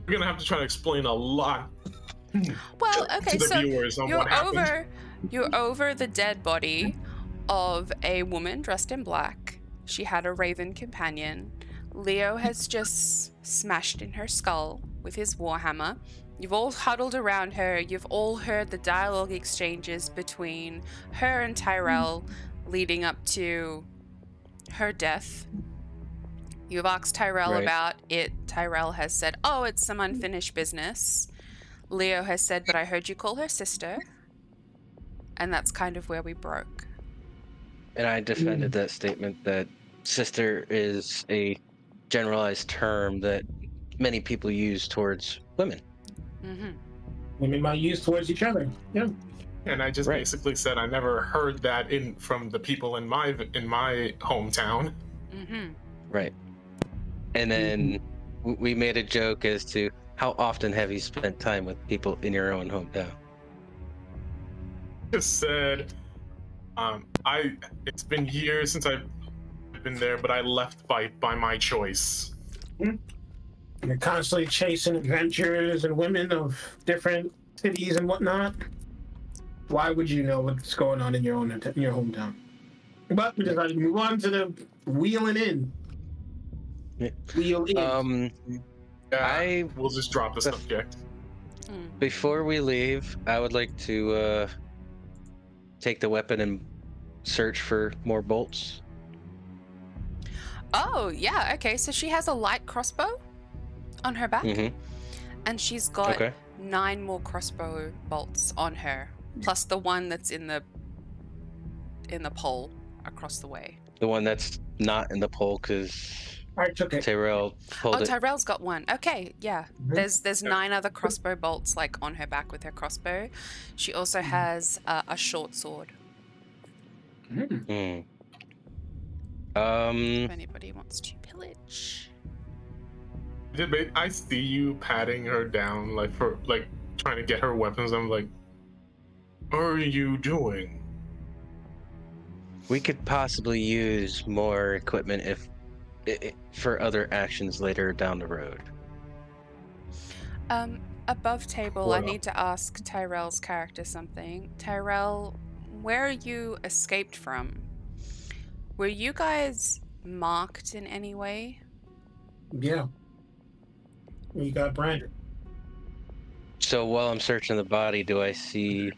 We're gonna have to try to explain a lot Well, okay, to the so viewers on what happened. you're over the dead body of a woman dressed in black. She had a raven companion. Leo has just smashed in her skull with his warhammer. You've all huddled around her. You've all heard the dialogue exchanges between her and Tyrell leading up to her death. You've asked Tyrell Right. about it. Tyrell has said, oh, it's some unfinished business. Leo has said, but I heard you call her sister. And that's kind of where we broke. And I defended that statement that sister is a generalized term that many people use towards women. Mm-hmm. Women might use towards each other. Yeah. And I just Right. basically said I never heard that from the people in my hometown. Mm-hmm. Right. And then we made a joke as to how often have you spent time with people in your own hometown? Just said, it's been years since I've been there, but I left by my choice. You're constantly chasing adventures and women of different cities and whatnot. Why would you know what's going on in your hometown? But we decided to move on to the wheeling in. Yeah. Wheel in. We'll just drop the subject. Before we leave, I would like to take the weapon and search for more bolts. Oh, yeah, okay. So she has a light crossbow on her back. Mm-hmm. And she's got Okay. 9 more crossbow bolts on her, plus the one that's in the pole across the way. The one that's not in the pole because I took it. Tyrell pulled Oh, it. Tyrell's got one. Okay, yeah. Mhm. There's 9 other crossbow bolts like on her back with her crossbow. She also has a short sword. Mm. If anybody wants to pillage. I see you patting her down, trying to get her weapons. I'm like, what are you doing? We could possibly use more equipment for other actions later down the road. Above table, Hold I up. need to ask Tyrell's character something. Tyrell, where you escaped from? Were you guys marked in any way? Yeah. We got branded. So while I'm searching the body, do I see...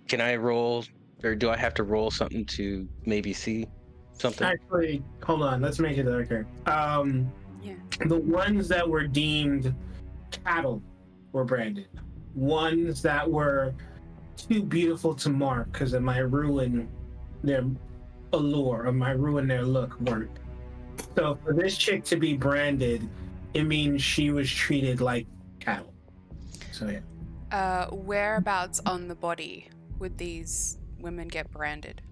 Can I roll, or do I have to roll something to maybe see something? Actually, hold on. Let's make it darker. Yeah. The ones that were deemed cattle were branded. Ones that were too beautiful to mark because it might ruin their allure or might ruin their look weren't. So for this chick to be branded, it means she was treated like cattle. So yeah. Whereabouts on the body would these women get branded?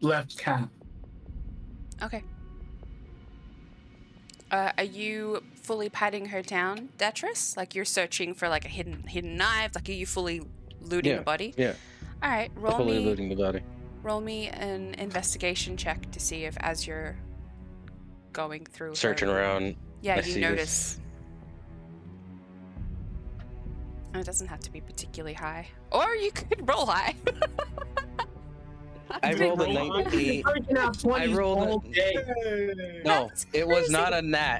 Left calf. Okay. Are you fully patting her down, Detrus? Like you're searching for like a hidden knife? Like are you fully looting the body? Yeah. All right, roll Fully me looting the body. roll me an investigation check to see if as you're going through Searching her, around. yeah, I you see notice. And it doesn't have to be particularly high, or you could roll high. I rolled a 19. I rolled all day. No, That's it was crazy. not a nat.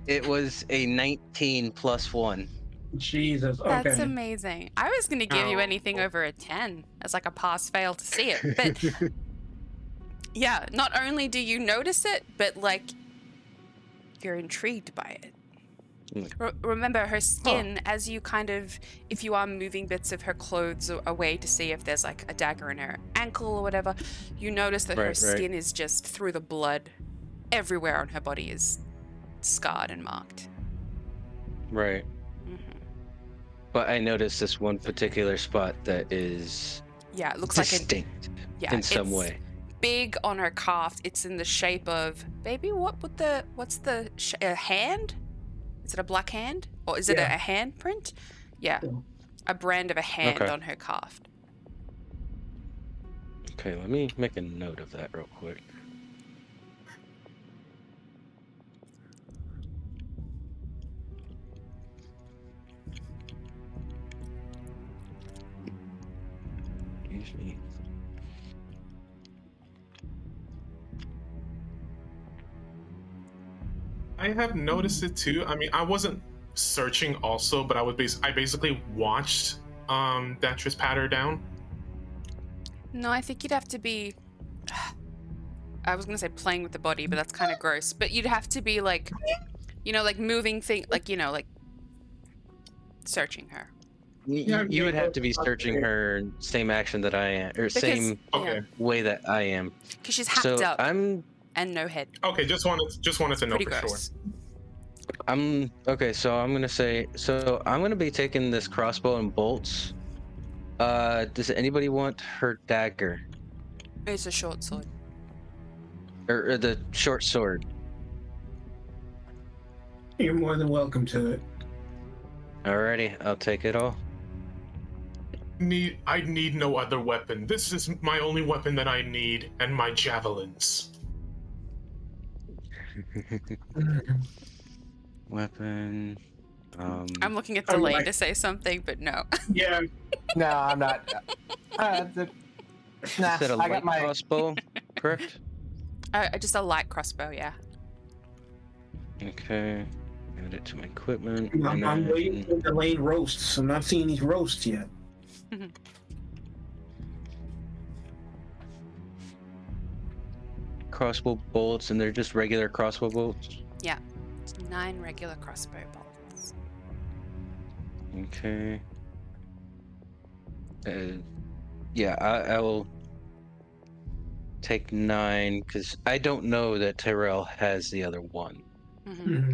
It was a 19 plus 1. Jesus. Okay. That's amazing. I was going to give you Oh. anything over a 10 as like a pass fail to see it. But yeah, not only do you notice it, but like you're intrigued by it. Remember her skin as you kind of, if you are moving bits of her clothes away to see if there's like a dagger in her ankle or whatever, you notice that her Right. skin is just through the blood. Everywhere on her body is scarred and marked. Right. Hmm. But I noticed this one particular spot that is Yeah, it looks like a distinct yeah, in some it's way. big on her calf. It's in the shape of baby. What's the a hand? Is it a black hand or is it Yeah. a hand print? Yeah, Yeah. a brand of a hand Okay. on her calf. Okay, let me make a note of that real quick. I have noticed it too. I mean, I wasn't searching also, but I basically watched Datrice pat her down. No, I think you'd have to be. I was gonna say playing with the body, but that's kind of gross. But you'd have to be like, like moving things, like like searching her. You would have to be searching her same action that I am, or same Okay. way that I am. Because she's hacked So up I'm and no head. Okay, just wanted to know Pretty for gross. sure. okay. So I'm gonna be taking this crossbow and bolts. Does anybody want her dagger It's a short sword. or the short sword? You're more than welcome to it. Alrighty, I'll take it all. I need no other weapon. This is my only weapon that I need, and my javelins. Weapon. I'm looking at I'm Delane like- to say something, but no. Yeah. No, I'm not. Nah, Is that a I light got my. crossbow? Correct. Just a light crossbow, yeah. Okay. Add it to my equipment. I'm and waiting then- for the lane roasts. I'm not seeing these roasts yet. crossbow bolts, and they're just regular crossbow bolts. It's 9 regular crossbow bolts. Okay. Yeah, I will take 9 because I don't know that Tyrell has the other one. Hmm.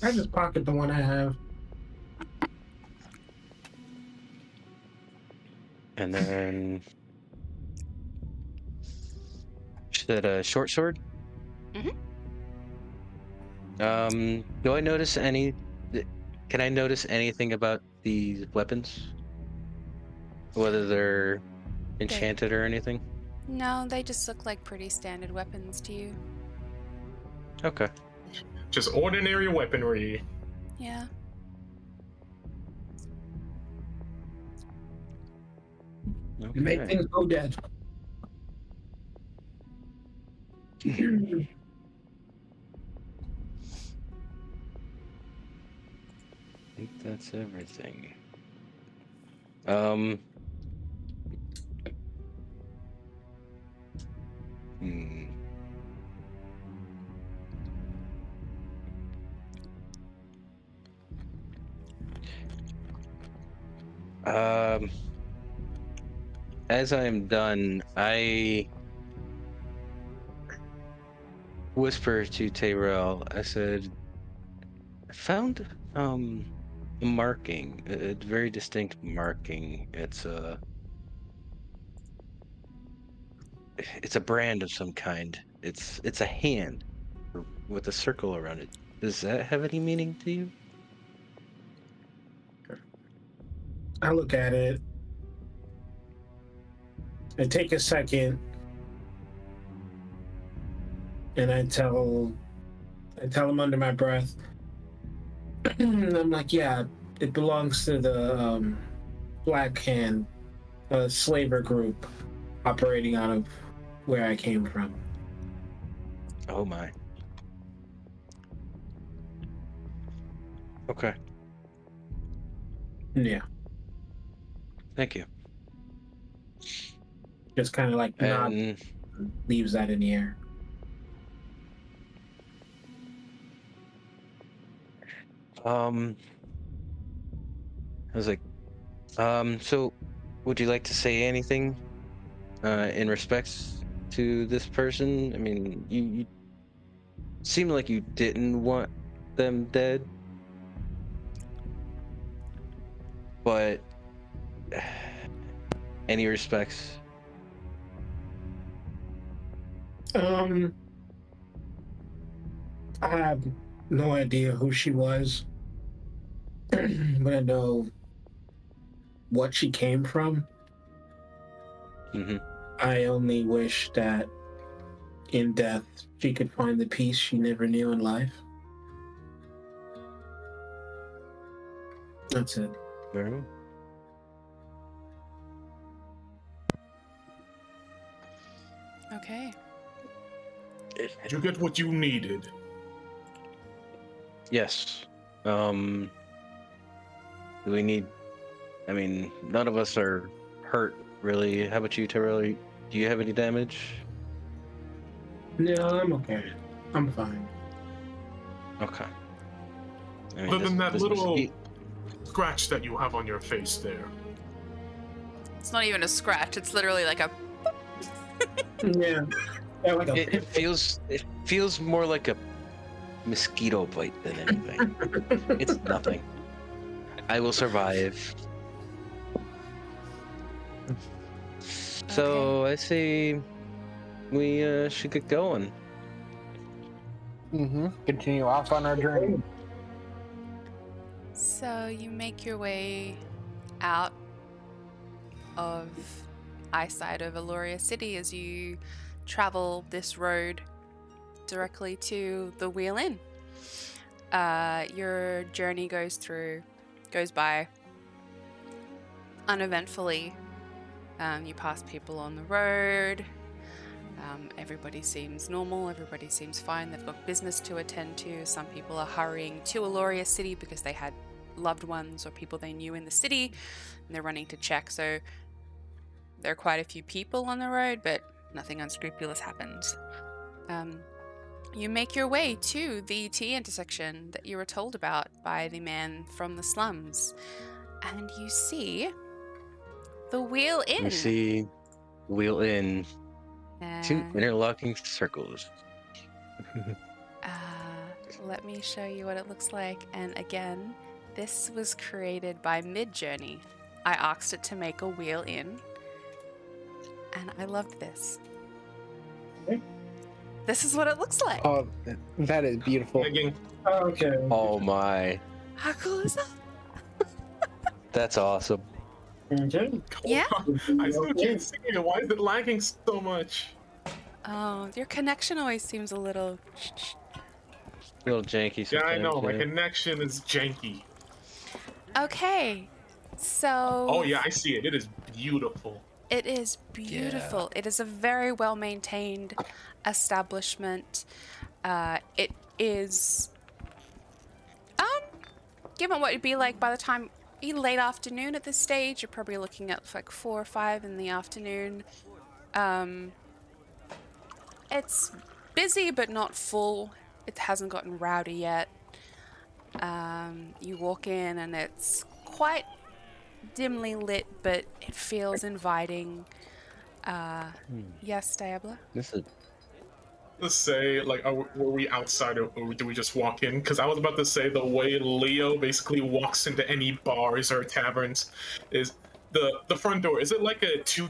I just pocket the one I have. And then is that a short sword? Mhm. Do I notice any? Can I notice anything about these weapons? Whether they're enchanted or anything? No, they just look like pretty standard weapons to you. Okay. Just ordinary weaponry. Yeah. Make Okay. things go dead. I think that's everything. Hmm. As I am done, I whisper to Tyrell. I said, I found a marking, a very distinct marking. It's a brand of some kind. It's a hand with a circle around it. Does that have any meaning to you? I look at it. I take a second, and I tell him under my breath. I'm like, yeah, it belongs to the Black Hand, slaver group, operating out of where I came from. Oh my. Okay. Yeah, Thank you. just kind of like nod, And leaves that in the air. I was like, so would you like to say anything in respects to this person? I mean, you seemed like you didn't want them dead, but any respects? I have no idea who she was, but I know what she came from. Mm-hmm. I only wish that in death she could find the peace she never knew in life. That's it. Very well. Okay. Did you get what you needed? Yes. Do we need? I mean, none of us are hurt, really. How about you, Tyrell? Do you have any damage? No, I'm okay. I'm fine. Okay. I mean, Other than that this little mosquito- scratch that you have on your face there. It's not even a scratch. It's literally like a. Yeah. Yeah, like a it feels more like a mosquito bite than anything. It's nothing. I will survive. So I say we should get going. Continue off on our journey. So you make your way out of eyesight of Aloria City as you travel this road directly to the Wheel Inn. Your journey goes by uneventfully. You pass people on the road. Everybody seems normal. Everybody seems fine. They've got business to attend to. Some people are hurrying to Aloria City because they had loved ones or people they knew in the city, and they're running to check. So there are quite a few people on the road, but nothing unscrupulous happens. You make your way to the T intersection that you were told about by the man from the slums, and you see the Wheel Inn. We see Wheel Inn. Two interlocking circles. Let me show you what it looks like. And again, this was created by Midjourney. I asked it to make a Wheel Inn, and I loved this. This is what it looks like. Oh, that is beautiful. Again, Okay. Oh my. How cool is that? That's awesome. Okay. Yeah. I still can't see it. Why is it lagging so much? Oh, your connection always seems a little. A little janky Yeah, I sometimes, know. My yeah. connection is janky. Okay, so. Oh yeah, I see it. It is beautiful. It is beautiful. It is a very well maintained establishment. It is, given what it'd be like by the time late afternoon at this stage, you're probably looking at like 4 or 5 in the afternoon. It's busy but not full. It hasn't gotten rowdy yet. You walk in and it's quite dimly lit, but it feels inviting. Yes, Diablo? This is Let's say, like, were we outside or do we just walk in? Because I was about to say the way Leo basically walks into any bars or taverns is the front door. Is it like a two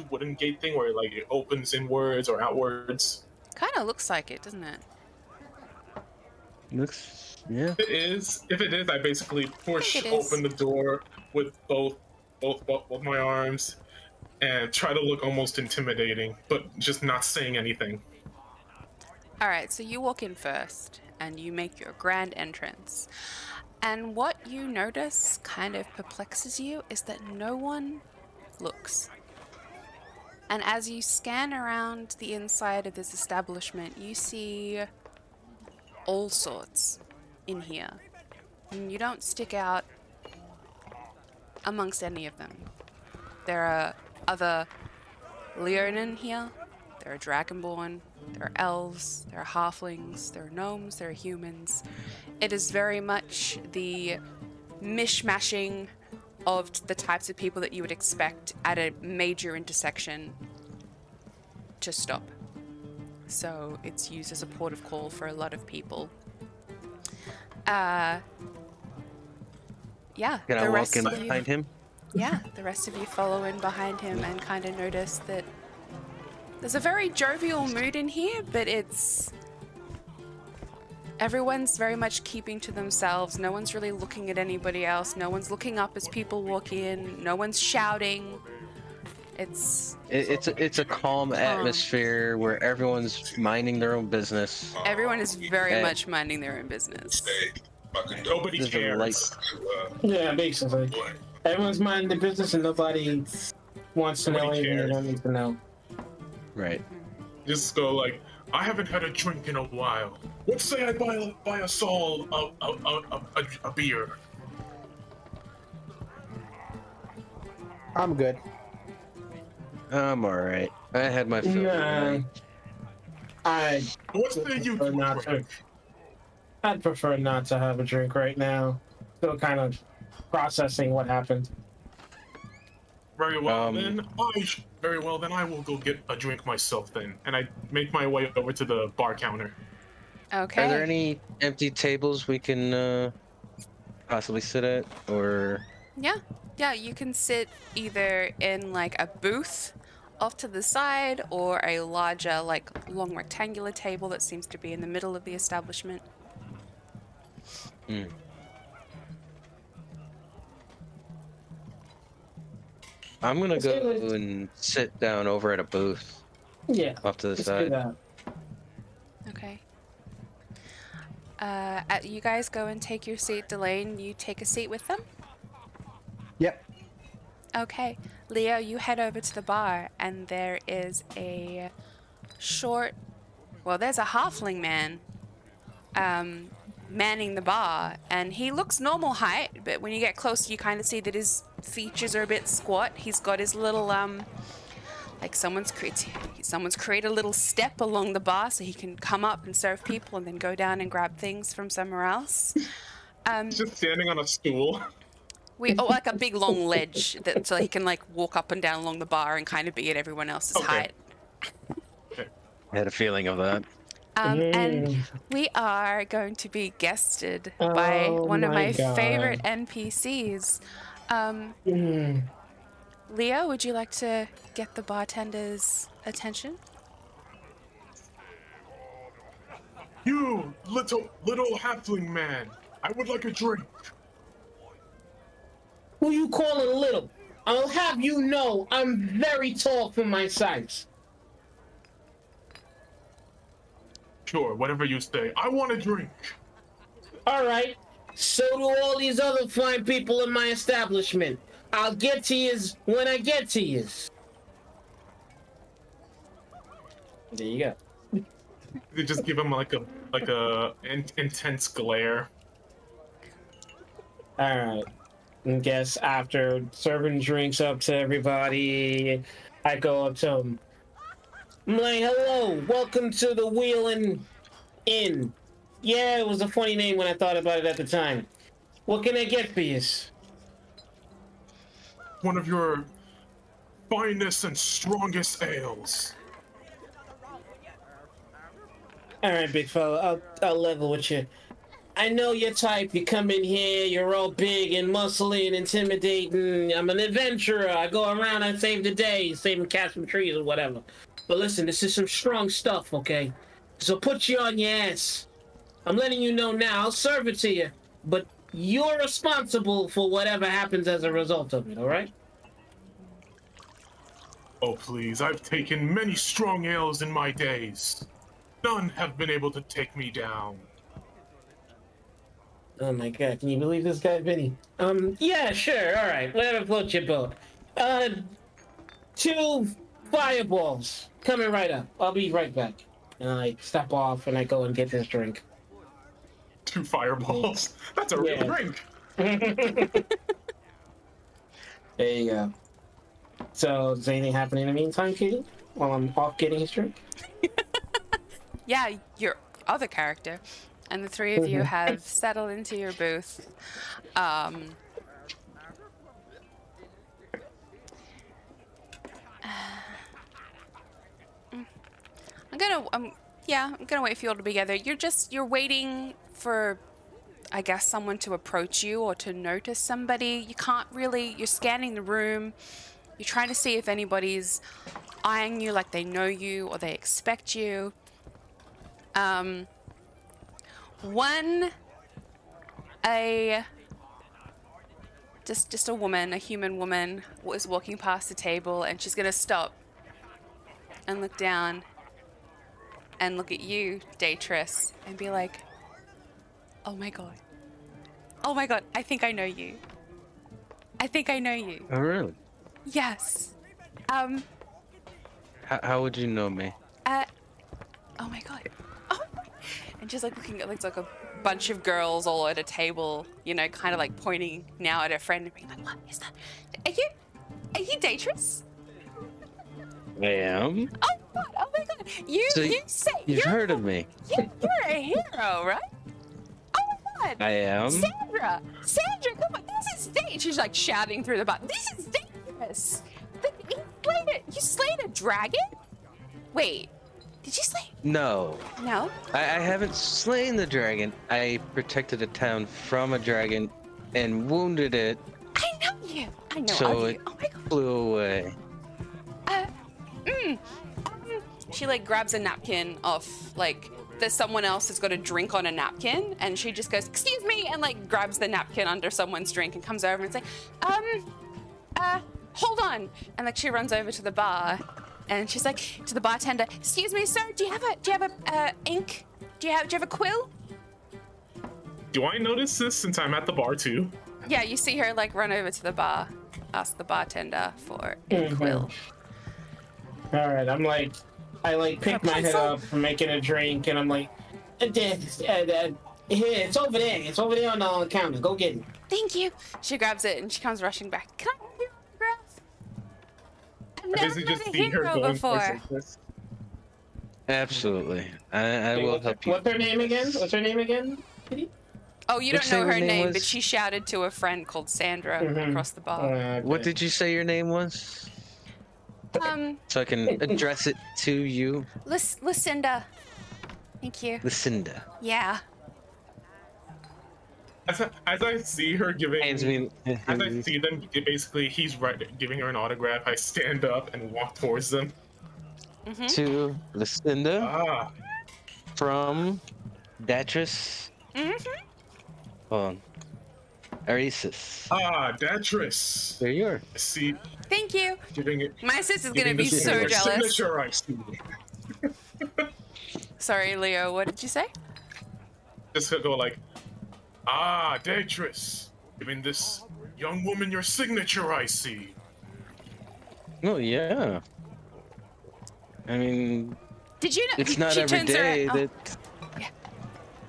wooden gate thing where like it opens inwards or outwards? Kind of looks like it, doesn't it? looks yeah. If it is, I basically push it is. open the door with both my arms and try to look almost intimidating, but just not saying anything. Alright, so you walk in first and you make your grand entrance. And what you notice kind of perplexes you is that no one looks. And as you scan around the inside of this establishment, you see all sorts in here. And you don't stick out amongst any of them. There are other Leonin here, there are Dragonborn, there are elves, there are halflings, there are gnomes, there are humans. It is very much the mishmashing of the types of people that you would expect at a major intersection to stop. So it's used as a port of call for a lot of people. Yeah. Can I the walk rest in of you- behind him? Yeah, the rest of you follow in behind him and kind of notice that there's a very jovial mood in here, but everyone's very much keeping to themselves. No one's really looking at anybody else. No one's looking up as people walk in. No one's shouting. It's It's a calm atmosphere where everyone's minding their own business. everyone is very And- much minding their own business. Nobody There's a cares. light. Yeah, basically. Everyone's minding their business and nobody wants to know Nobody anything they cares. don't need to know. Right. just go like, I haven't had a drink in a while. What say I buy us all a beer? I'm good. I'm alright. I had my fill. Nah. What say you prefer to not a drink? I'd prefer not to have a drink right now. Still kind of processing what happened. Very well then. Very well then. I will go get a drink myself then, and I make my way over to the bar counter. Okay. Are there any empty tables we can possibly sit at, or? Yeah, you can sit either in like a booth off to the side or a larger, like long rectangular table that seems to be in the middle of the establishment. Hmm. I'm gonna Let's do go it. and sit down over at a booth Yeah, off to the let's do side. that. Okay. You guys go and take your seat, Delane. You take a seat with them. Yep. Okay. Leo, you head over to the bar, and there is a there's a halfling man manning the bar, and he looks normal height, but when you get closer, you kind of see that his features are a bit squat. He's got his little, like someone's created a little step along the bar so he can come up and serve people and then go down and grab things from somewhere else. Just standing on a stool. Like a big long ledge so he can like walk up and down along the bar and kind of be at everyone else's Okay. height. I had a feeling of that. And we are going to be guested by Oh one of my my God. favorite NPCs. Leo, would you like to get the bartender's attention? You little halfling man, I would like a drink. Who you calling little? I'll have you know I'm very tall for my size. Sure, whatever you say. I want a drink. All right. So do all these other fine people in my establishment. I'll get to yous when I get to yous. There you go. They just give him like a intense glare. All right. I guess after serving drinks up to everybody, I go up to them. I'm like, hello, welcome to the Wheelin' Inn. Yeah, it was a funny name when I thought about it at the time. What can I get for yous? One of your finest and strongest ales. All right, big fella, I'll level with you. I know your type. You come in here, you're all big and muscly and intimidating. I'm an adventurer. I go around, I save the day, saving cats from trees or whatever. But listen, this is some strong stuff, okay? So put you on your ass. I'm letting you know now. I'll serve it to you, but you're responsible for whatever happens as a result of it, all right? Oh please, I've taken many strong ales in my days. None have been able to take me down. Oh my god, can you believe this guy, Vinny? Yeah, sure, alright, whatever floats your boat. 2 fireballs coming right up. I'll be right back. And I step off and I go and get this drink. 2 fireballs. That's a real Yeah. drink. There you go. So, does anything happen in the meantime, Katie? While I'm off getting his drink? Yeah, your other character. And the three of you have settled into your booth. I'm gonna wait for you all to be together. You're waiting for, I guess, someone to approach you or to notice somebody. You can't really, you're scanning the room. You're trying to see if anybody's eyeing you like they know you or they expect you. Just a woman, a human woman, was walking past the table, and she's gonna stop and look down and look at you, Daetrys, and be like, oh my god, I think I know you. I think I know you. Oh, really? Yes. How would you know me? oh my god. Oh my god. And she's like looking at like a bunch of girls all at a table, you know, kind of like pointing now at her friend and being like, what is that? Are you Datris? I am. Oh my god. You So say You've heard of me. you're a hero, right? Oh my god. I am. Sandra, come on, this is dangerous. She's like shouting through the bar. This is dangerous. You slayed a dragon? Wait, did you slay? No. No. I haven't slain the dragon. I protected a town from a dragon and wounded it, I know you. I know so of it you. Oh my god. flew away. She like grabs a napkin off like there's someone else that's got a drink on a napkin, and she just goes, "Excuse me," and like grabs the napkin under someone's drink and comes over and say, hold on," and like she runs over to the bar, and she's like to the bartender, "Excuse me, sir, do you have a ink? Do you have a quill?" Do I notice this since I'm at the bar too? Yeah, you see her like run over to the bar, ask the bartender for a quill. All right, I pick my head pencil? up from making a drink, and I'm like, here, it's over there. It's over there on the counter. Go get it. Thank you. She grabs it and she comes rushing back. Can I have your autograph? I've I never basically met just a see her hero going before. places like this. Absolutely. I will help you. What's her name again? Oh, you Did don't say know her her name name, was- but she shouted to a friend called Sandra across the bar. What did you say your name was? So I can address it to you, Lucinda. Thank you. Lucinda. Yeah. As I see her giving, Hands me. as I see them, basically he's giving her an autograph. I stand up and walk towards them. To Lucinda Ah, from Datris. Mm-hmm. Hold on. Arisis. Datris. There you are. I see, Thank you. giving it. My sister's gonna giving be this so her jealous. Signature, I see. Sorry, Leo. What did you say? Just go like, Datris, giving this young woman your signature, I see. Oh yeah. I mean, Did you know? it's not she every turns day around- that. Yeah.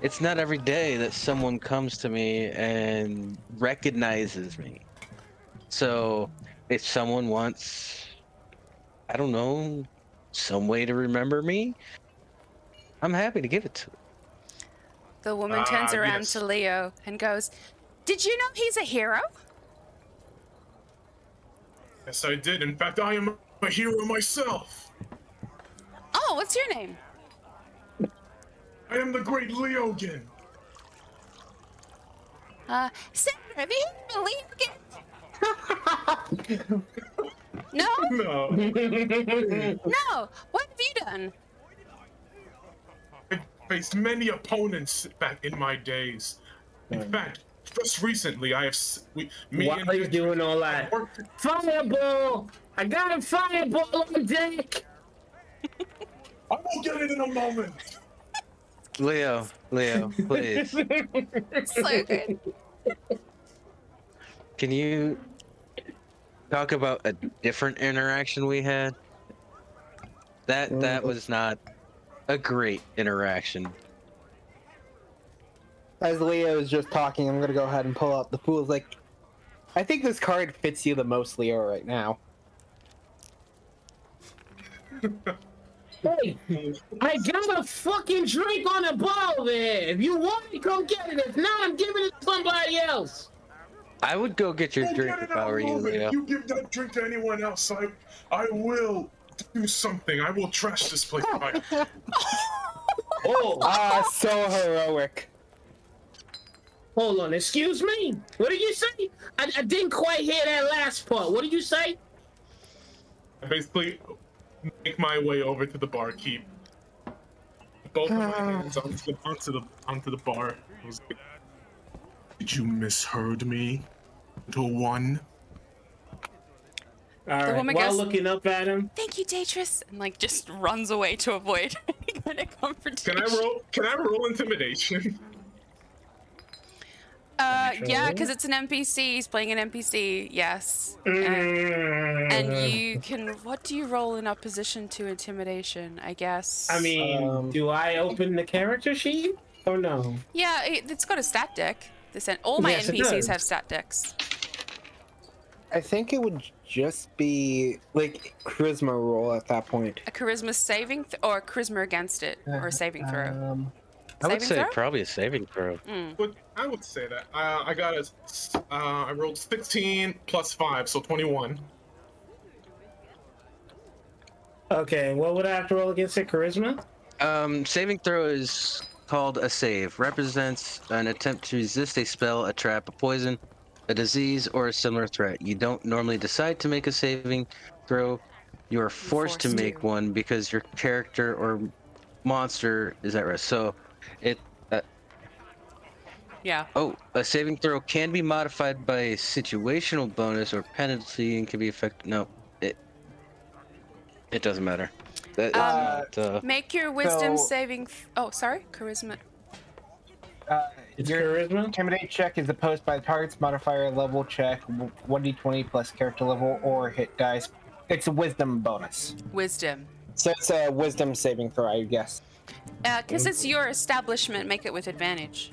It's not every day that someone comes to me and recognizes me. So, if someone wants, I don't know, some way to remember me, I'm happy to give it to them. The woman turns around yes. to Leo and goes, "Did you know he's a hero?" Yes, I did. In fact, I am a hero myself. Oh, what's your name? I am the great Leogan. Sandra, have you heard of Leogan? No? No, No. What have you done? I faced many opponents back in my days. In fact, just recently, I have me Why are you doing all that? Fireball! I got a fireball on deck! I will get it in a moment. Leo, please. So good. Can you talk about a different interaction we had? That was not a great interaction. As Leo is just talking, I'm gonna go ahead and pull up. The fool's like, I think this card fits you the most, Leo, right now. Hey, I got a fucking drink on the bar there. If you want it, go get it. If not, I'm giving it to somebody else. I would go get your I'll drink get it if I in a were you, moment. Leo. If you give that drink to anyone else, I will do something. I will trash this place. Oh, So heroic. hold on. Excuse me. What did you say? I didn't quite hear that last part. What did you say? I basically make my way over to the barkeep. Both of my hands onto the bar. I was like, did you misheard me? To one? All right. woman While goes- looking up at him, Thank you, Datris, and like just runs away to avoid any kind of confrontation. Can I roll intimidation? Yeah, because it's an NPC. He's playing an NPC. Yes. And you can. What do you roll in opposition to intimidation? I guess. I mean, do I open the character sheet or no? Yeah, it's got a stat deck. All my Yes, it NPCs does. have stat decks. I think it would just be like charisma roll at that point. A charisma saving or a charisma against it, or a saving throw. I would Saving say throw? probably a saving throw. But I would say that I rolled 16 plus 5, so 21. Okay, what would I have to roll against it? Charisma? Saving throw is called a save. Represents an attempt to resist a spell, a trap, a poison, a disease, or a similar threat. You don't normally decide to make a saving throw. You are forced to make to. one because your character or monster is at risk. So, Yeah. a saving throw can be modified by a situational bonus or penalty and can be effective. No, it doesn't matter. That is not, Make your wisdom so- saving. Oh, sorry, charisma. It's Your charisma? intimidate check is opposed by the target's modifier level check, 1d20 plus character level or hit dice. It's a wisdom bonus. Wisdom. So it's a wisdom saving throw, I guess. Because it's your establishment, make it with advantage.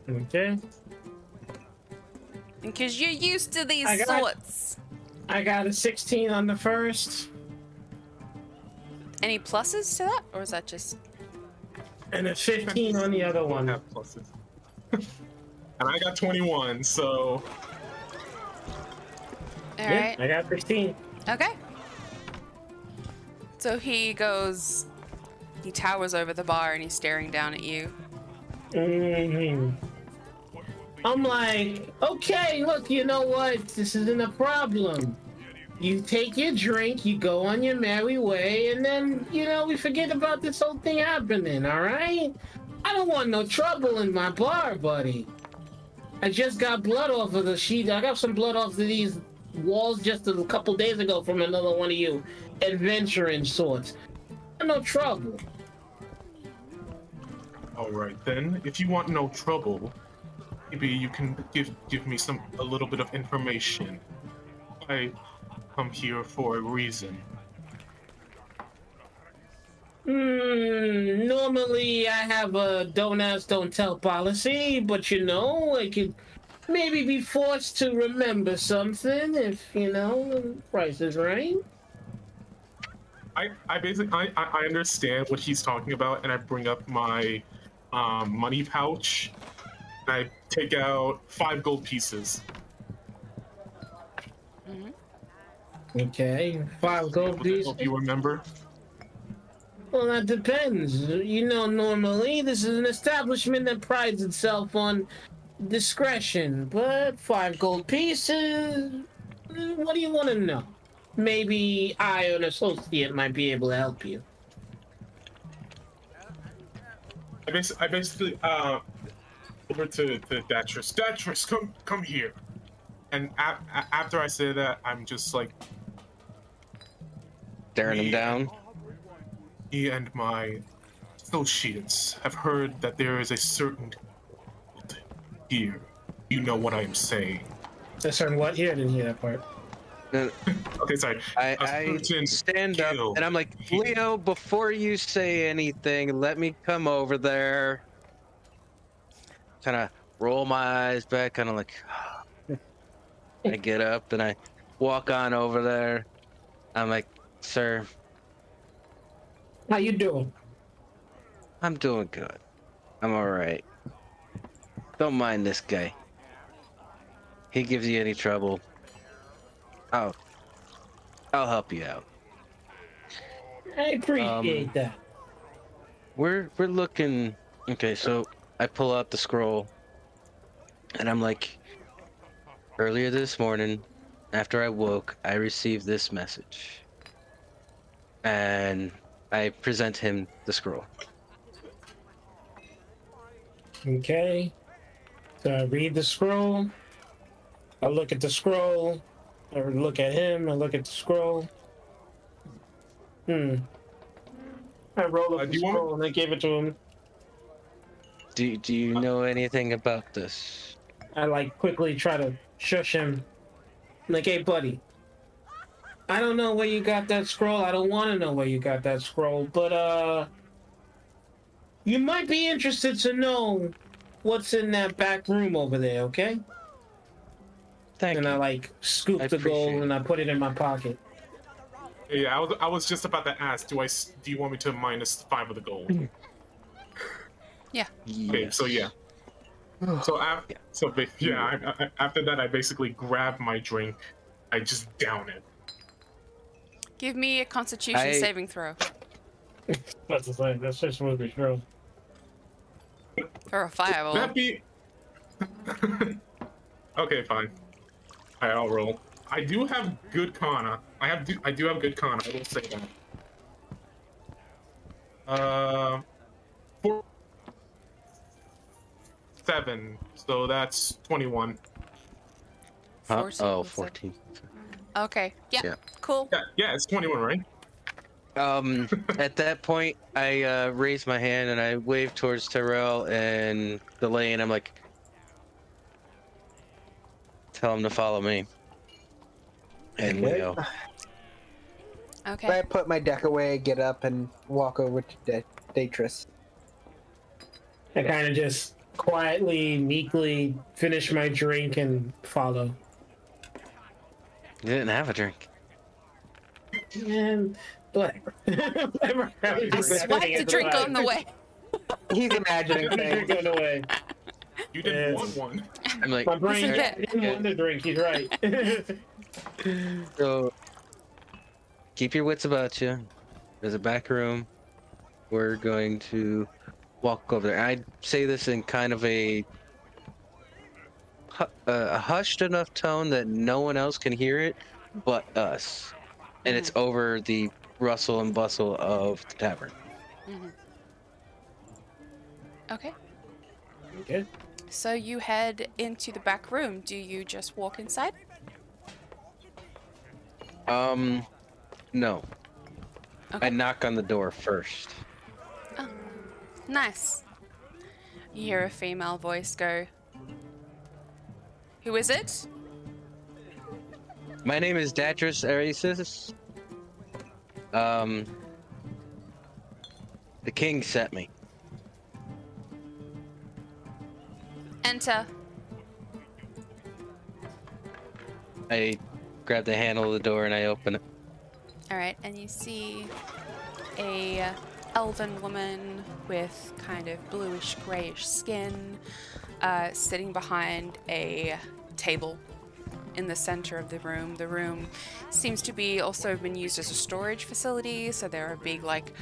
Okay. Because you're used to these I got- sorts. I got a 16 on the first Any pluses to that, or is that just? and a 15 on the other I one. have pluses. And I got 21, so All Yeah, right. I got 16. Okay. So he goes. He towers over the bar and he's staring down at you. I'm like, okay, look, you know what? This isn't a problem. You take your drink, you go on your merry way, and then, we forget about this whole thing happening, all right? I don't want no trouble in my bar, buddy. I just got blood off of the sheet. I got some blood off of these walls just a couple days ago from another one of you adventuring sorts. No trouble. all right then. If you want no trouble, maybe you can give me a little bit of information. I come here for a reason. Normally I have a don't ask, don't tell policy, but I could maybe be forced to remember something if, the price is right. I basically I understand what he's talking about, and I bring up my money pouch. And I take out 5 gold pieces. Okay, 5 gold pieces. Hope you remember. Well, that depends. Normally this is an establishment that prides itself on discretion, but 5 gold pieces, what do you want to know? Maybe I or an associate might be able to help you. I basically over to Datris. Datris, come here. And after I say that, I'm just like staring him down. me and my associates have heard that there is a certain here. You know what I am saying. A certain what? Here, I didn't hear that part. Okay, sorry. A I certain stand up guild and I'm like, Leo, before you say anything, let me come over there. Kind of roll my eyes back, kind of like. I get up and I walk on over there. I'm like, sir, How you doing? I'm doing good. I'm all right. Don't mind this guy. He gives you any trouble, I'll help you out. I appreciate that. We're looking. Okay, so I pull out the scroll, and I'm like, earlier this morning, after I woke, I received this message, and I present him the scroll. Okay. So I read the scroll. I look at the scroll. I look at him. I look at the scroll. I roll up do the you want- scroll and I give it to him. Do you know anything about this? I like quickly try to shush him. I'm like, hey, buddy. I don't know where you got that scroll. I don't want to know where you got that scroll, but you might be interested to know what's in that back room over there, okay? Thank And you. I like scoop I the gold appreciate it. and I put it in my pocket. Yeah, I was just about to ask. Do you want me to minus 5 of the gold? Okay, Yes. so yeah. So after that, I basically grab my drink. I just down it. Give me a Constitution saving throw That's the thing. That's just supposed to be true. for a fireball. That be. Okay, fine. Alright, I'll roll. I do have good Kana. I do have good Kana. I will say that. 7. So that's 21. Huh? 14 Oh, plus 14. Okay. Yeah. Yeah. Cool. Yeah, it's 21, right? At that point, I raise my hand and I wave towards Terrell and the lane. I'm like, tell him to follow me. And Okay. Leo. Okay. I put my deck away, get up, and walk over to Datris. I kind of just quietly, meekly finish my drink and follow. You didn't have a drink. And whatever. Whatever. I swiped a drink on the way. He's imagining Drink things. on the way. You didn't Yes. want one. I'm like, My brain This is it. didn't want to drink. He's right. so keep your wits about you. There's a back room. We're going to walk over there. I say this in kind of a hushed enough tone that no one else can hear it but us. And it's over the rustle and bustle of the tavern. Okay. Okay. So you head into the back room. Do you just walk inside? No. Okay. I knock on the door first. Nice. You hear a female voice go, "Who is it?" My name is Datris Arisis. The king sent me. Enter. I grab the handle of the door and I open it. All right, and you see a elven woman with kind of bluish grayish skin sitting behind a table in the center of the room. The room seems to be also been used as a storage facility, so there are big like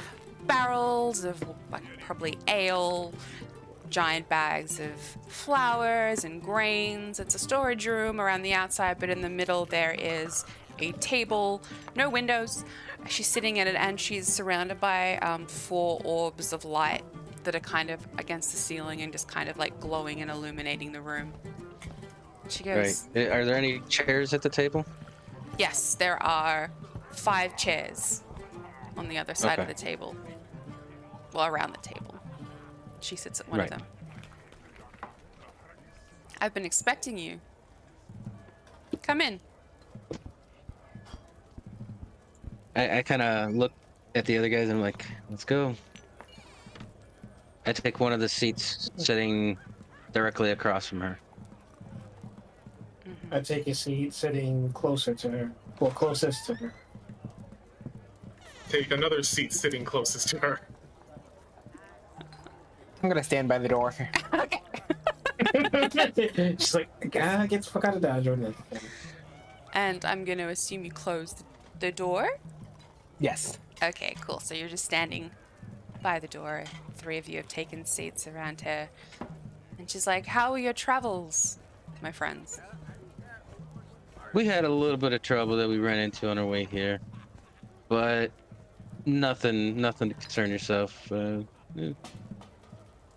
barrels of like probably ale, giant bags of flowers and grains. It's a storage room around the outside, but in the middle there is a table, no windows. She's sitting at it and she's surrounded by 4 orbs of light that are kind of against the ceiling and just kind of like glowing and illuminating the room. She goes, Right. Are there any chairs at the table? "Yes, there are 5 chairs on the other side of Okay. the table. Well, around the table. She sits at one of Right. them. I've been expecting you. Come in." I kind of look at the other guys and I'm like, let's go. I take one of the seats sitting directly across from her. I take a seat sitting closer to her. Well, closest to her. Take another seat sitting closest to her. I'm gonna stand by the door. She's like, ah, get the fuck out of Dodge on this. And I'm going to assume you closed the door. Yes. Okay, cool. So you're just standing by the door. 3 of you have taken seats around her. And she's like, "How are your travels, my friends?" We had a little bit of trouble that we ran into on our way here, but nothing to concern yourself.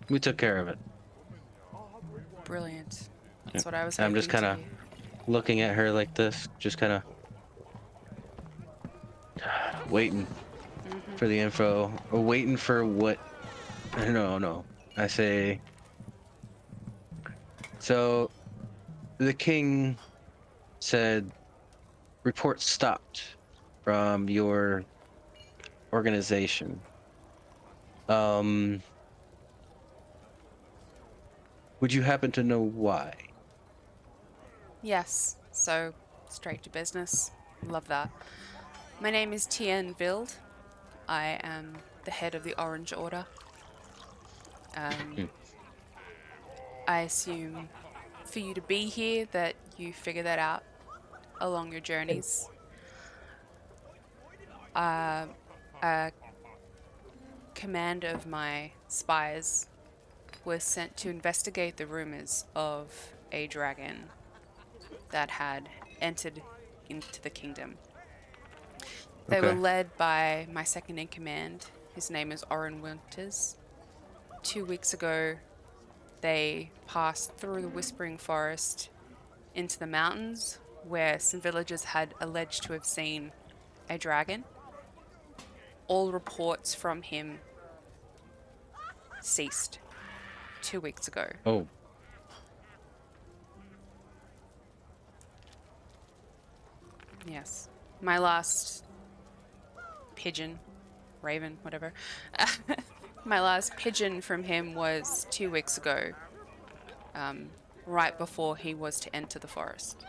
We took care of it. Brilliant. That's what I was I'm hoping just to kinda- hear. Looking Looking at her like this, just kind of waiting for the info, or waiting for what? No. I say. So, the king said report stopped from your organization. Would you happen to know why? Yes, so straight to business. Love that. My name is Tien Vild. I am the head of the Orange Order. I assume for you to be here that you figure that out along your journeys. A command of my spies was sent to investigate the rumors of a dragon that had entered into the kingdom. They were Okay. led by my second in command. His name is Oren Winters. 2 weeks ago, they passed through the Whispering Forest into the mountains, where some villagers had alleged to have seen a dragon. All reports from him ceased 2 weeks ago. Oh, Yes. My last pigeon, raven, whatever. My last pigeon from him was 2 weeks ago, right before he was to enter the forest.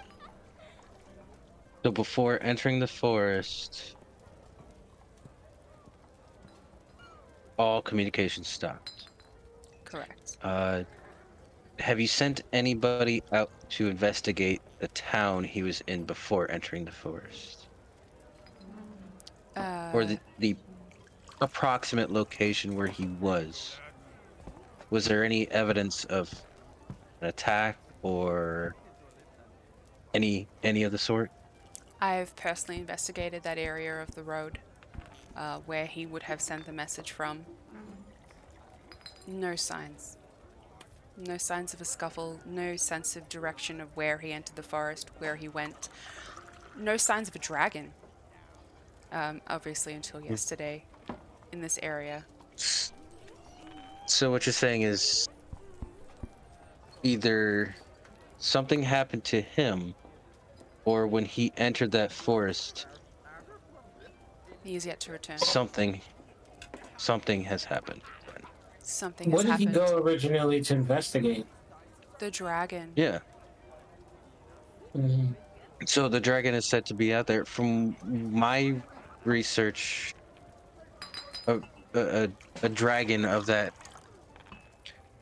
so before entering the forest, all communication stopped. Correct. Have you sent anybody out to investigate the town he was in before entering the forest? Or the approximate location where he was? Was there any evidence of an attack or any of the sort? I've personally investigated that area of the road where he would have sent the message from. No signs. No signs of a scuffle, no sense of direction of where he entered the forest, where he went. No signs of a dragon. Obviously until yesterday in this area. So what you're saying is either something happened to him, or when he entered that forest, He is yet to return. something has happened. Something What has did he happened. go originally to investigate? The dragon. Yeah. Mhm. So the dragon is said to be out there. From my research, a dragon of that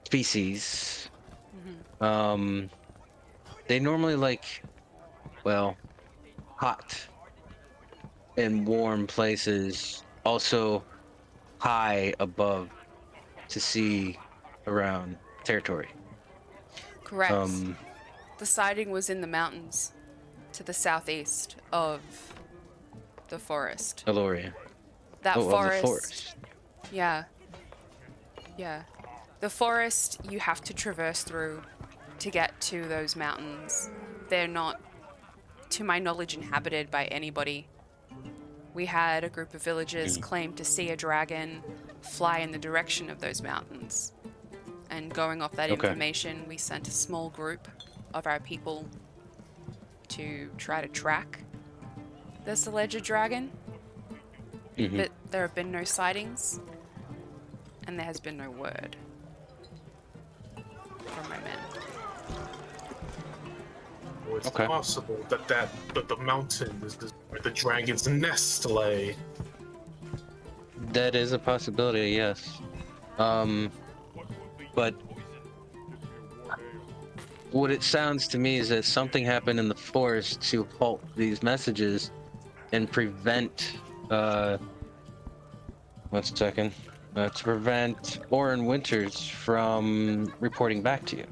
species, they normally like, well, hot and warm places, also high above to see around territory. Correct. The sighting was in the mountains to the southeast of the forest. Eloria. That Oh, of forest. the forest. Yeah. Yeah. The forest you have to traverse through to get to those mountains. They're not, to my knowledge, inhabited by anybody. We had a group of villagers claim to see a dragon fly in the direction of those mountains. And going off that Okay. information, we sent a small group of our people to try to track this alleged dragon. But there have been no sightings, and there has been no word from my men. Or it's Okay. possible that the mountain is where the dragon's nest lay. That is a possibility, yes. But what it sounds to me is that something happened in the forest to halt these messages and prevent, one second, to prevent Oren Winters from reporting back to you.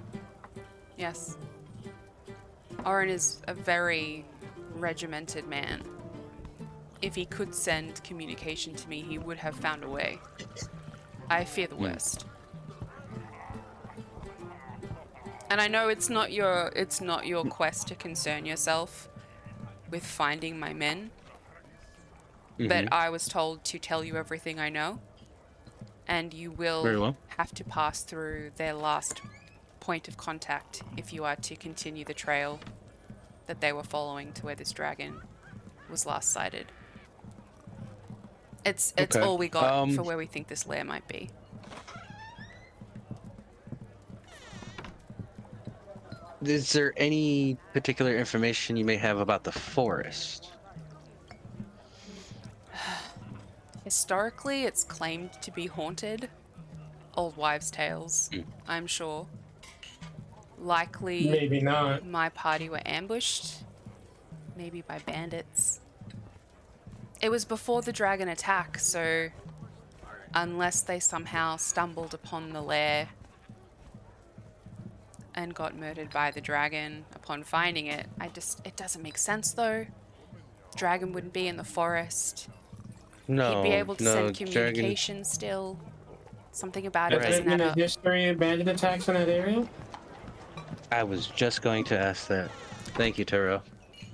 Yes. Oren is a very regimented man. If he could send communication to me, he would have found a way. I fear the worst. And I know it's not your quest to concern yourself with finding my men, but I was told to tell you everything I know, and you Very will well. have to pass through their last point of contact if you are to continue the trail that they were following to where this dragon was last sighted. It's Okay. all we got for where we think this lair might be. Is there any particular information you may have about the forest? Historically, it's claimed to be haunted. Old wives' tales, I'm sure. Likely, Maybe not. my party were ambushed. Maybe by bandits. It was before the dragon attack, so unless they somehow stumbled upon the lair and got murdered by the dragon upon finding it, it doesn't make sense though. Dragon wouldn't be in the forest. No, He'd be able to send dragon. communication still. Something about it Has there doesn't been add a up. history of bandit attacks in that area? I was just going to ask that. Thank you, Taro.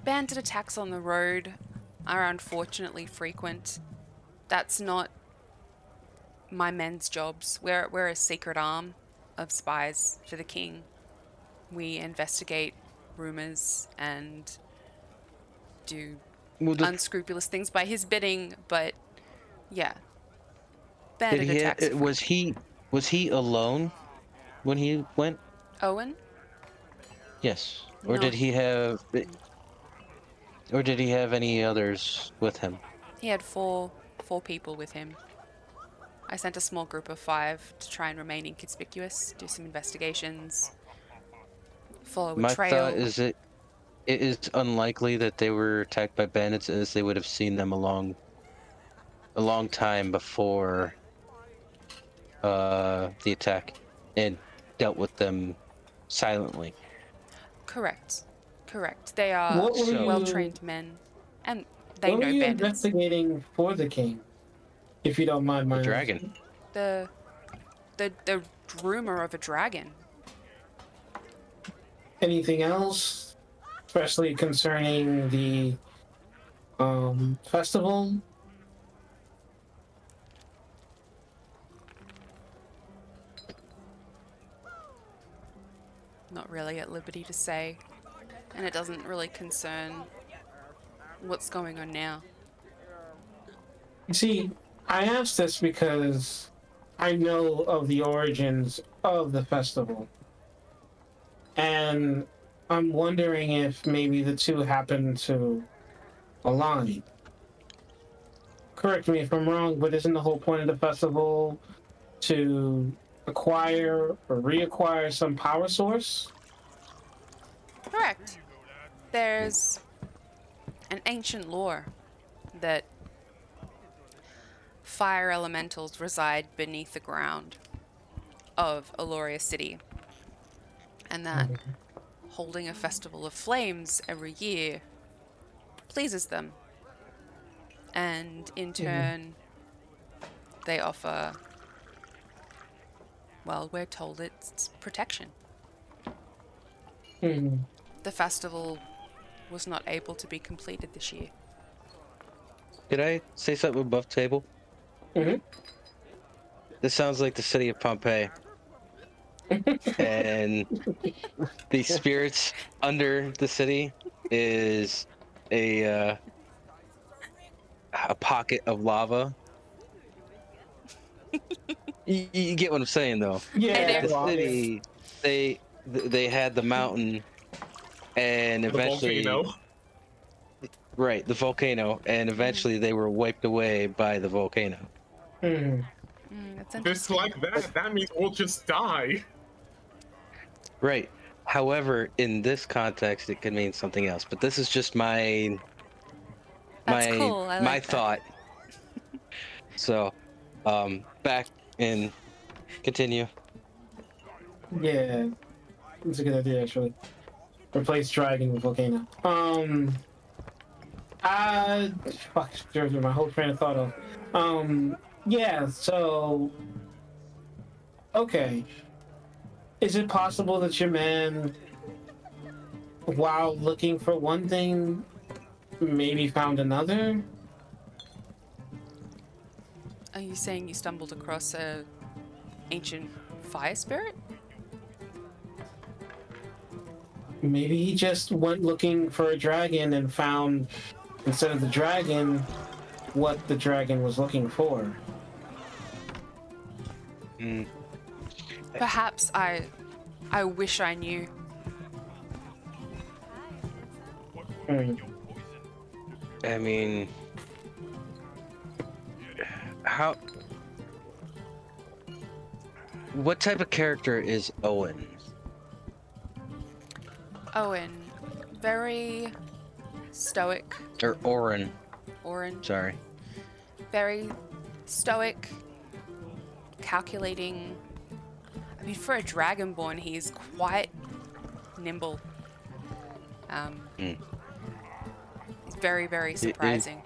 Bandit attacks on the road are unfortunately frequent. That's not my men's jobs. We're a secret arm of spies for the king. We investigate rumors and do Well, unscrupulous things by his bidding, but yeah. Bandit attacks. are was he alone when he went? Owen? Yes. Or No. did he have any others with him? He had four people with him. I sent a small group of 5 to try and remain inconspicuous, do some investigations, follow a My trail. thought is it is unlikely that they were attacked by bandits, as they would have seen them a long time before the attack and dealt with them silently. Correct. They are What were you- well-trained men, and they what know were you bandits. investigating for the king? If you don't mind my The dragon. The rumor of a dragon. Anything else? Especially concerning the festival? Not really at liberty to say, and it doesn't really concern what's going on now. You see, I asked this because I know of the origins of the festival. And I'm wondering if maybe the two happen to align. Correct me if I'm wrong, but isn't the whole point of the festival to acquire or reacquire some power source? Correct. There's an ancient lore that fire elementals reside beneath the ground of Aloria City, and that holding a festival of flames every year pleases them, and in turn they offer, well, we're told it's protection. Hmm. The festival was not able to be completed this year. Did I say something above table? Mhm. This sounds like the city of Pompeii. And the spirits under the city is a pocket of lava. You get what I'm saying, though. Yeah, The city, they had the mountain, and The eventually, volcano. right, the volcano, and eventually they were wiped away by the volcano. Hmm. That's If it's interesting. like that means we'll just die. Right. However, in this context, it could mean something else. But this is just my That's cool. I like my that. thought. So, back and continue. Yeah, it's a good idea actually. Replace dragon with volcano. Fuck, my whole train of thought off. Yeah. So, okay. Is it possible that your man, while looking for one thing, maybe found another? Are you saying you stumbled across a ancient fire spirit? Maybe he just went looking for a dragon and found, instead of the dragon, what the dragon was looking for. Mm, Perhaps I wish I knew. Hmm. I mean, how? What type of character is Owen? Owen, very stoic. Or Oren? Oren, Sorry. very stoic, calculating. I mean, for a dragonborn, he's quite nimble. Mm. He's very, very surprising.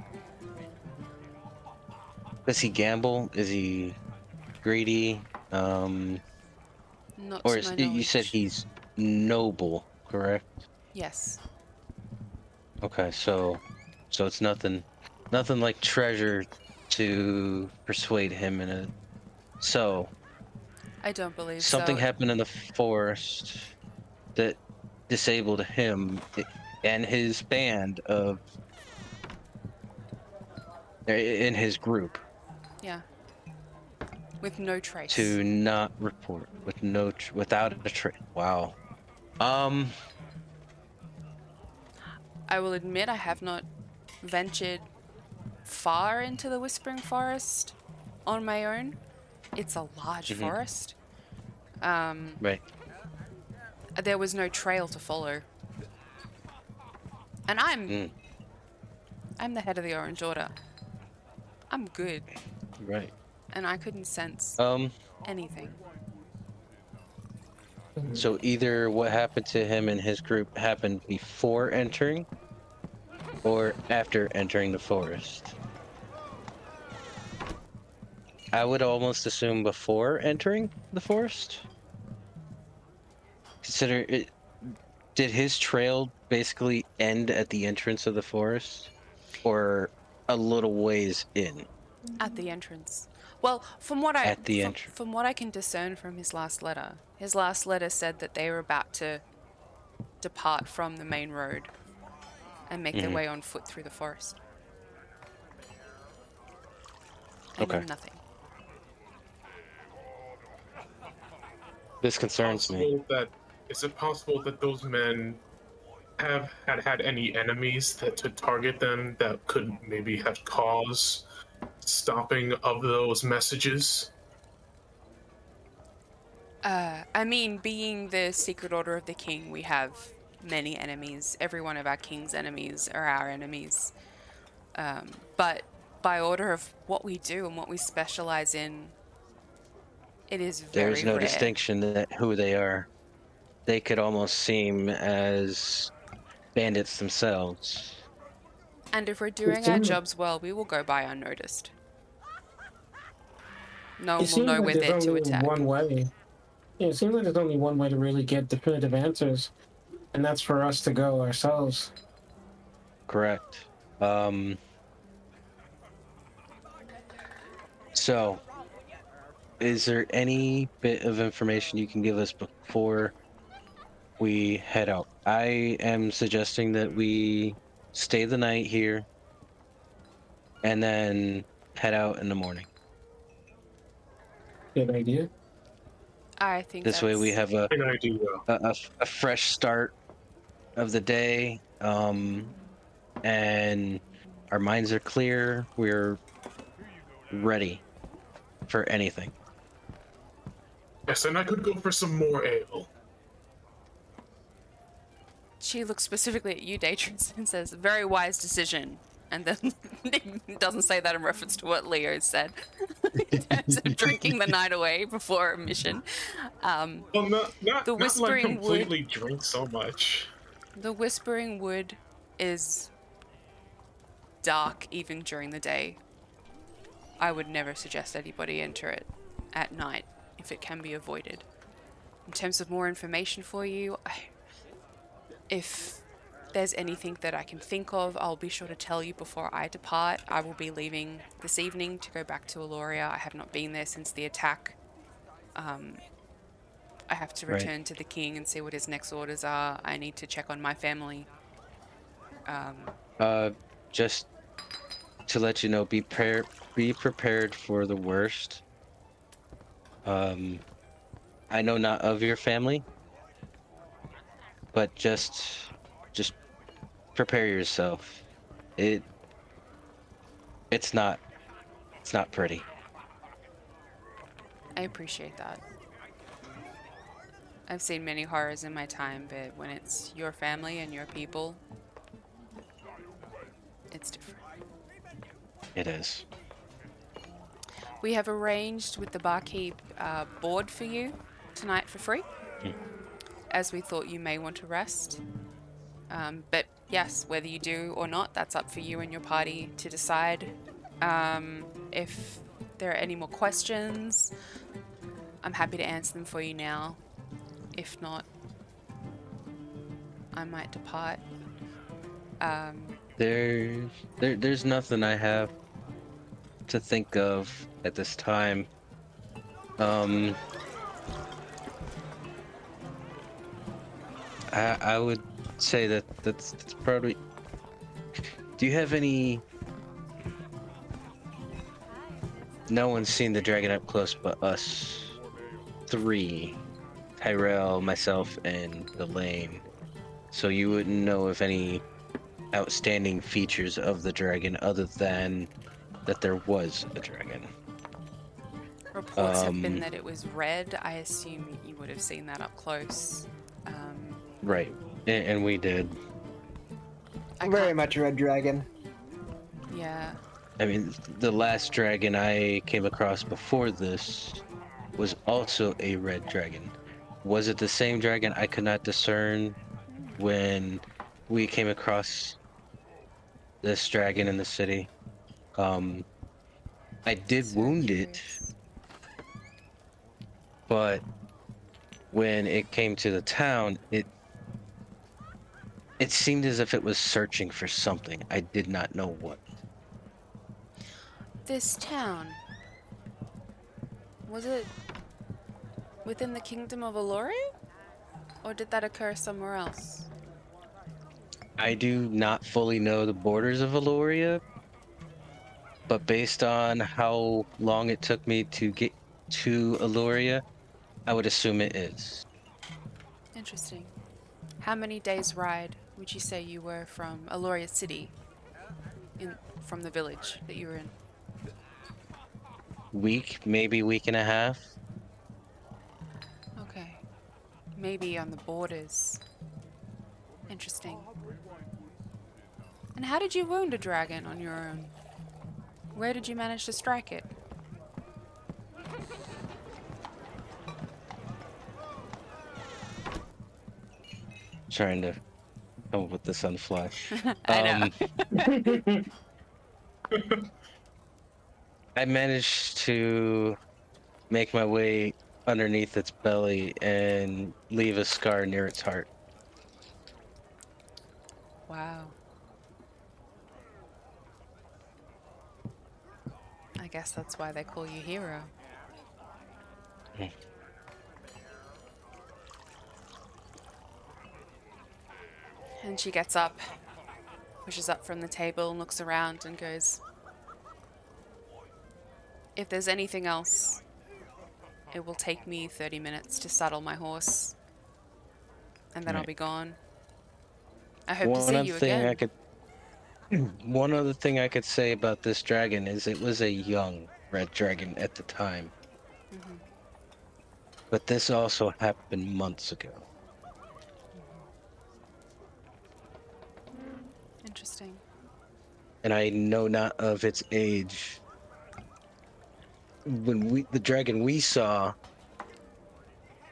Does he gamble? Is he greedy? Not Or to is, my you said knowledge. he's noble, correct? Yes. Okay, so it's nothing like treasure to persuade him in a. So I don't believe something so. happened in the forest that disabled him and his band of in his group Yeah. With no trace. to not report with no without a trace. Wow. I will admit I have not ventured far into the Whispering Forest on my own. It's a large forest. Right. There was no trail to follow. And I'm the head of the Orange Order. I'm good, Right. and I couldn't sense anything. So either what happened to him and his group happened before entering or after entering the forest. I would almost assume before entering the forest. Consider it. Did his trail basically end at the entrance of the forest or a little ways in? At the entrance. Well, from what I At the from, entrance. from what I can discern from his last letter said that they were about to depart from the main road and make their way on foot through the forest. And Okay. then nothing. This concerns me. Is it possible that those men have had any enemies that to target them that could maybe have caused stopping of those messages? I mean, being the Secret Order of the King, we have many enemies. Every one of our king's enemies are our enemies. But by order of what we do and what we specialize in, it is very There's no rare. distinction that who they are. They could almost seem as bandits themselves. And if we're doing our jobs well, we will go by unnoticed. No one It will seems know like we're there's there to only attack. one way. Yeah, it seems like there's only one way to really get definitive answers, and that's for us to go ourselves. Correct. So, is there any bit of information you can give us before we head out? I am suggesting that we stay the night here and then head out in the morning. Good idea. I think This way we have a An idea. a fresh start of the day, and our minds are clear. We're ready for anything. Yes, and I could go for some more ale. She looks specifically at you, Datrins, and says, "Very wise decision." And then doesn't say that in reference to what Leo said in terms of drinking the night away before a mission. Well, not The like Whispering completely drink so much. The Whispering Wood is dark even during the day. I would never suggest anybody enter it at night if it can be avoided. In terms of more information for you, if there's anything that I can think of, I'll be sure to tell you before I depart. I will be leaving this evening to go back to Aloria. I have not been there since the attack. I have to Right. return to the king and see what his next orders are. I need to check on my family. Just to let you know, be prepared for the worst. I know not of your family, but just prepare yourself. It it's not pretty. I appreciate that. I've seen many horrors in my time, but when it's your family and your people, it's different. It is. We have arranged with the barkeep board for you tonight for free, as we thought you may want to rest. But yes, whether you do or not, that's up for you and your party to decide. If there are any more questions, I'm happy to answer them for you now. If not, I might depart. There's nothing I have to think of at this time. I would say that's probably. Do you have any? No one's seen the dragon up close but us three. Tyrell, myself, and Elaine. So you wouldn't know of any outstanding features of the dragon other than that there was a dragon. Reports have been that it was red. I assume you would have seen that up close. Right, and we did. Very much a red dragon. Yeah. I mean, the last dragon I came across before this was also a red dragon. Was it the same dragon? I could not discern when we came across this dragon in the city. I did wound it, but when it came to the town, it seemed as if it was searching for something. I did not know what. This town, was it within the kingdom of Alori? Or did that occur somewhere else? I do not fully know the borders of Aloria, but based on how long it took me to get to Aloria, I would assume it is. Interesting. How many days' ride would you say you were from Aloria City? From the village that you were in? Week, maybe week and a half. Okay. Maybe on the borders. Interesting. And how did you wound a dragon on your own? Where did you manage to strike it? Trying to come up with this on the fly. I know. I managed to make my way underneath its belly and leave a scar near its heart. Wow. I guess that's why they call you hero. And she gets up, pushes up from the table and looks around and goes, if there's anything else, it will take me 30 minutes to saddle my horse, and then I'll Right. be gone. I hope to see you again. One other thing I could say about this dragon is it was a young red dragon at the time. But this also happened months ago. Interesting. And I know not of its age. When the dragon we saw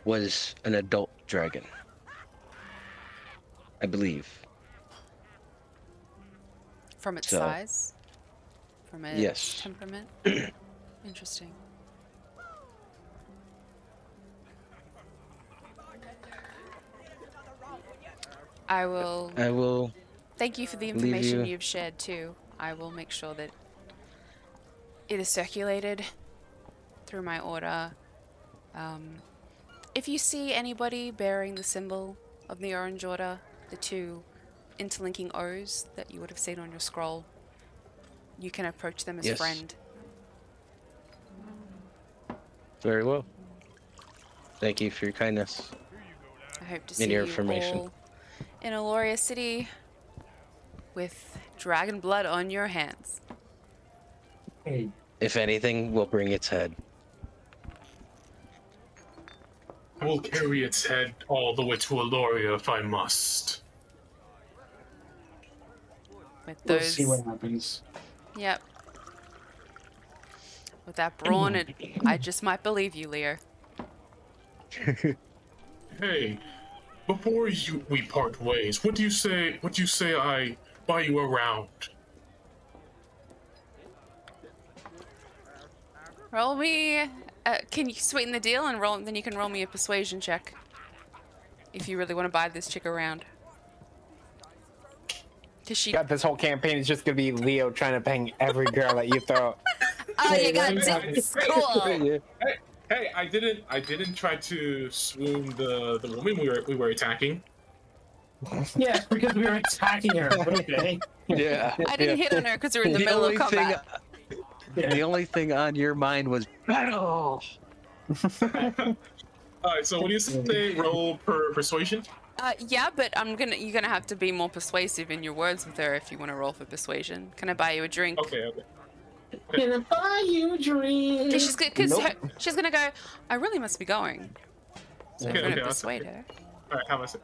was an adult dragon, I believe. From its So- size? From its Yes. temperament? Interesting. I will thank you for the leave information you- you've shared too. I will make sure that it is circulated through my order. If you see anybody bearing the symbol of the Orange Order, the two interlinking O's that you would have seen on your scroll, you can approach them as Yes. friend. Very well. Thank you for your kindness. I hope to see And your you information. all in Aloria City with dragon blood on your hands. Hey, If anything, we'll bring its head. I will carry its head all the way to Aloria if I must. With we'll those, see what happens. yep. With that brawn, I just might believe you, Leo. Hey, before we part ways, what do you say I buy you around? Roll me. Can you sweeten the deal and roll? Then you can roll me a persuasion check. If you really want to buy this chick around. Cause she. God, this whole campaign is just gonna be Leo trying to bang every girl that you throw. Oh, you got Hey, dicks. Cool. Hey, I didn't try to swoon the woman we were attacking. Yes, because we were attacking her. Okay. Yeah. I didn't hit on her because we're in the middle of combat. The only thing on your mind was battle. Alright, so what do you say? Roll per persuasion? Yeah, but you're gonna have to be more persuasive in your words with her if you want to roll for persuasion. Can I buy you a drink? Okay. Can I buy you a drink? Because she's gonna go. I really must be going. So Okay, I'm gonna okay, that's persuade okay. her. Alright, how about it?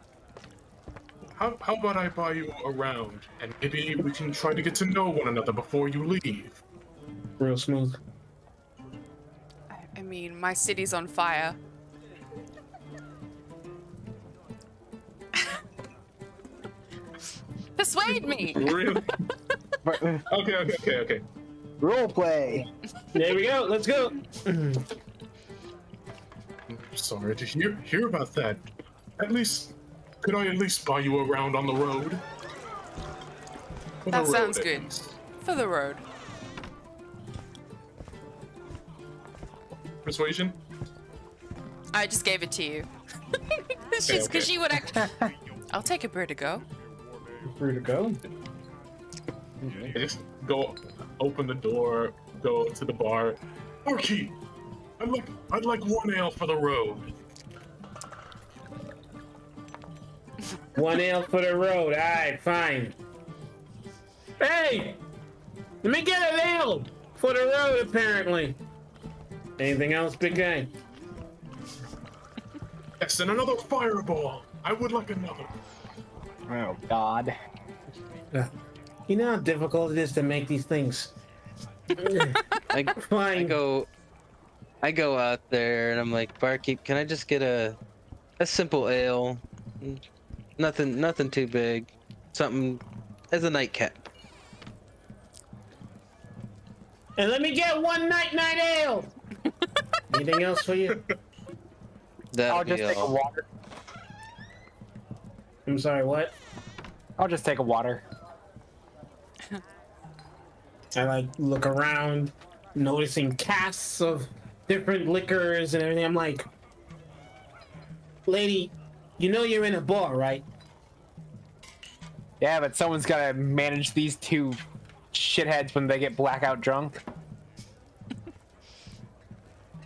How about I buy you around, and maybe we can try to get to know one another before you leave? Real smooth. I mean, my city's on fire. Persuade me. Really? Okay. Role play. There we go. Let's go. Sorry to hear about that. Could I at least buy you around on the road? For the That road, sounds at good. least. For the road. Persuasion? I just gave it to you. Okay. Because she would act. I'll take a bird to go. Free to go. I just go, open the door, go to the bar. Barkeep, I'd like one ale for the road. One ale for the road. All right, fine. Hey, let me get an ale for the road. Apparently. Anything else, big guy? Yes, and another fireball. I would like another. Oh God. You know how difficult it is to make these things. I Fine. go out there and I'm like, barkeep, can I just get a simple ale? Nothing too big. Something as a nightcap. And let me get one night ale. Anything else for you? That'll I'll be just take a all. water. I'm sorry, what? I'll just take a water. I like look around, noticing casks of different liquors and everything. I'm like, lady, you know you're in a bar, right? Yeah, but someone's gotta manage these two shitheads when they get blackout drunk.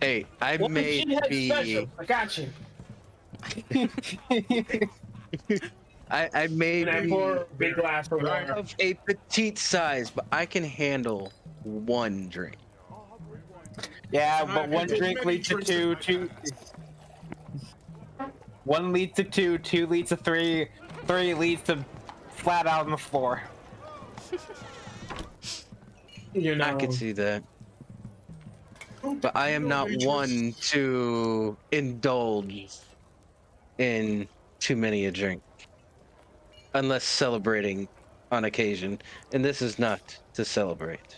Hey, I What may shithead be. special? I got you. I may And I be pour a big glass of water. of a petite size, but I can handle one drink. Yeah, I but one can take drink many leads to drinks in two, my two. One leads to two, two leads to three, three leads to flat out on the floor. You know, I could see that. But I am not one to indulge in too many a drink. Unless celebrating on occasion. And this is not to celebrate.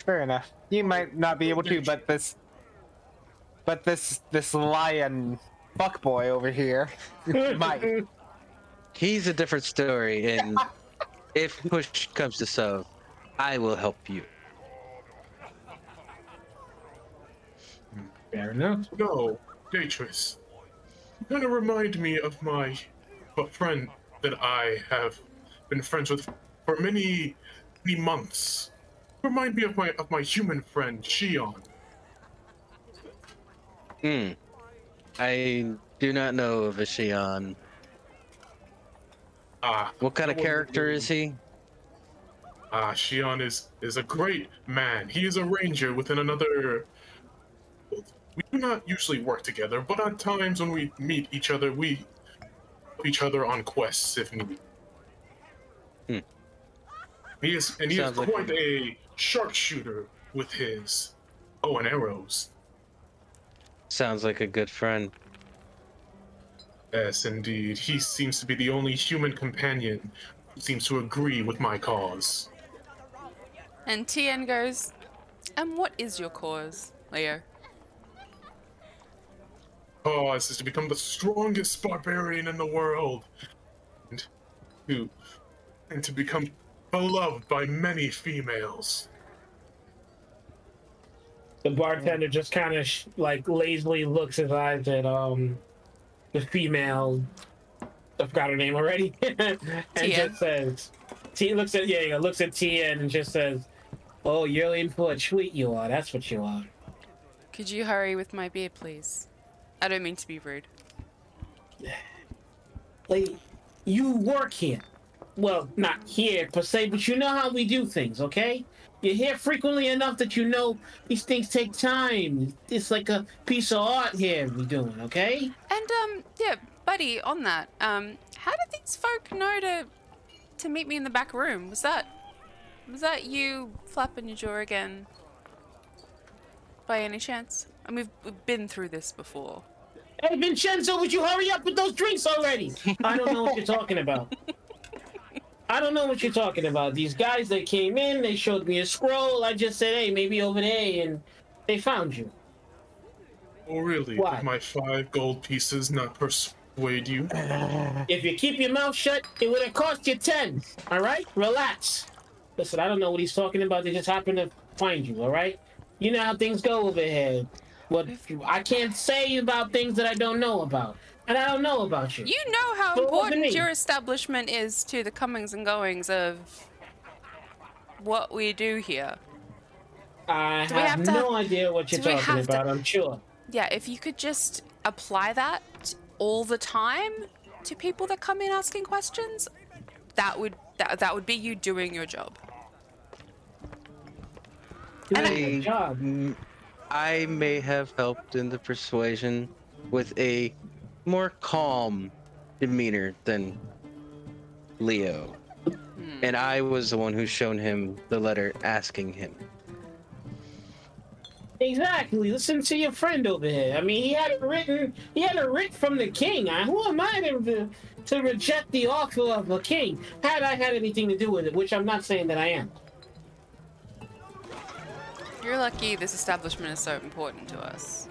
Fair enough. You might not be able to, but this lion fuckboy over here might. He's a different story, and if push comes to shove, I will help you. Fair enough. No, Beatrice, you kind of remind me of a friend that I have been friends with for many months. Remind me of my human friend, Shion. I do not know of a Shion. What kind of character is he? Shion is a great man. He is a ranger within another. We do not usually work together, but at times when we meet each other, we help each other on quests if needed. He is quite a sharpshooter with his bow and arrows. Sounds like a good friend. Yes, indeed. He seems to be the only human companion who seems to agree with my cause. And Tien goes, and what is your cause, Leo? Cause is to become the strongest barbarian in the world, and to become beloved by many females. The bartender just kind of like lazily looks his eyes at the female. I forgot her name already. And Tien. just says, looks at Tien and just says, "Oh, you're in for a treat, you are. That's what you are." Could you hurry with my beer, please? I don't mean to be rude. Like, you work here. Well, not here per se, but you know how we do things, okay? You're here frequently enough that you know these things take time. It's like a piece of art here we're doing, okay? And yeah, buddy, on that, how did these folk know to meet me in the back room? Was that you flapping your jaw again? By any chance? And we've been through this before. Hey, Vincenzo, would you hurry up with those drinks already? I don't know what you're talking about. I don't know what you're talking about. These guys that came in, they showed me a scroll. I just said, hey, maybe over there, and they found you. Oh, really? Why? Did my 5 gold pieces not persuade you? If you keep your mouth shut, it would have cost you 10. All right? Relax. Listen, I don't know what he's talking about. They just happened to find you, all right? You know how things go over here. What I can't say about things that I don't know about. And I don't know about you. You know how So what do you important mean? your establishment is to the comings and goings of what we do here. I Do we have have to no have- idea what you're do we talking have to- about, I'm sure. Yeah, if you could just apply that all the time to people that come in asking questions, that would be you doing your job. Doing my job. I may have helped in the persuasion with a more calm demeanor than Leo. And I was the one who's shown him the letter asking him. Exactly. Listen to your friend over here. I mean, he had a writ from the king. Who am I to reject the offer of a king? Had I had anything to do with it, which I'm not saying that I am. You're lucky this establishment is so important to us.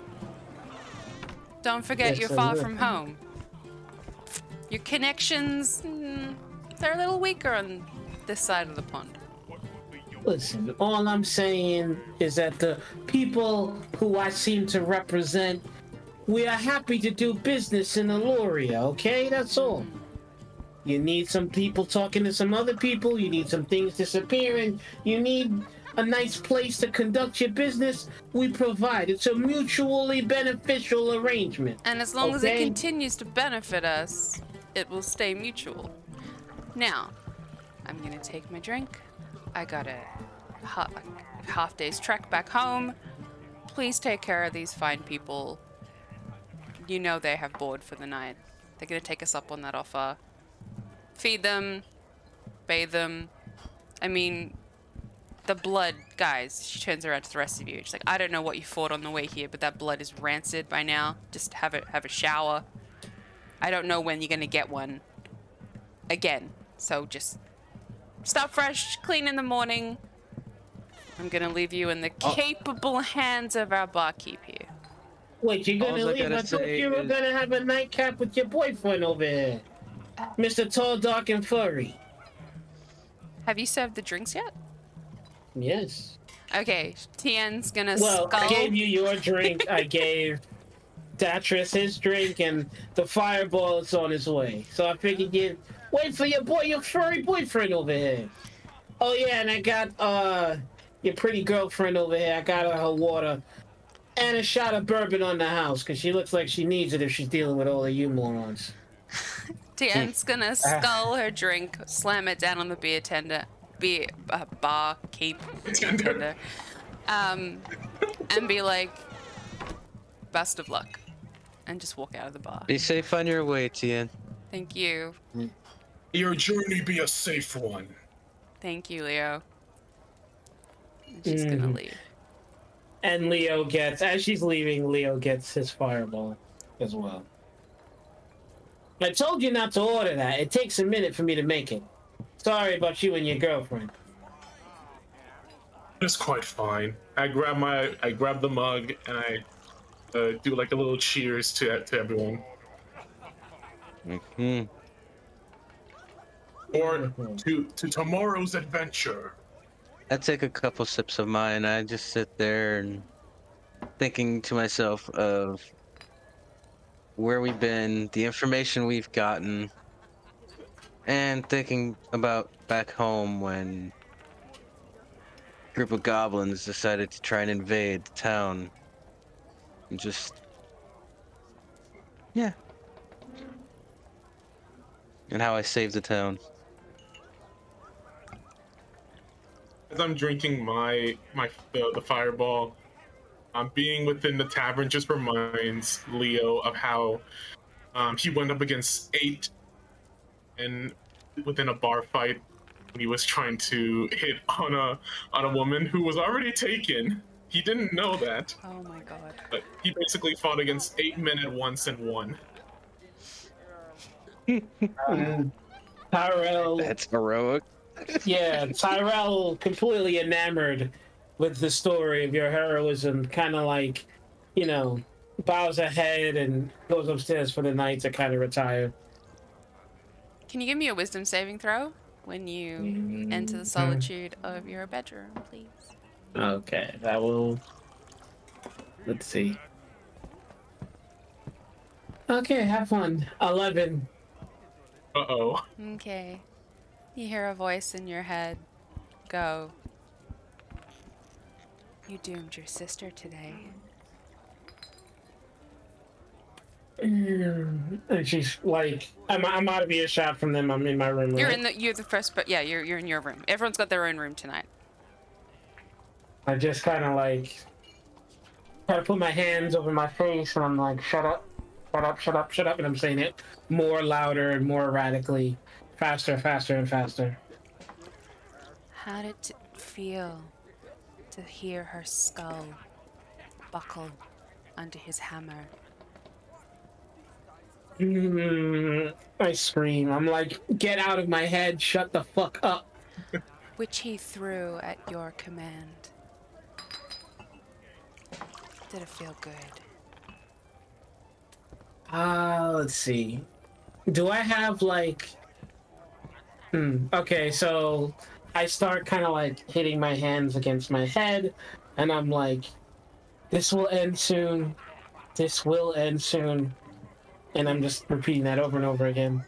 Don't forget Yes, you're I far will. from home. Your connections, they're a little weaker on this side of the pond. Listen, all I'm saying is that the people who I seem to represent, we are happy to do business in Aluria, okay? That's all. You need some people talking to some other people, you need some things disappearing, you need a nice place to conduct your business, we provide. It's a mutually beneficial arrangement. And as long as it Okay. continues to benefit us, it will stay mutual. Now, I'm gonna take my drink. I got a half day's trek back home. Please take care of these fine people. You know they have board for the night. They're gonna take us up on that offer. Feed them, bathe them. I mean, the blood, guys, she turns around to the rest of you. She's like, I don't know what you fought on the way here, but that blood is rancid by now. Just have a shower. I don't know when you're gonna get one again. So just start fresh, clean in the morning. I'm gonna leave you in the capable hands of our barkeep here. Wait, you're gonna All I leave? gotta I thought say you were is- gonna have a nightcap with your boyfriend over here. Mr. Tall, Dark, and Furry. Have you served the drinks yet? Yes. Okay, Tien's gonna Well, I skull. gave you your drink. I gave Datris his drink, and the fireball is on his way. So I figured you'd wait for your furry boyfriend over here. Oh yeah, and I got your pretty girlfriend over here. I got her water and a shot of bourbon on the house because she looks like she needs it if she's dealing with all of you morons. Tien's gonna scull her drink, slam it down on the barkeep tender, and be like, "Best of luck," and just walk out of the bar. Be safe on your way, Tien. Thank you. Your journey be a safe one. Thank you, Leo. And she's gonna leave. And Leo gets, as she's leaving, Leo gets his fireball as well. I told you not to order that. It takes a minute for me to make it. Sorry about you and your girlfriend. It's quite fine. I grab the mug and I do like a little cheers to everyone. Mm-hmm. Or to tomorrow's adventure. I take a couple sips of mine. I just sit there and thinking to myself of where we've been, the information we've gotten, and thinking about back home when a group of goblins decided to try and invade the town. And just, yeah. And how I saved the town. As I'm drinking the fireball, being within the tavern just reminds Leo of how he went up against 8 and within a bar fight when he was trying to hit on a woman who was already taken. He didn't know that. Oh my god. But he basically fought against 8 men at once and won. Tyrell. That's heroic. Yeah, Tyrell completely enamored with the story of your heroism, kind of like, you know, bows her head and goes upstairs for the night to kind of retire. Can you give me a wisdom saving throw when you enter the solitude of your bedroom, please? Okay, that will... Let's see. Okay, have fun. 11. Uh-oh. Okay. You hear a voice in your head go, "You doomed your sister today." And she's like, I'm out of earshot from them. I'm in my room. You're right? you're the first, but yeah, you're in your room. Everyone's got their own room tonight. I just kind of like try to put my hands over my face, and I'm like, shut up, shut up, shut up, shut up, and I'm saying it more louder and more erratically, faster, faster, and faster. How did it feel to hear her skull buckle under his hammer? I scream. I'm like, get out of my head, shut the fuck up. Which he threw at your command. Did it feel good? Let's see. Do I have like... Okay, so I start kind of like hitting my hands against my head, and I'm like, this will end soon. This will end soon. And I'm just repeating that over and over again.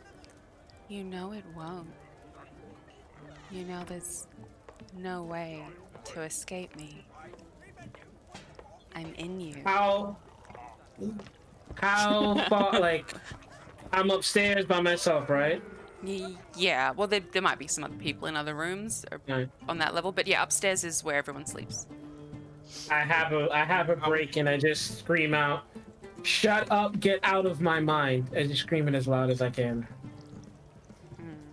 You know it won't. You know there's no way to escape me. I'm in you. How far, like, I'm upstairs by myself, right? Yeah, well, there might be some other people in other rooms Right. on that level, but yeah, upstairs is where everyone sleeps. I have a break, and I just scream out, "Shut up, get out of my mind," and just scream it as loud as I can.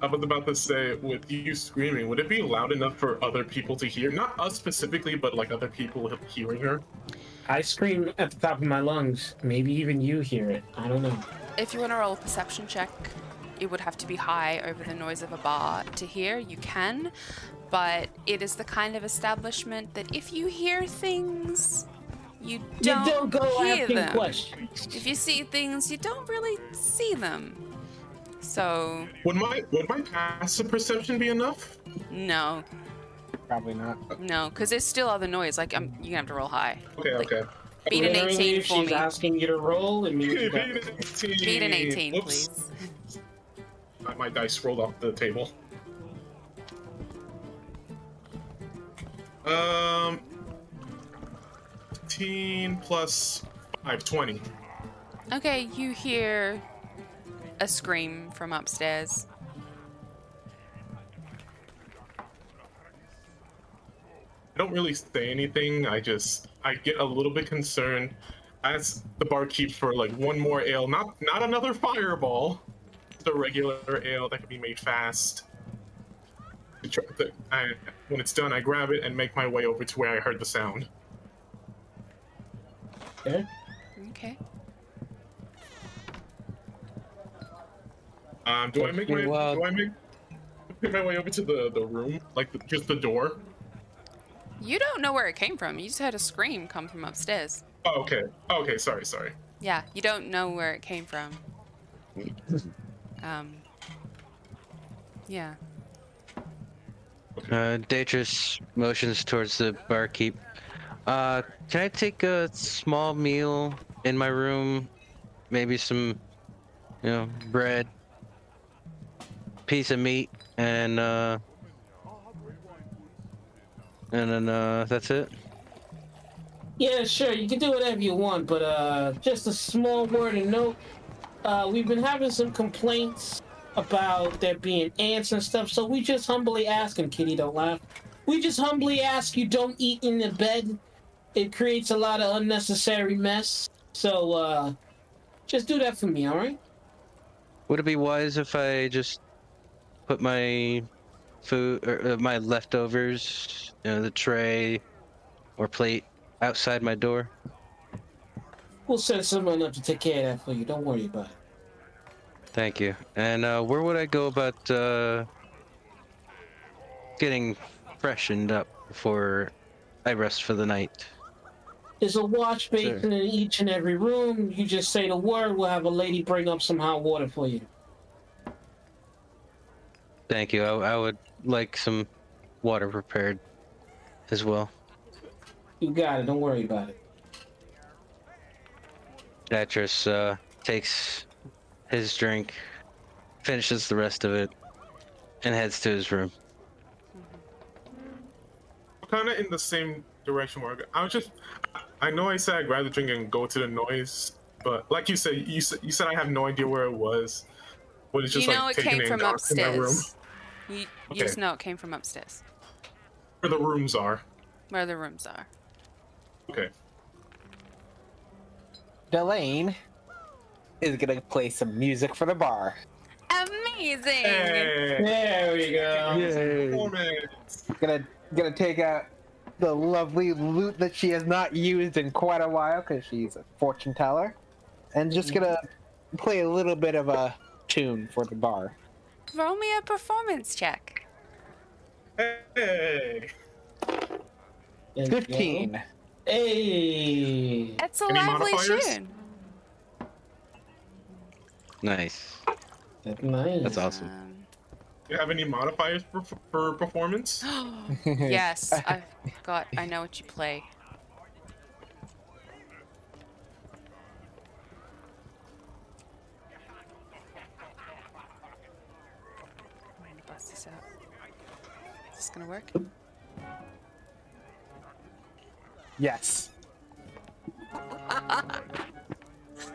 I was about to say, with you screaming, would it be loud enough for other people to hear? Not us specifically, but like other people hearing her? I scream at the top of my lungs. Maybe even you hear it. I don't know. If you want to roll a perception check, it would have to be high over the noise of a bar to hear. You can, but it is the kind of establishment that if you hear things, you don't go hear asking them. questions. If you see things, you don't really see them. So Would my passive perception be enough? no, Probably not. no, because there's still other noise. Like you're gonna have to roll high. Okay, Like, okay. Beat an Literally, 18 if for she's me. asking you to roll, it means you got it. Beat an 18, Whoops. please. My dice rolled off the table. 15 plus 5, 20. Okay, you hear a scream from upstairs. I don't really say anything. I get a little bit concerned. I ask the barkeep for like one more ale, not another fireball. Just a regular ale that can be made fast. When it's done, I grab it and make my way over to where I heard the sound. Okay. Okay. Do I make my way over to the room, like just the door? You don't know where it came from. You just heard a scream come from upstairs. Oh, okay. Okay, sorry. Yeah, you don't know where it came from. Yeah. Daedrus motions towards the barkeep. Can I take a small meal in my room? Maybe some, bread, piece of meat, and then that's it. Yeah, sure, you can do whatever you want, but just a small word and note. We've been having some complaints about there being ants and stuff, so we just humbly ask, and Kitty, don't laugh. We just humbly ask you don't eat in the bed. It creates a lot of unnecessary mess. So, just do that for me, alright? Would it be wise if I just put my food or my leftovers, the tray or plate outside my door? We'll send someone up to take care of that for you. Don't worry about it. Thank you. And where would I go about getting freshened up before I rest for the night? There's a wash basin Sure. in each and every room. You just say the word, we'll have a lady bring up some hot water for you. Thank you. I would like some water prepared as well. You got it. Don't worry about it. Daedrus takes his drink, finishes the rest of it, and heads to his room. Kind of in the same direction where I know I said I'd grab the drink and go to the noise, but like you said, you said I have no idea where it was. But it's just You know like it taking came it from dark in my room. upstairs. You just Okay. know it came from upstairs. Where the rooms are. Where the rooms are. Okay. Delane is gonna play some music for the bar. Amazing! Hey. There we go. Performance. Gonna take out the lovely lute that she has not used in quite a while because she's a fortune teller, and just gonna play a little bit of a tune for the bar. Roll me a performance check. Hey. There you 15. go. Hey. It's a Any lively modifiers? tune. Nice. That's nice. That's awesome. Do you have any modifiers for performance? Yes, I know what you play. I'm gonna bust this out. Is this gonna work? Yes.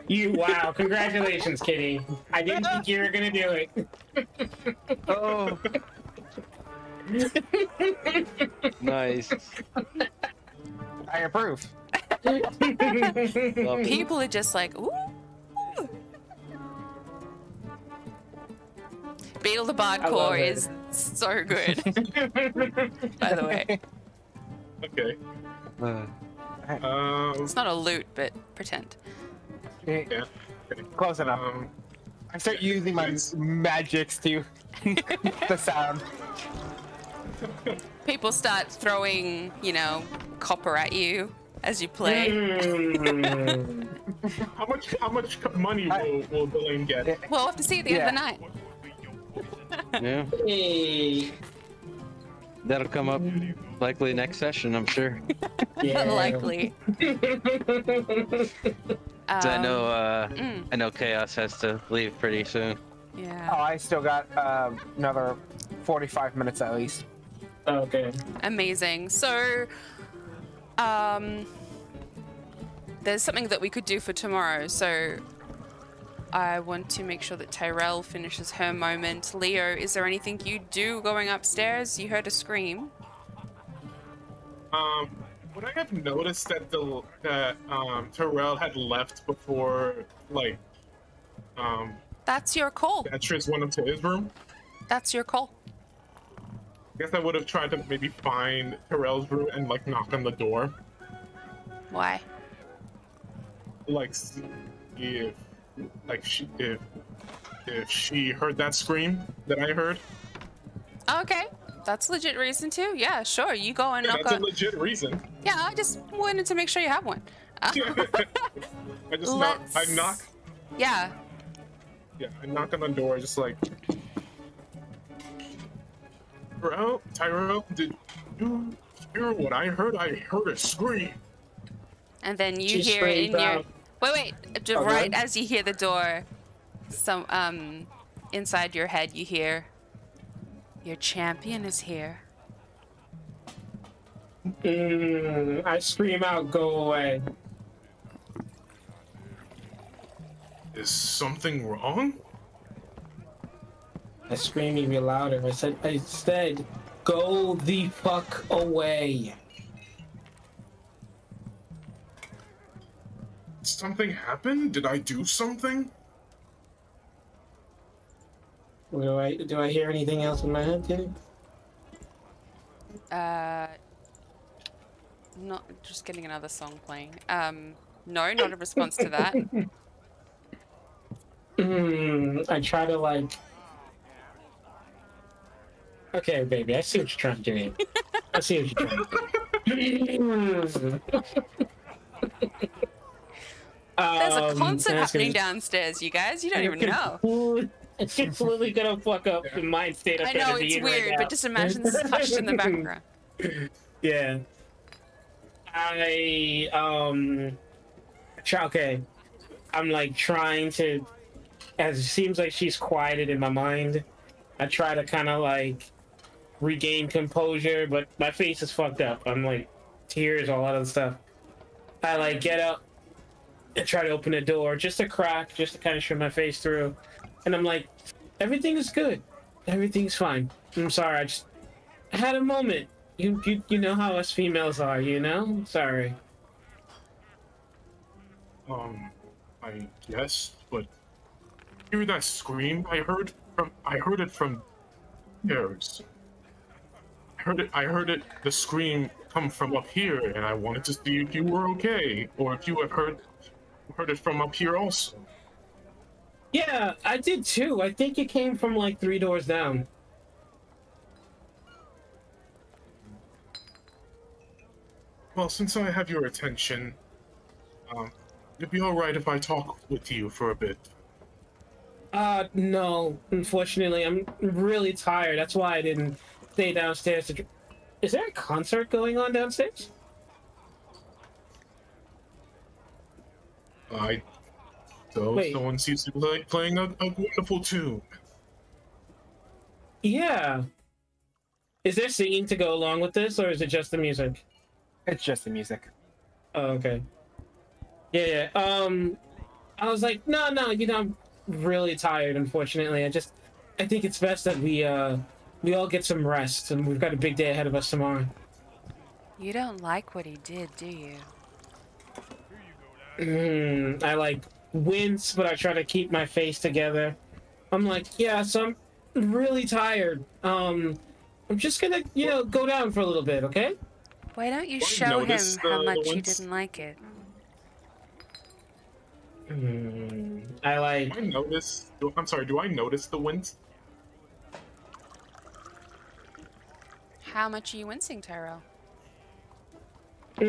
Wow, congratulations, Kitty. I didn't think you were gonna do it. Oh. Nice. I approve. Love it. People are just like, ooh. Beetle the Bard I love Core it. is so good, by the way. Okay. It's not a loot, but pretend. Yeah. Close enough. I start using my magics to the sound. People start throwing, copper at you as you play. Mm. How much money will Delane get? Well, we'll have to see at the end of the night. Yeah, Hey. that'll come up Likely next session, I'm sure. Yeah. Likely. 'Cause I know mm, I know Chaos has to leave pretty soon. yeah. Oh, I still got another 45 minutes at least. Okay. Amazing. So, there's something that we could do for tomorrow. So, I want to make sure that Tyrell finishes her moment. Leo, is there anything you do going upstairs? You heard a scream. Would I have noticed that Terrell had left before, like, That's your call. Beatrice went up to his room? That's your call. I guess I would have tried to maybe find Terrell's room and, like, knock on the door. Why? Like, see if, like, if she heard that scream that I heard. Okay. That's a legit reason too. Yeah, sure. You go and Yeah, knock that's on. a legit reason. Yeah, I just wanted to make sure you have one. I just knock. I knock. Yeah. Yeah, I knock on the door, just like. Tyrell, did you hear what I heard? I heard a scream. And then you She hear it in screamed your. out. Wait. Oh, Right good. as you hear the door, inside your head you hear. Your champion is here. I scream out, go away. Is something wrong? I scream even louder. I said, go the fuck away. Something happened? Did I do something? Do I hear anything else in my head, Kenny? Not just getting another song playing. No, not a response to that. I try to like. Okay, baby, I see what you're trying to do here. I see what you're trying to do. There's a concert that's happening gonna- downstairs, you guys. You don't even know. It's completely gonna fuck up the mind state. I know it's weird, but just imagine this is hushed in the background. Yeah. Okay. I'm like trying to, as it seems like she's quieted in my mind, I try to kind of like regain composure, but my face is fucked up. I'm like tears, all that other stuff. I like get up and try to open the door, just a crack, just to kind of show my face through. And I'm like, everything is good. Everything's fine. I'm sorry, I had a moment. You know how us females are, you know? Sorry. I guess, but hear that scream I heard it from stairs. I heard it, the scream come from up here, and I wanted to see if you were okay, or if you have heard it from up here also. Yeah, I did too. I think it came from like 3 doors down. Well, since I have your attention, it'd be alright if I talk with you for a bit. No. Unfortunately, I'm really tired. That's why I didn't stay downstairs to... Is there a concert going on downstairs? Wait. Someone seems to be like playing a wonderful tune. Yeah. Is there singing to go along with this, or is it just the music? It's just the music. Oh, okay. Yeah. I was like, no, I'm really tired, unfortunately. I think it's best that we all get some rest, and we've got a big day ahead of us tomorrow. You don't like what he did, do you? I like wince, but I try to keep my face together. I'm like, yeah, so I'm really tired. I'm just gonna, go down for a little bit, okay? Why don't you I show him noticed how the much you wince. didn't like it? I like. I'm sorry, do I notice the wind? How much are you wincing, Tyrell? How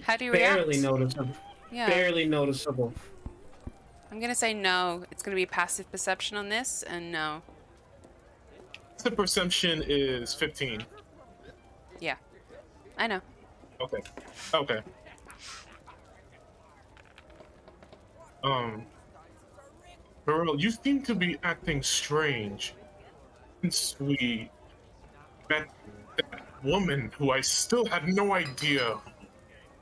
How do you barely react? noticeable. Yeah. Barely noticeable. I'm gonna say no. It's gonna be passive perception on this, and no. The perception is 15. I know. Okay. Okay. Beryl, you seem to be acting strange. Since we met that woman who I still had no idea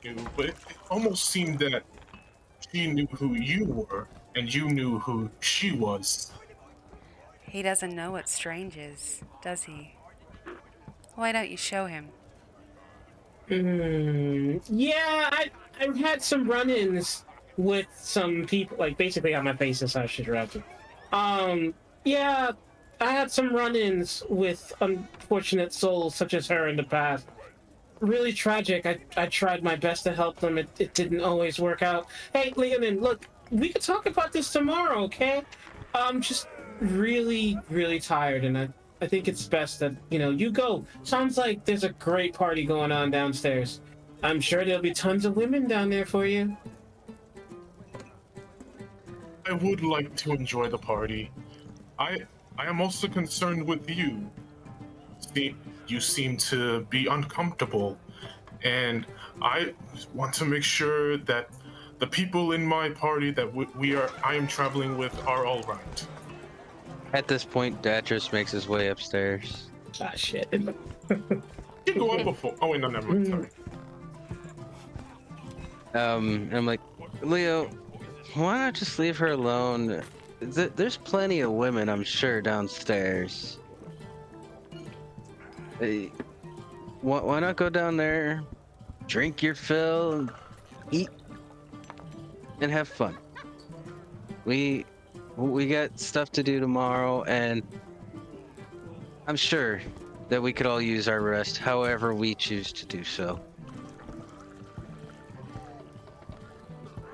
knew, but it almost seemed that she knew who you were, and you knew who she was. He doesn't know what strange is, does he? Why don't you show him? Yeah, I've had some run-ins with some people, like basically on my face is how she's interrupted. Yeah, I had some run-ins with unfortunate souls such as her in the past. Really tragic. I tried my best to help them. It didn't always work out. Hey, Leonin, look, we could talk about this tomorrow, okay? I'm just really, really tired, and I think it's best that, you go. Sounds like there's a great party going on downstairs. I'm sure there'll be tons of women down there for you. I would like to enjoy the party. I am also concerned with you. See, you seem to be uncomfortable, and I want to make sure that the people in my party that I am traveling with are all right. At this point, Datris makes his way upstairs. Ah, shit. You go up before. Oh wait, no, never mind. Sorry. And I'm like, Leo, why not just leave her alone? There's plenty of women, I'm sure, downstairs. Hey, why not go down there, drink your fill, and eat, and have fun? We got stuff to do tomorrow, and I'm sure that we could all use our rest however we choose to do so.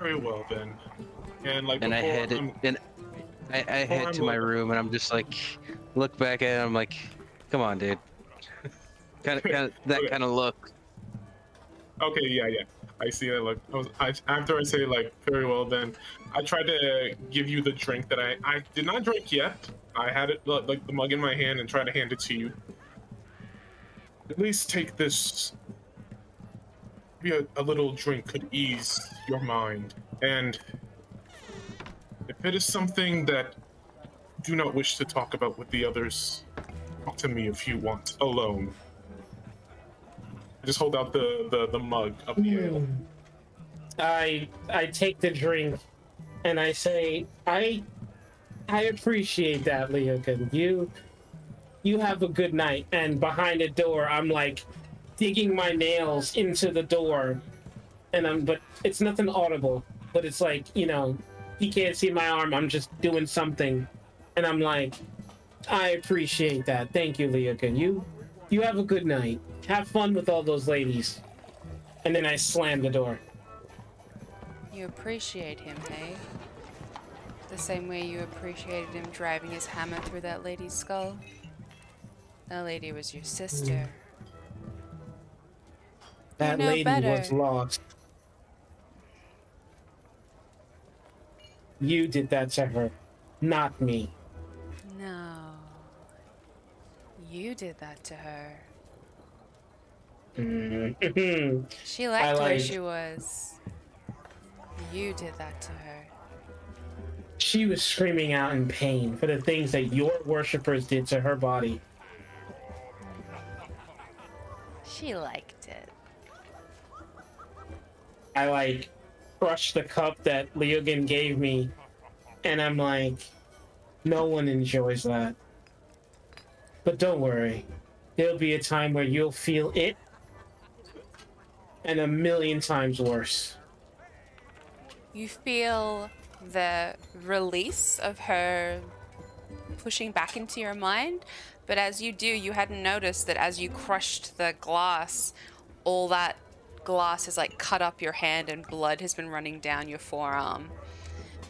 Very well then. And like And I before, head I head to my room, and I'm just like, look back at it, I'm like, come on, dude. kind of that Okay. kind of look. Okay, yeah. I see that look. After I say like, very well then, I tried to give you the drink that I did not drink yet. I had it like the mug in my hand and tried to hand it to you. At least take this. Maybe a little drink could ease your mind. And if it is something that you do not wish to talk about with the others, talk to me if you want, alone. I just hold out the mug of the ale. I take the drink and I say, I appreciate that, Leokin. You have a good night. And behind the door, I'm like digging my nails into the door, but it's nothing audible. But it's like, he can't see my arm. I'm just doing something, and I'm like, I appreciate that. Thank you, Leokin. You have a good night. Have fun with all those ladies. And then I slam the door. You appreciate him, hey? The same way you appreciated him driving his hammer through that lady's skull? That lady was your sister. That know lady better. was lost. You did that to her, not me. No. You did that to her. She liked where lied. she was. You did that to her. She was screaming out in pain for the things that your worshippers did to her body. She liked it. I crushed the cup that Leogan gave me, and I'm like, no one enjoys that. But don't worry, there'll be a time where you'll feel it, and 1,000,000 times worse. You feel the release of her pushing back into your mind, but as you do, you hadn't noticed that as you crushed the glass, all that glass has cut up your hand and blood has been running down your forearm.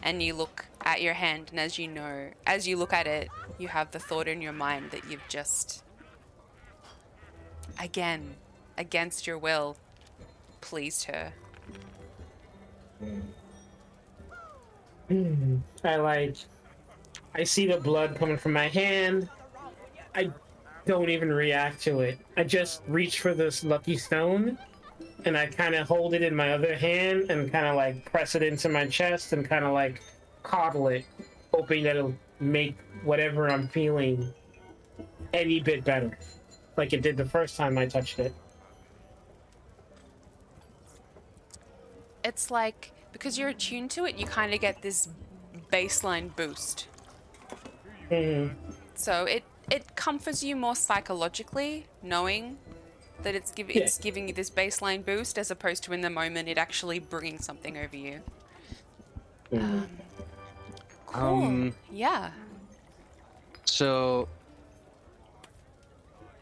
And you look at your hand, and as you look at it, you have the thought in your mind that you've just, again, against your will, pleased her. I see the blood coming from my hand. I don't even react to it. I just reach for this lucky stone, and I kind of hold it in my other hand and kind of like press it into my chest and kind of like coddle it, hoping that it'll make whatever I'm feeling any bit better, like it did the first time I touched it. It's like, because you're attuned to it, you kind of get this baseline boost. Mm-hmm. So it comforts you more psychologically, knowing that it's giving you this baseline boost, as opposed to in the moment it actually bringing something over you. Cool. Yeah. So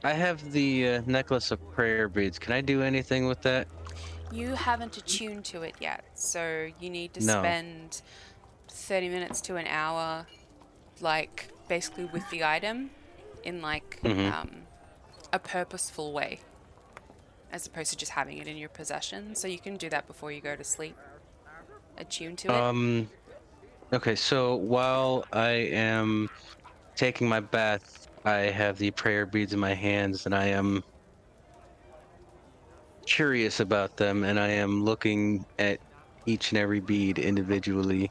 I have the necklace of prayer beads. Can I do anything with that? You haven't attuned to it yet, so you need to No. spend 30 minutes to an hour, like, basically with the item in, like, a purposeful way, as opposed to just having it in your possession. So you can do that before you go to sleep. Attune to it. Okay, so while I am taking my bath, I have the prayer beads in my hands, and I am curious about them, and I am looking at each and every bead individually,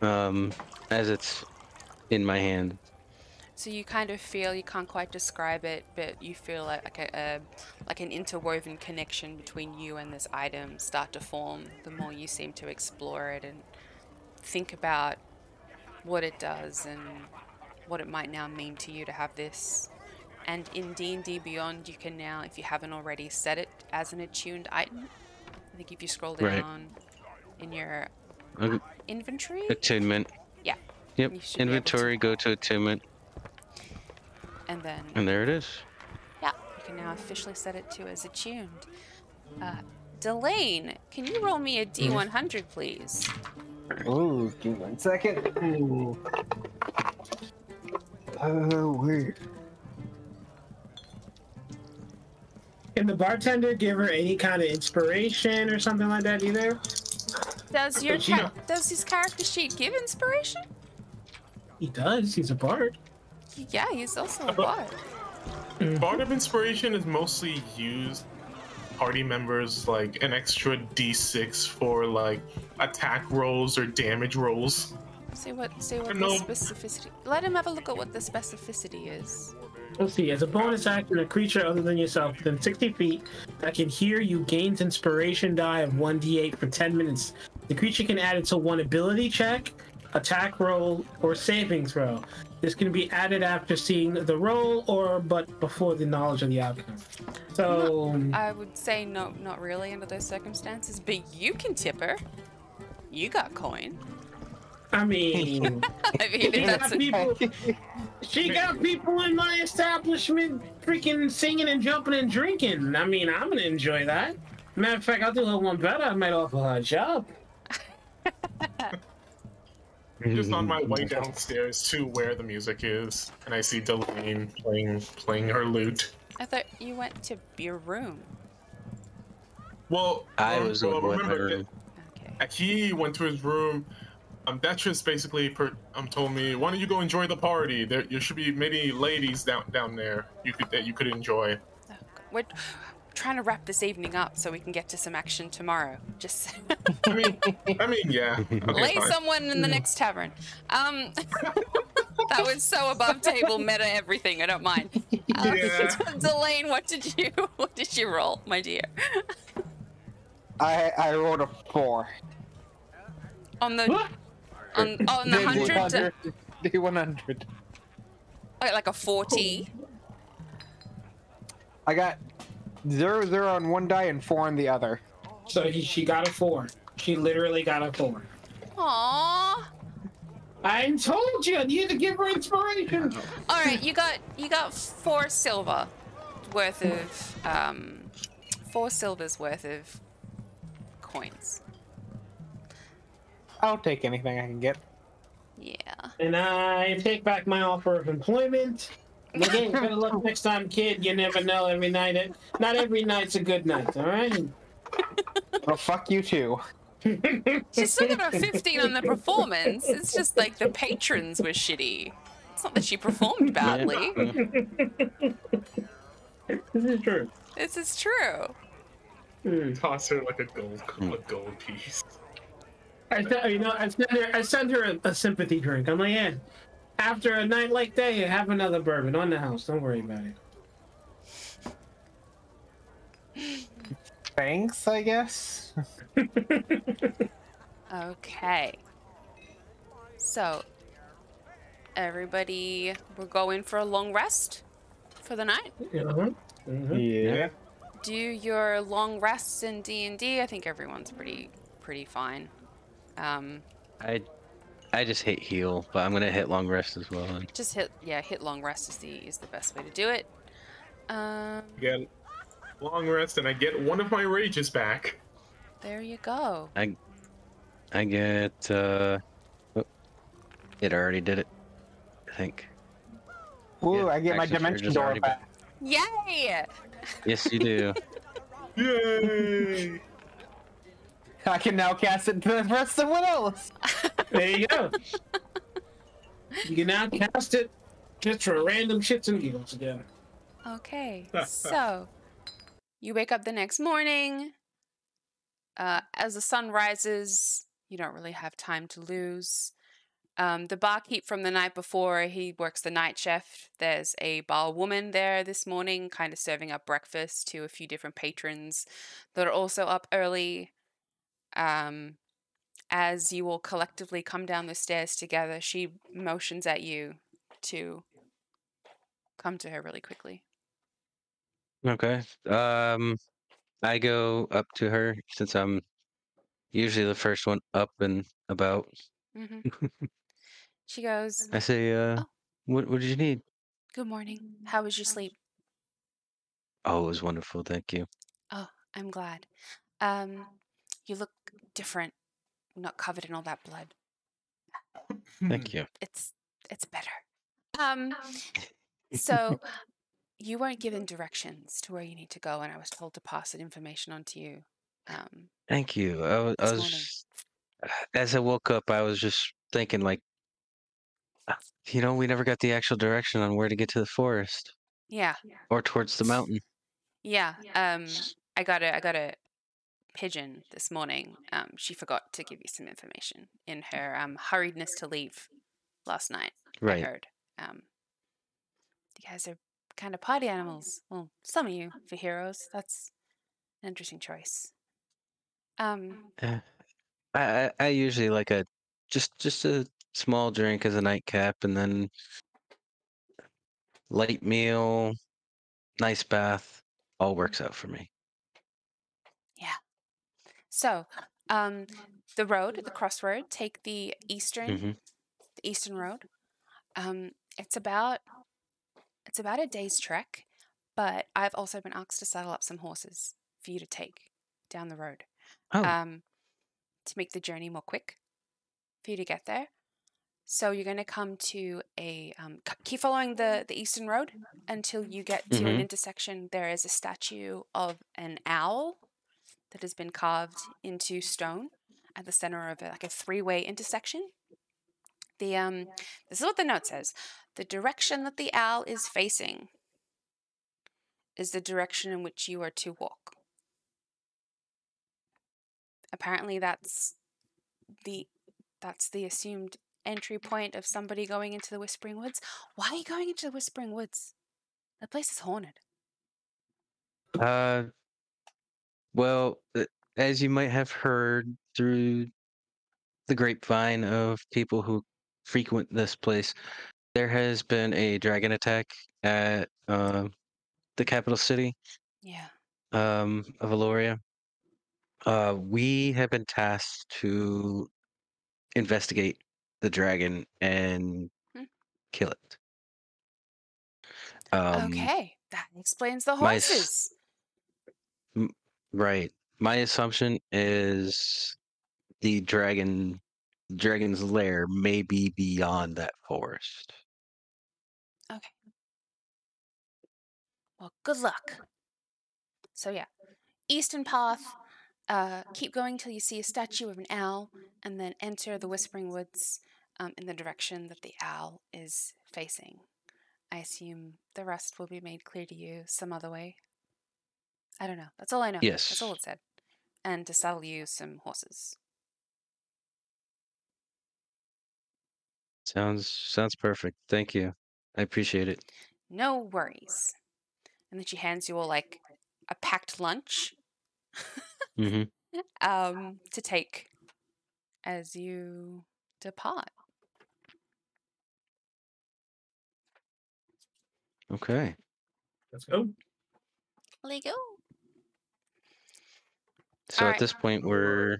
as it's in my hand. So you kind of feel, you can't quite describe it, but you feel like an interwoven connection between you and this item start to form the more you seem to explore it and think about what it does and what it might now mean to you to have this. And in D&D Beyond, you can now, if you haven't already set it as an attuned item, I think if you scroll down in your inventory. Attunement. Yeah. Yep. You should be able to- Inventory, go to attunement, And then, and there it is. yeah, you can now officially set it to as attuned. Delane, can you roll me a D100, please? Ooh, give me 1 second. Ooh. Weird. Can the bartender give her any kind of inspiration or something like that either? Does your But you know- does his character sheet give inspiration? He does. He's a bard. Yeah, he's also a bard. Bard of Inspiration is mostly used party members like an extra D6 for like attack rolls or damage rolls. See what the No. specificity. Let him have a look at what the specificity is. Let's see. As a bonus action, a creature other than yourself within 60 feet that can hear you gains inspiration die of 1d8 for 10 minutes. The creature can add it to one ability check, attack roll, or saving throw. This can be added after seeing the roll but before the knowledge of the outcome. So, I would say no, not really under those circumstances, but you can tip her. You got coin. I mean, I mean, if that's she got people in my establishment freaking singing and jumping and drinking. I mean, I'm gonna enjoy that. Matter of fact, I'll do her one better. I might offer her a job. Just on my way downstairs to where the music is, and I see Delane playing her lute. I thought you went to your room. I was going with my remember, room. Okay. he went to his room. Detrius basically told me, "Why don't you go enjoy the party? There should be many ladies down there that you could enjoy." Oh, God. We're trying to wrap this evening up so we can get to some action tomorrow. Just I mean, yeah. Okay, lay fine. someone in the next tavern. That was so above table meta everything. I don't mind. Yeah. Delane, what did you roll, my dear? I rolled a 4. On the on the 100, D100. like a 40. I got 0 on one die and 4 on the other. So she got a 4. She literally got a 4. Aww. I told you, I needed to give her inspiration. All right, you got 4 silver worth of 4 silvers worth of coins. I'll take anything I can get. Yeah. And I take back my offer of employment. And again, better luck next time, kid. You never know. Not every night's a good night. All right. Well, fuck you too. She still got a 15 on the performance. It's just like the patrons were shitty. It's not that she performed badly. This is true. This is true. Toss her like a gold piece. I send her a sympathy drink. I'm like, yeah. After a night like that, you have another bourbon on the house. Don't worry about it. Thanks, I guess. Okay. So, everybody, we're going for a long rest for the night. Yeah. Do your long rests in D&D. I think everyone's pretty fine. I just hit heal, but I'm gonna hit long rest as well. Just hit long rest is the best way to do it. Get long rest, and I get one of my rages back. There you go. I get it already did it, I think. Ooh, Yeah, I get my action dimension surge is door already back. Yay! Yes, you do. Yay! I can now cast it to the rest of someone else. There you go. You can now cast it just for random shits and giggles again. Okay, so you wake up the next morning. As the sun rises, you don't really have time to lose. The barkeep from the night before, he works the night shift. There's a bar woman there this morning, kind of serving up breakfast to a few different patrons that are also up early. As you all collectively come down the stairs together, she motions at you to come to her really quickly. Okay. I go up to her since I'm usually the first one up and about. hmm She goes, I say, Oh. what did you need? "Good morning. How was your sleep?" Oh, it was wonderful, thank you. "Oh, I'm glad. You look different. Not covered in all that blood. Thank you. It's better." So you weren't given directions to where you need to go, and I was told to pass that information on to you. Thank you. I This was morning. as I woke up, I was just thinking like, we never got the actual direction on where to get to the forest Yeah, or towards the mountain. yeah. I got a pigeon this morning. She forgot to give you some information in her hurriedness to leave last night. Right. I heard. You guys are kind of party animals. Well, some of you for heroes. That's an interesting choice. I usually like just a small drink as a nightcap, and then light meal, nice bath, all works out for me. Yeah. So, the crossroad, take the eastern road. It's about a day's trek, but I've also been asked to saddle up some horses for you to take down the road. Oh. To make the journey more quick for you to get there. So you're going to come to keep following the eastern road until you get to an intersection. There is a statue of an owl that has been carved into stone at the center of a three-way intersection. This is what the note says. The direction that the owl is facing is the direction in which you are to walk. Apparently that's the assumed entry point of somebody going into the Whispering Woods. Why are you going into the Whispering Woods? That place is haunted. Well, as you might have heard through the grapevine of people who frequent this place, there has been a dragon attack at the capital city. Yeah. Of Aloria. We have been tasked to investigate the dragon and kill it. Okay, that explains the horses. Right. My assumption is the dragon's lair may be beyond that forest. Okay. Well, good luck. So yeah, eastern path. Keep going till you see a statue of an owl, and then enter the Whispering Woods. in the direction that the owl is facing. I assume the rest will be made clear to you some other way. I don't know. That's all I know. Yes. That's all it said. And to saddle you some horses. Sounds perfect. Thank you. I appreciate it. No worries. And then she hands you all like a packed lunch Mm-hmm. to take as you depart. Okay. Let's go. Lego. So All at right. this point, we're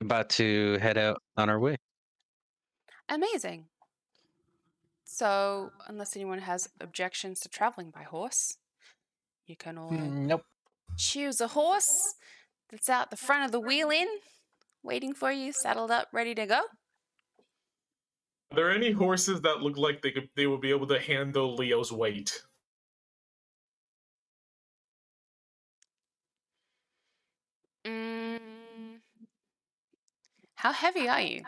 about to head out on our way. Amazing. So, unless anyone has objections to traveling by horse, you can all Nope. choose a horse that's out the front of the wheel inn, waiting for you, saddled up, ready to go. Are there any horses that look like they would be able to handle Leo's weight? How heavy are you?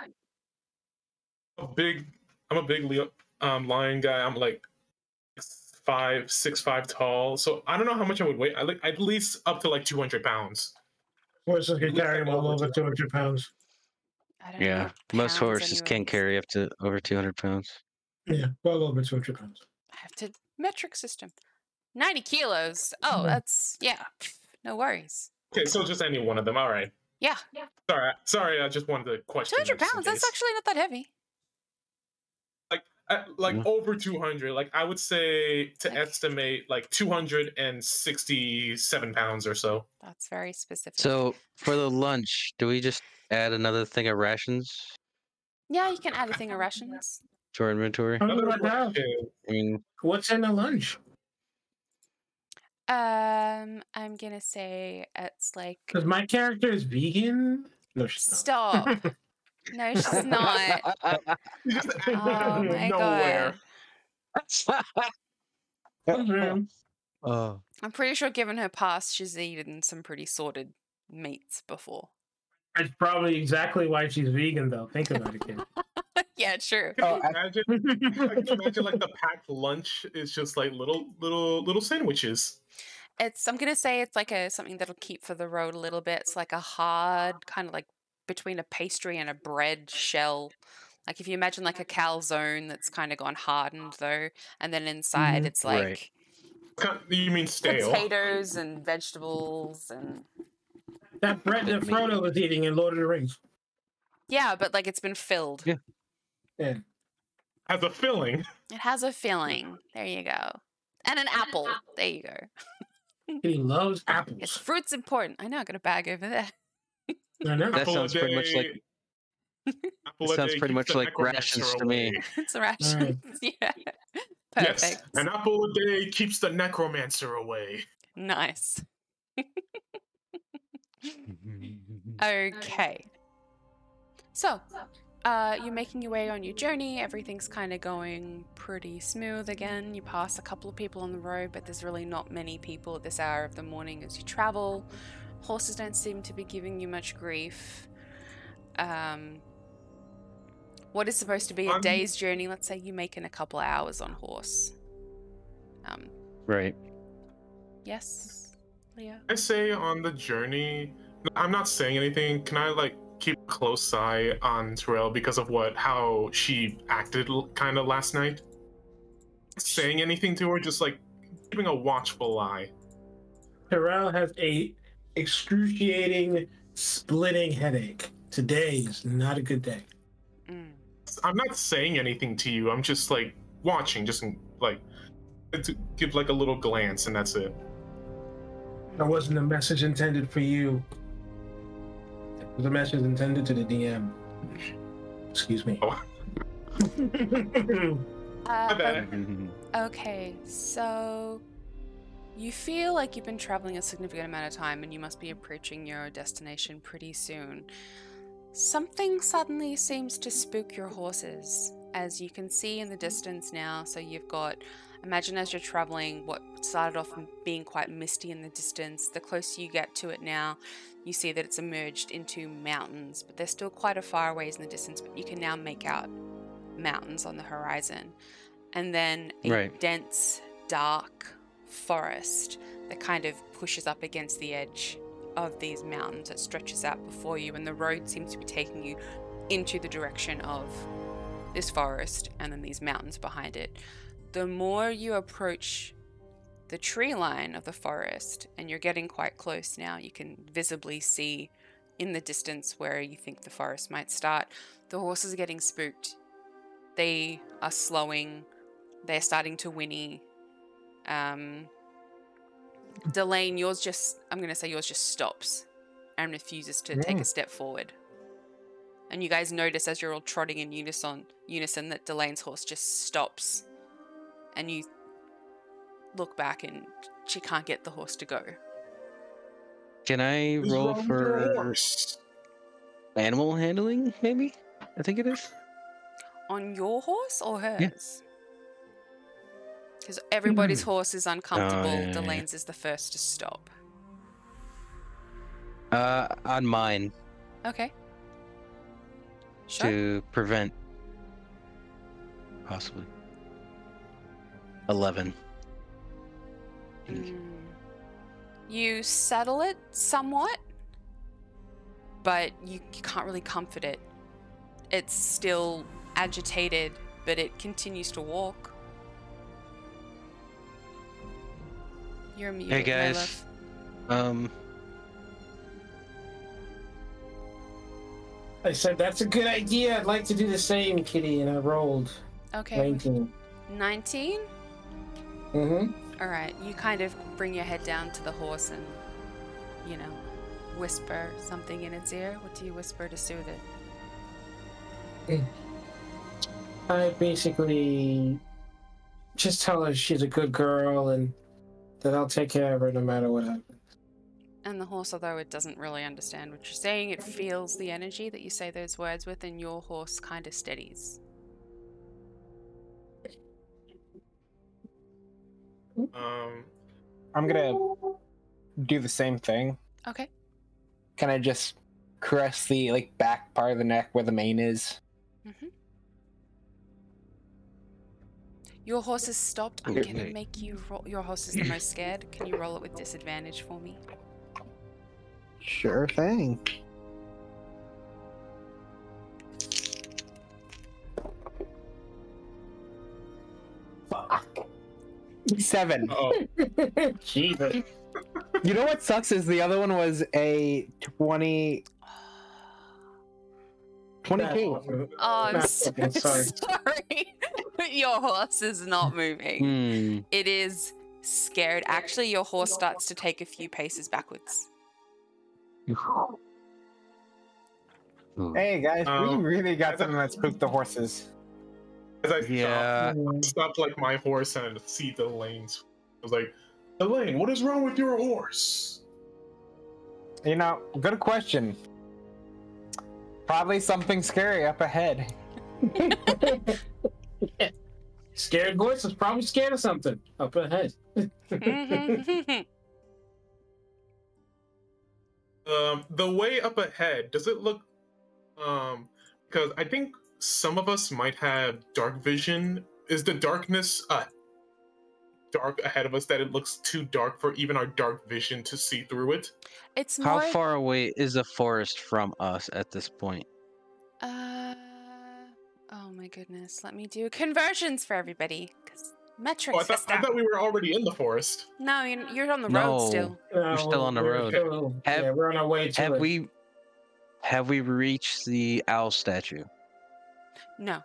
I'm a big Leo lion guy. I'm like 6'5" tall. So I don't know how much I would weigh. I like at least up to like 200 pounds. Horses can Looks carry like well over over 200 pounds. I don't know. Yeah. Most pounds horses can anyways. carry up to over 200 pounds. Yeah, well over 200 pounds. I have to metric system. 90 kilos. Oh, that's yeah. No worries. Okay, so just any one of them. All right. Yeah. Sorry. I just wanted to question. 200 just in pounds. That's case. actually not that heavy. Yeah. Over 200. Like I would say to Like- estimate like 267 pounds or so. That's very specific. So for the lunch, do we just add another thing of rations yeah, you can add a thing of rations. to our inventory? How Another about that? question. I mean, What's in the lunch? I'm gonna say it's like Because my character is vegan. No, she's not. stop. No, she's not. You just Oh my nowhere. Mhm. oh, I'm pretty sure, given her past, she's eaten some pretty sorted meats before. That's probably exactly why she's vegan, though. Think about it, kid. Yeah, true. Can Oh, you imagine? I can imagine like the packed lunch is just like little sandwiches. I'm gonna say it's like something that'll keep for the road a little bit. It's like a hard kind of like between a pastry and a bread shell. Like if you imagine like a calzone that's kind of gone hardened though, and then inside Mhm. it's like Right. You mean stale? potatoes and vegetables and That bread that Frodo was eating in Lord of the Rings. yeah, but like it's been filled. Yeah. Yeah. Has a filling. It has a filling. There you go. And an apple. There you go. He loves Yes, apples. fruit's important. I know, I got a bag over there. I know. That Apple a sounds pretty much like day- Apple a sounds day pretty keeps much the like necromancer rations to me. away. It's rations. Yeah. Perfect. Yes, an apple a day keeps the necromancer away. Nice. Okay. So, you're making your way on your journey. Everything's kind of going pretty smooth again. You pass a couple of people on the road, but there's really not many people at this hour of the morning as you travel. Horses don't seem to be giving you much grief. What is supposed to be a day's journey, let's say you make in a couple of hours on horse. right. Yes, Leo? I say on the journey, I'm not saying anything. Can I like keep a close eye on Terrell because of how she acted kind of last night? Saying anything to her, just like keeping a watchful eye. Terrell has a excruciating, splitting headache. Today is not a good day. I'm not saying anything to you. I'm just like watching, just like to give like a little glance, and that's it. That wasn't a message intended for you. It was a message intended to the DM. Excuse me. Oh. My bad. Okay, so you feel like you've been traveling a significant amount of time and you must be approaching your destination pretty soon. Something suddenly seems to spook your horses, as you can see in the distance now. So you've got Imagine as you're traveling, what started off being quite misty in the distance, the closer you get to it now, you see that it's emerged into mountains, but they're still quite a far ways in the distance, but you can now make out mountains on the horizon. And then a dense, dark forest that kind of pushes up against the edge of these mountains that stretches out before you, and the road seems to be taking you into the direction of this forest and then these mountains behind it. The more you approach the tree line of the forest, and you're getting quite close now, you can visibly see in the distance where you think the forest might start, the horses are getting spooked. They are slowing, they're starting to whinny. Delane, yours just stops and refuses to take a step forward. And you guys notice as you're all trotting in unison that Delane's horse just stops. And you look back and she can't get the horse to go. Can I roll for animal handling, maybe? I think it is. On your horse or hers? Because everybody's horse is uncomfortable. Oh, yeah. Delane's is the first to stop. On mine. Okay. Sure. To prevent. Possibly. 11. You settle it somewhat, but you can't really comfort it. It's still agitated, but it continues to walk. You're muted, Hey guys. I said that's a good idea. I'd like to do the same, Kitty, and I rolled. Okay. 19. 19? Alright, you kind of bring your head down to the horse and, whisper something in its ear. What do you whisper to soothe it? I basically just tell her she's a good girl and that I'll take care of her no matter what happens. And the horse, although it doesn't really understand what you're saying, it feels the energy that you say those words with, and your horse kind of steadies. I'm gonna do the same thing. Okay. Can I just caress the back part of the neck where the mane is? Your horse has stopped. I'm gonna make you roll. Your horse is the most scared. Can you roll it with disadvantage for me? Sure thing. Fuck. 7. Oh, Jesus. You know what sucks is the other one was a 22. Oh, I'm so Sorry. sorry. Your horse is not moving. It is scared. Actually, your horse starts to take a few paces backwards. Hey guys, we really got something that spooked the horses. as I Yeah. stopped like my horse and see Delane's. I was like, Delane, what is wrong with your horse? Good question. Probably something scary up ahead. Scared horse is probably scared of something up ahead. The way up ahead, does it look because I think some of us might have dark vision. Is the darkness dark ahead of us that it looks too dark for even our dark vision to see through it? It's How more. far away is the forest from us at this point? Oh my goodness. Let me do conversions for everybody. Because metric Oh, I system. thought we were already in the forest. No, you're on the road No. still. We're still on the road. We're on our way to it. Have we reached the owl statue? No.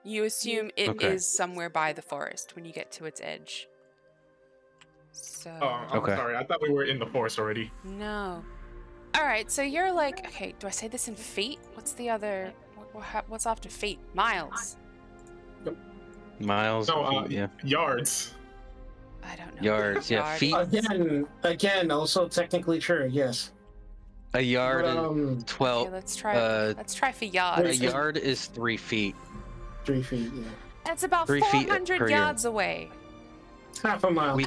You assume it is Okay. somewhere by the forest when you get to its edge. So. Oh, I'm Okay. sorry. I thought we were in the forest already. No. Alright, so you're like, okay, do I say this in feet? What's the other. What's after feet? Miles. Miles? No, feet, yeah. Yards. I don't know. Yards, yeah. Yard. Feet. Again, also technically true. Yes. A yard But, is Okay, 12. let's try. uh, Let's try for A yards. yard is 3 feet. 3 feet. Yeah. That's about 3 feet 400 per yards away. Half a mile. We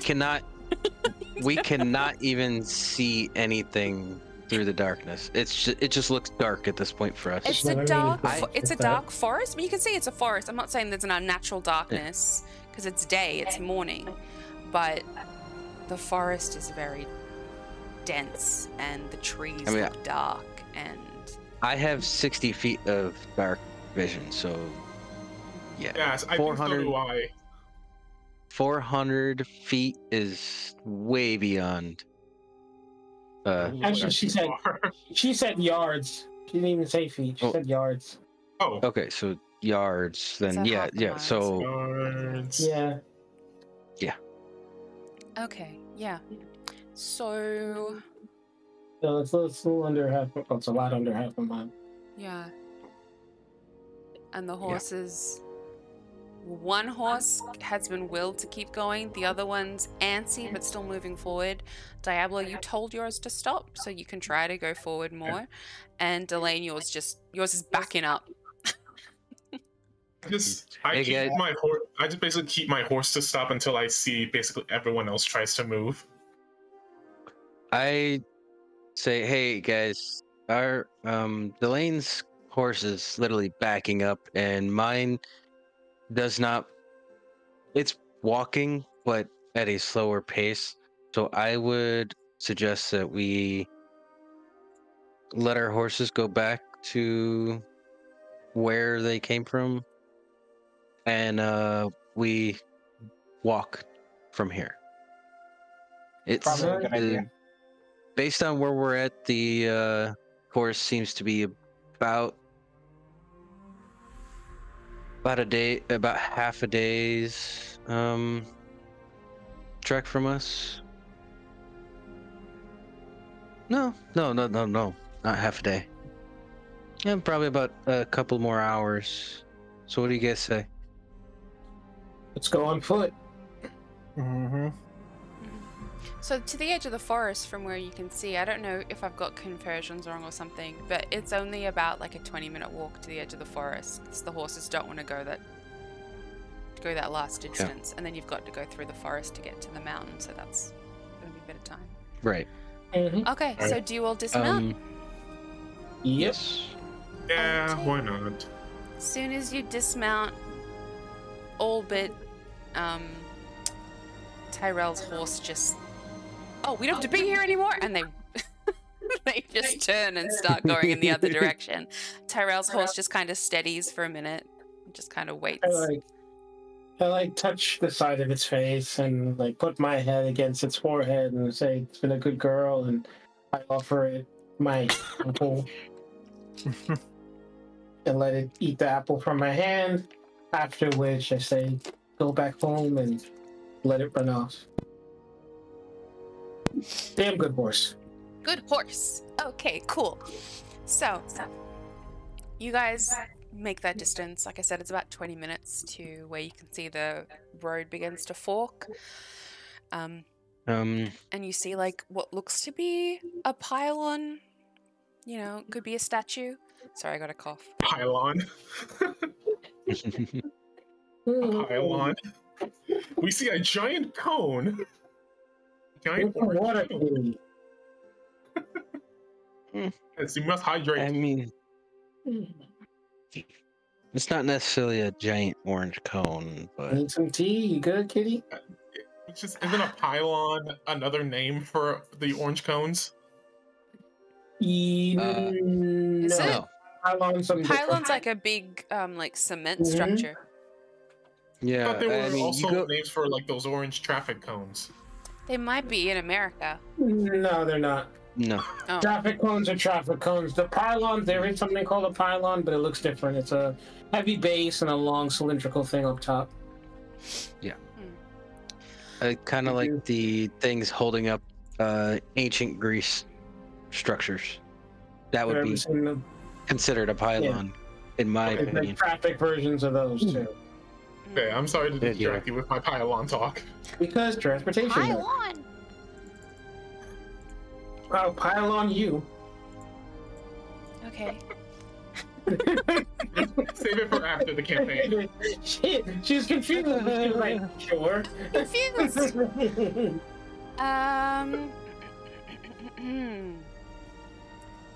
cannot even see anything through the darkness. It just looks dark at this point for us. It's Never a really dark. thought It's a like that. dark forest. But you can see it's a forest. I'm not saying there's an unnatural darkness because it's day. It's morning, but the forest is very dense and the trees look dark. And I have 60 feet of dark vision, so yeah. Yes, I think so 400 do I. 400 feet is way beyond. Actually, she said yards. She didn't even say feet. She said yards. Oh, Okay, so yards. Then that yeah, half a yeah. mile? So yards. Yeah. okay, yeah. So So it's a little under half. Oh, it's a lot under half a mile. yeah, and the horses. One horse has been willed to keep going. The other one's antsy but still moving forward. Diablo, you told yours to stop, so you can try to go forward more. And Delane, yours is backing up. I Hey, keep guys. my horse. I just basically keep my horse to stop until I see basically everyone else tries to move. I say, hey guys, our Delane's horse is literally backing up, and mine does not. It's walking, but at a slower pace. So I would suggest that we let our horses go back to where they came from, and we walk from here. It's Probably a good idea. based on where we're at. The course seems to be about a day, about half a day's trek from us. No, not half a day. Yeah, probably about a couple more hours. So what do you guys say? Let's go on foot. Mm-hmm. So to the edge of the forest from where you can see, I don't know if I've got conversions wrong or something, but it's only about like a 20-minute walk to the edge of the forest. 'Cause the horses don't want to go that last distance, and then you've got to go through the forest to get to the mountain, so that's gonna be a bit of time. Right. Mm-hmm. Okay, so do you all dismount? Yes. Yeah, Okay. why not? Soon as you dismount, all but Tyrell's horse just, oh, we don't have to be here anymore, and they they just turn and start going in the other direction. Tyrell's horse just kind of steadies for a minute, and just kind of waits. I touch the side of its face and like put my head against its forehead and say it's been a good girl, and I offer it my apple and let it eat the apple from my hand. After which I say, go back home and let it run off. Damn good horse. Good horse. Okay, cool. So, you guys make that distance. Like I said, it's about 20 minutes to where you can see the road begins to fork. And you see like what looks to be a pylon. You know, could be a statue. Sorry, I got a cough. Pylon. Pylon. We see a giant cone. Giant What a orange cone. kitty. Yes, you must hydrate. I mean, it's not necessarily a giant orange cone, but Need some tea? You good, kitty? It's just isn't a pylon another name for the orange cones? Is No. it? no. Pylon's something Pylon's like a big, like cement Mhm. structure. I Yeah, thought there were I mean, also you go, names for like those orange traffic cones. They might be in America. different. No, they're not. no. Oh, Traffic cones are traffic cones. The pylon, there is something called a pylon, but it looks different. It's a heavy base and a long cylindrical thing up top. Kind of like the things holding up ancient Greece structures. That would be Ever seen them? considered a pylon, in my There's opinion. like traffic versions of those too. Okay, I'm sorry to Yeah. distract you with my pylon talk. Because transportation. pylon. I'll pile on you. Okay. Save it for after the campaign. She was confused. She was like, sure. Confused.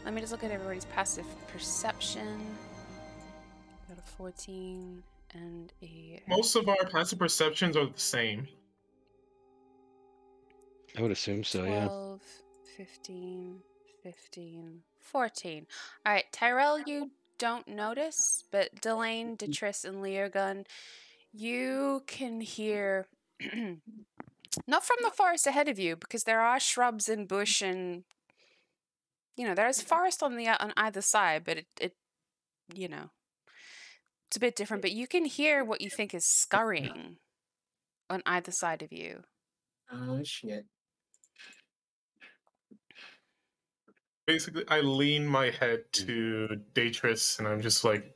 Let me just look at everybody's passive perception. Got a 14 and a Most of our passive perceptions are the same. I would assume so, yeah. 12, 15, 15, 14. All right, Tyrell, you don't notice, but Delane, Detriss, and Leogun, you can hear, not from the forest ahead of you, because there are shrubs and bush and, you know, there's forest on either side, but it you know, it's a bit different, but you can hear what you think is scurrying on either side of you. Oh, shit. Basically, I lean my head to Detriss, and I'm just like,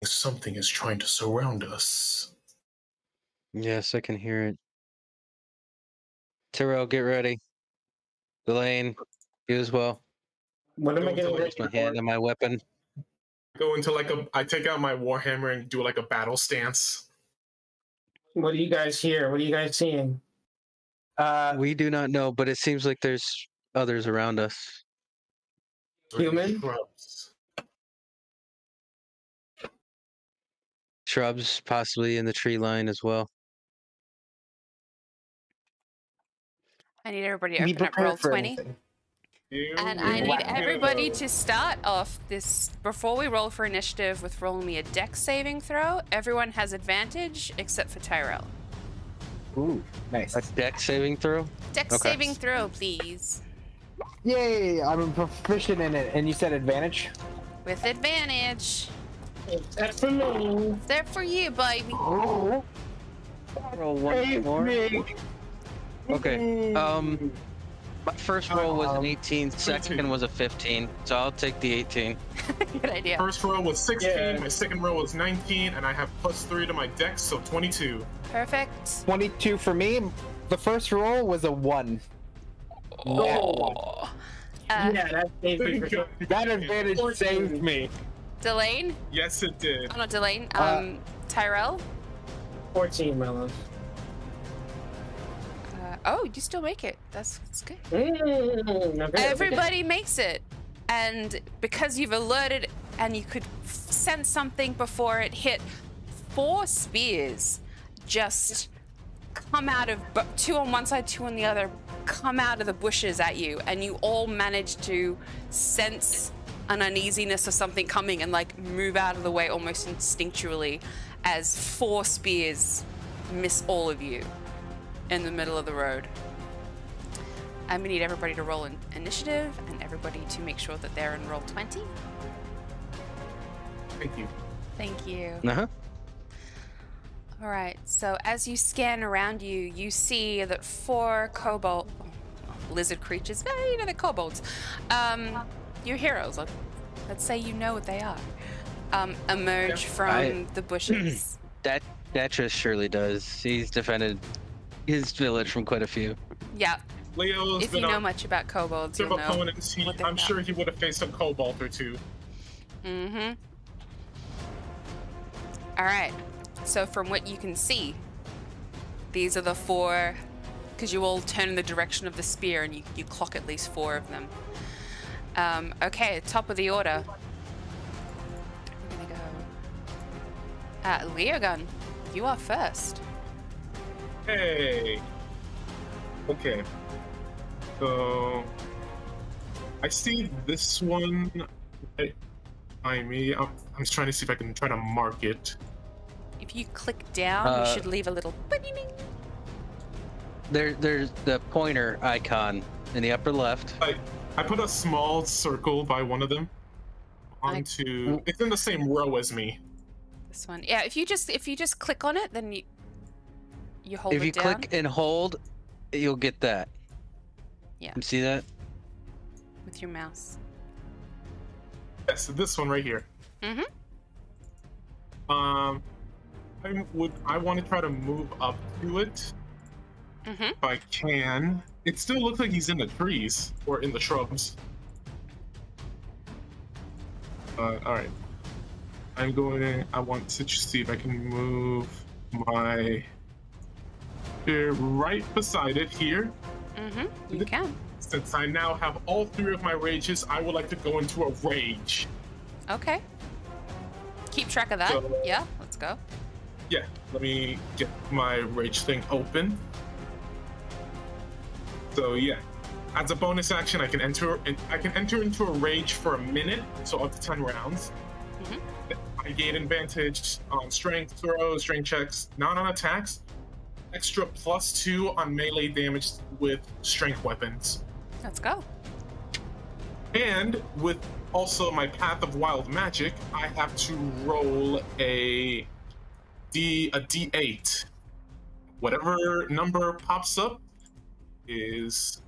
something is trying to surround us. Yes, I can hear it. Tyrell, get ready. Delane, you as well. What am I Go getting into, ready Use my for? hand and my weapon. Go into like I take out my warhammer and do like a battle stance. What do you guys hear? What are you guys seeing? We do not know, but it seems like there's others around us. Human? Shrubs. Shrubs, possibly in the tree line as well. I need everybody to Be open up prepared roll for 20. anything. And I need everybody to start off this, before we roll for initiative, with rolling me a dex saving throw. Everyone has advantage except for Tyrell. Ooh, nice. A deck saving throw? Dex Okay. saving throw, please. Yay! I'm proficient in it. And you said advantage? With advantage. That's for me. They're for you, baby. Oh, Roll one more. Okay. My first roll was an 18, second was a 15, so I'll take the 18. Good idea. First roll was 16, Yeah. my second roll was 19, and I have +3 to my dex, so 22. Perfect. 22 for me. The first roll was a 1. Oh. Yeah, that's David for sure. That advantage 14. saved me. Delane? Yes, it did. Oh, not Delane. Tyrell? 14, my love. Oh, you still make it. That's good. Okay, Everybody makes it. And because you've alerted and you could sense something before it hit, 4 spears just come out of, 2 on one side, 2 on the other, come out of the bushes at you. And you all manage to sense an uneasiness or something coming and like move out of the way almost instinctually as 4 spears miss all of you in the middle of the road. I'm gonna need everybody to roll an initiative and everybody to make sure that they're in roll 20. Thank you. Thank you. Uh-huh. All right, so as you scan around you, you see that 4 kobold, lizard creatures, you know, they're kobolds. Your heroes, let's say you know what they are, emerge from the bushes. Detriss surely does. He's defended his village from quite a few. Yeah, Leo's if you been know on much about kobolds, some you'll know. opponents. what they're I'm about. sure he would have faced a kobold or two. Mm-hmm. All right. So from what you can see, these are the 4, because you all turn in the direction of the spear and you clock at least 4 of them. Okay, top of the order. We're gonna go. Leogun, you are first. Hey. Okay. So I see this one right behind me. I'm just trying to see if I can try to mark it. If you click down, you should leave a little bing. There's the pointer icon in the upper left. I put a small circle by one of them onto. It's in the same row as me. This one. Yeah, if you just click on it, then you hold If it you down. click and hold, you'll get that. Yeah. You see that? With your mouse. Yes, this one right here. Mm-hmm. I want to try to move up to it Mm-hmm. if I can. It still looks like he's in the trees or in the shrubs. All right. I want to just see if I can move my spear right beside it here. You can. Since I now have all 3 of my rages, I would like to go into a rage. Okay. Keep track of that. So- Yeah, let's go. Yeah, let me get my rage thing open. So yeah, as a bonus action, I can enter into a rage for a minute, so up to 10 rounds. I gain advantage on strength throws, strength checks, not on attacks. Extra +2 on melee damage with strength weapons. Let's go. And with also my Path of Wild Magic, I have to roll a D8. Whatever number pops up is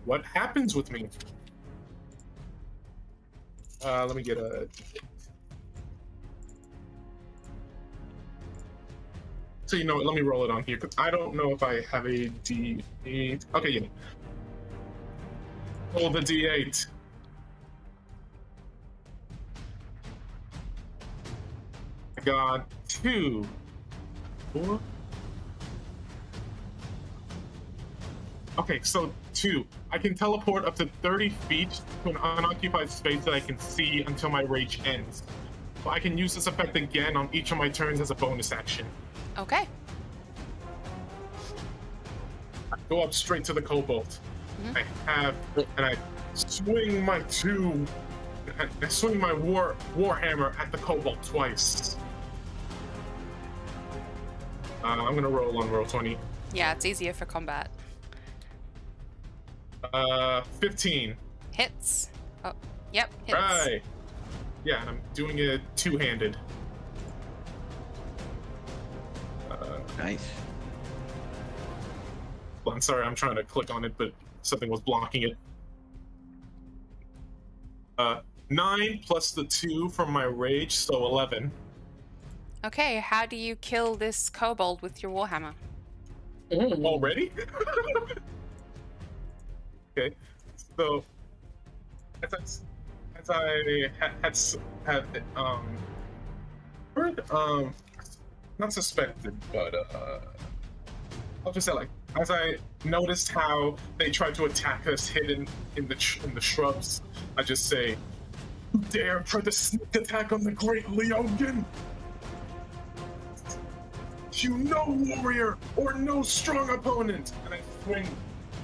what happens with me. Let me get a D8. So you know what, let me roll it on here, because I don't know if I have a D8. Okay, yeah. Roll the D8. I got 2. 4. Okay, so 2. I can teleport up to 30 feet to an unoccupied space that I can see until my rage ends. But I can use this effect again on each of my turns as a bonus action. Okay. I go up straight to the kobold. I swing my I swing my warhammer at the kobold twice. I'm gonna roll on roll 20. Yeah, it's easier for combat. 15. Hits. Oh, yep, hits. Right. Yeah, and I'm doing it two-handed. Nice. Well, I'm sorry, I'm trying to click on it, but something was blocking it. 9 plus the 2 from my rage, so 11. Okay, how do you kill this kobold with your warhammer? Already? Okay, so as I had heard, not suspected, but I'll just say, like, as I noticed how they tried to attack us hidden in the shrubs, I just say, "Who dare try to sneak attack on the great Leogan? You no warrior or no strong opponent!" And I swing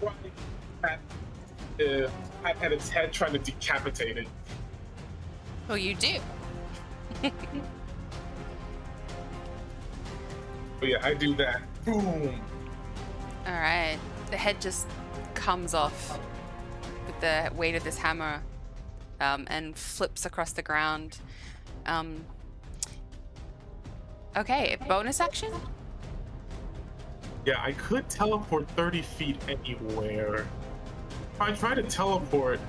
right at its head, trying to decapitate it. Oh, you do. But yeah, I do that. Boom. All right. The head just comes off with the weight of this hammer and flips across the ground. Okay, bonus action? Yeah, I could teleport 30 feet anywhere. If I try to teleport...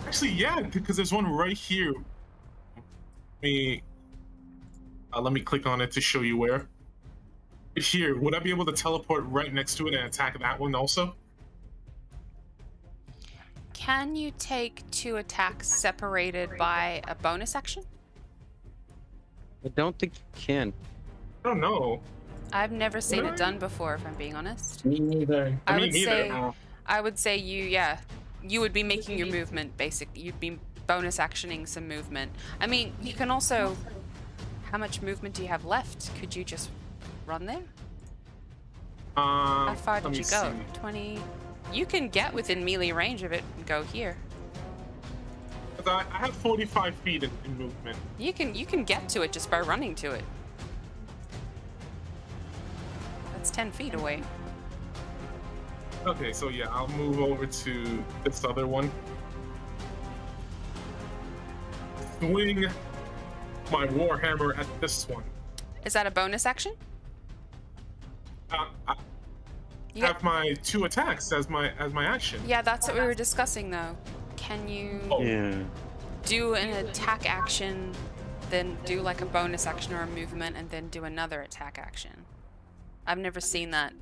Actually, yeah, because there's one right here. Let me click on it to show you where. Here, would I be able to teleport right next to it and attack that one also? Can you take 2 attacks separated by a bonus action? I don't think you can. I don't know. I've never seen Really? it done before, if I'm being honest. Me neither. I Me would neither. say, I would say you would be making your movement, basically. You'd be bonus actioning some movement. I mean, you can also... How much movement do you have left? Could you just run there? How far did you go? 20... You can get within melee range of it and go here. I have 45 feet in movement. You can get to it just by running to it. That's 10 feet away. Okay, so yeah, I'll move over to this other one. Swing my warhammer at this one. Is that a bonus action? I You have my 2 attacks as my action. Yeah, that's what we were discussing though. Can you Oh. Yeah. do an attack action, then do like a bonus action or a movement, and then do another attack action? I've never seen that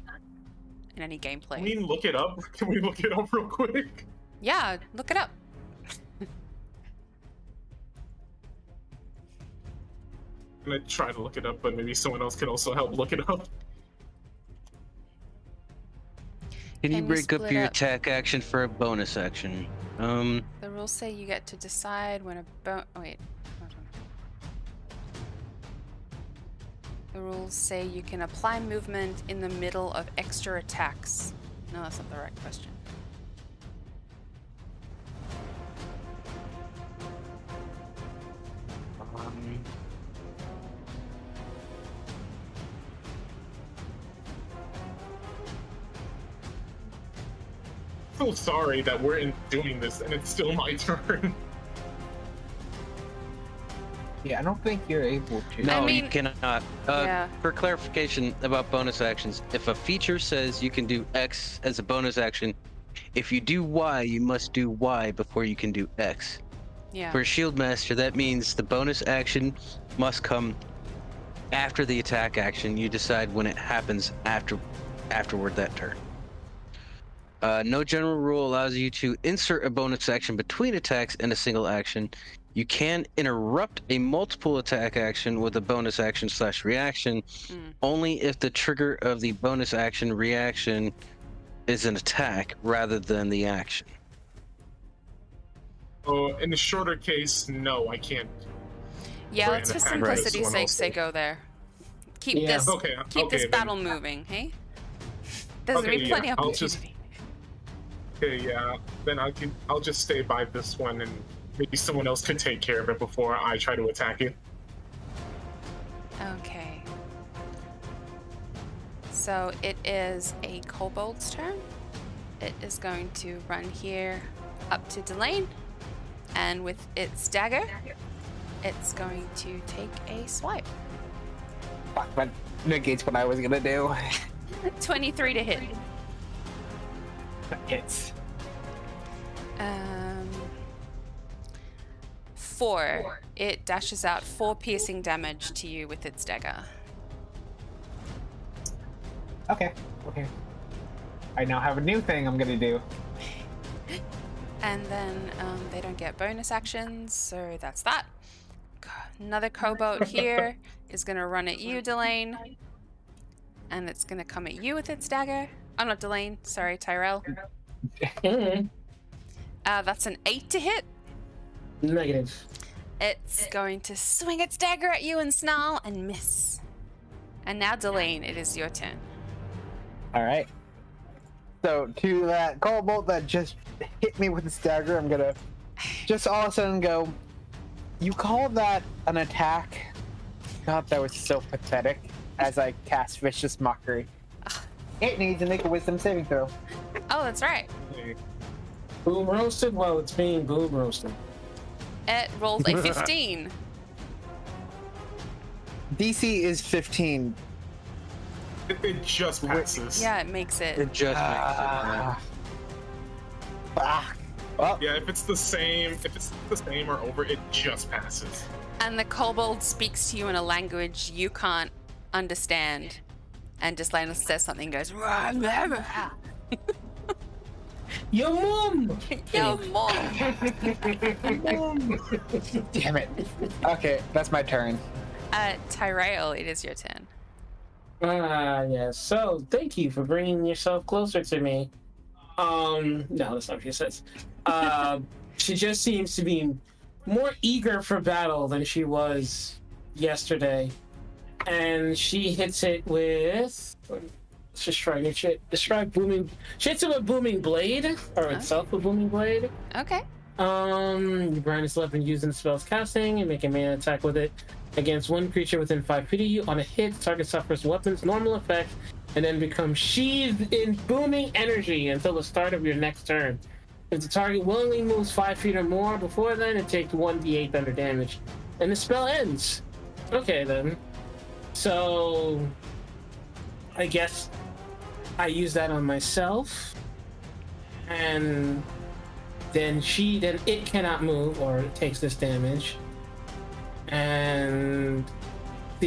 in any gameplay. Can we look it up? Can we look it up real quick? Yeah, look it up. gonna try to look it up, but maybe someone else can also help look it up. Can you Can you break up split your up- attack action for a bonus action? The rules say you get to decide when a oh wait, hold on. The rules say you can apply movement in the middle of extra attacks. No, that's not the right question. So sorry that we're doing this and it's still my turn. Yeah, I don't think you're able to. No, mean- you cannot. Yeah. For clarification about bonus actions, if a feature says you can do X as a bonus action, if you do Y, you must do Y before you can do X. Yeah. For Shield Master, that means the bonus action must come after the attack action. You decide when it happens afterward that turn. No general rule allows you to insert a bonus action between attacks in a single action. You can interrupt a multiple attack action with a bonus action / reaction only if the trigger of the bonus action reaction is an attack rather than the action. Oh, in the shorter case, no, I can't. Yeah, Right, let's for attack simplicity's someone sake else say did. go there. Keep Yeah. this Okay, keep this then. battle moving, hey? There's gonna Okay, be plenty yeah, of I'll just- opportunity. Okay, yeah. Then I'll just stay by this one, and maybe someone else could take care of it before I try to attack you. Okay. So it is a kobold's turn. It is going to run here up to Delane, and with its dagger, it's going to take a swipe. Fuck, that negates what I was gonna do. 23 to hit. Hits. 4. It dashes out 4 piercing damage to you with its dagger. Okay. I now have a new thing I'm gonna do. And then they don't get bonus actions, so that's that. Another kobold here is going to run at you, Delane. And it's going to come at you with its dagger. Oh, not Delane. Sorry, Tyrell. That's an 8 to hit. Negative. It's going to swing its dagger at you and snarl and miss. And now, Delane, it is your turn. All right. So to that kobold that just hit me with its dagger, I'm gonna just all of a sudden go, "You call that an attack?" God, that was so pathetic. As I cast vicious mockery. It needs to make a wisdom saving throw. Oh, that's right. Boom roasted? Well, it's being boom roasted. It rolled a 15. DC is 15. It just passes. Yeah, it makes it. It just Fuck. Well, Yeah, if it's the same or over, it just passes. And the kobold speaks to you in a language you can't understand. And just like says something, goes, "Rah, rah, rah." Yo, mom! Yo, mom. damn it. Okay, that's my turn. Tyrell, it is your turn. Yes. So, thank you for bringing yourself closer to me. No, that's not what she says. She just seems to be more eager for battle than she was yesterday. And she hits it with... Let's just try new shit. Describe booming... She hits it with booming blade, or itself with booming blade. Okay. You brand this weapon using the spell's casting and make a melee attack with it against one creature within 5 feet of you. On a hit, the target suffers weapon's normal effect and then becomes sheathed in booming energy until the start of your next turn. If the target willingly moves 5 feet or more before then, it takes 1d8 thunder damage. And the spell ends. Okay then. So I guess I use that on myself. And then it cannot move or it takes this damage. And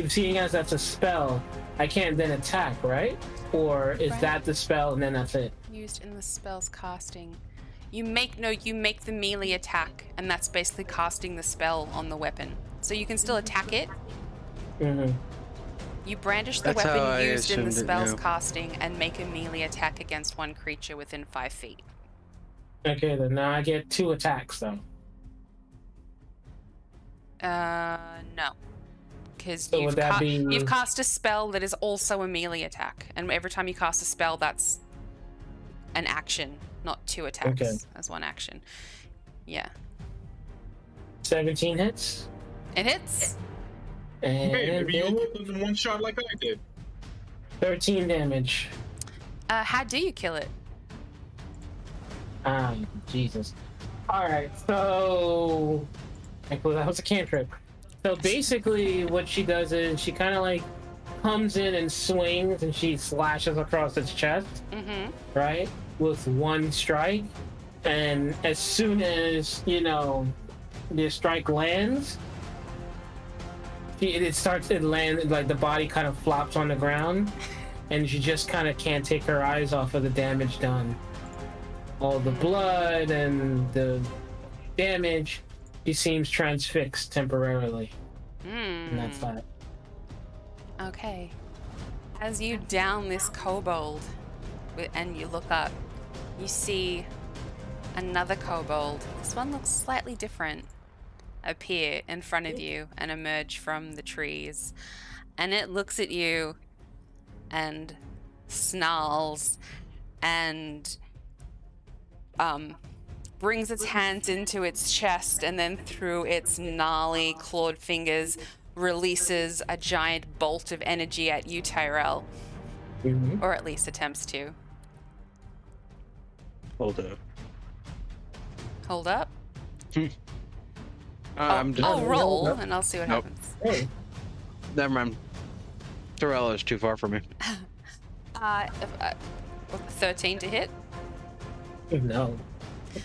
seeing as that's a spell, I can't then attack, right? Or is Right. that the spell and then that's it? Used in the spell's casting. You make the melee attack, and that's basically casting the spell on the weapon. So you can still attack it, Mm-hmm. You brandish the That's how I weapon used in the assumed it, spell's yeah. casting and make a melee attack against one creature within 5 feet. Okay, then now I get 2 attacks though. No. Because So would that be- you've cast a spell that is also a melee attack. And every time you cast a spell, that's an action, not 2 attacks Okay. as one action. Yeah. 17 hits. It hits. And Hey, maybe you'll then kill them in one shot like I did. 13 damage. How do you kill it? Jesus. Alright, so... Well, that was a cantrip. So basically, what she does is she kind of like comes in and swings and she slashes across its chest, Mm-hmm. right? With 1 strike. And as soon as, you know, the strike lands, it lands, like the body kind of flops on the ground, and she just kind of can't take her eyes off of the damage done. All the blood and the damage, she seems transfixed temporarily. And that's that. Okay. As you down this kobold and you look up, you see another kobold. This one looks slightly different. Appear in front of you and emerge from the trees. And it looks at you and snarls and brings its hands into its chest, and then through its gnarly clawed fingers releases a giant bolt of energy at you, Tyrell. Mhm. Or at least attempts to. Hold up. Hold up. I'm just. I'll roll and I'll see what Nope. happens. Hey, Never mind. Torella is too far for me. 13 to hit. no.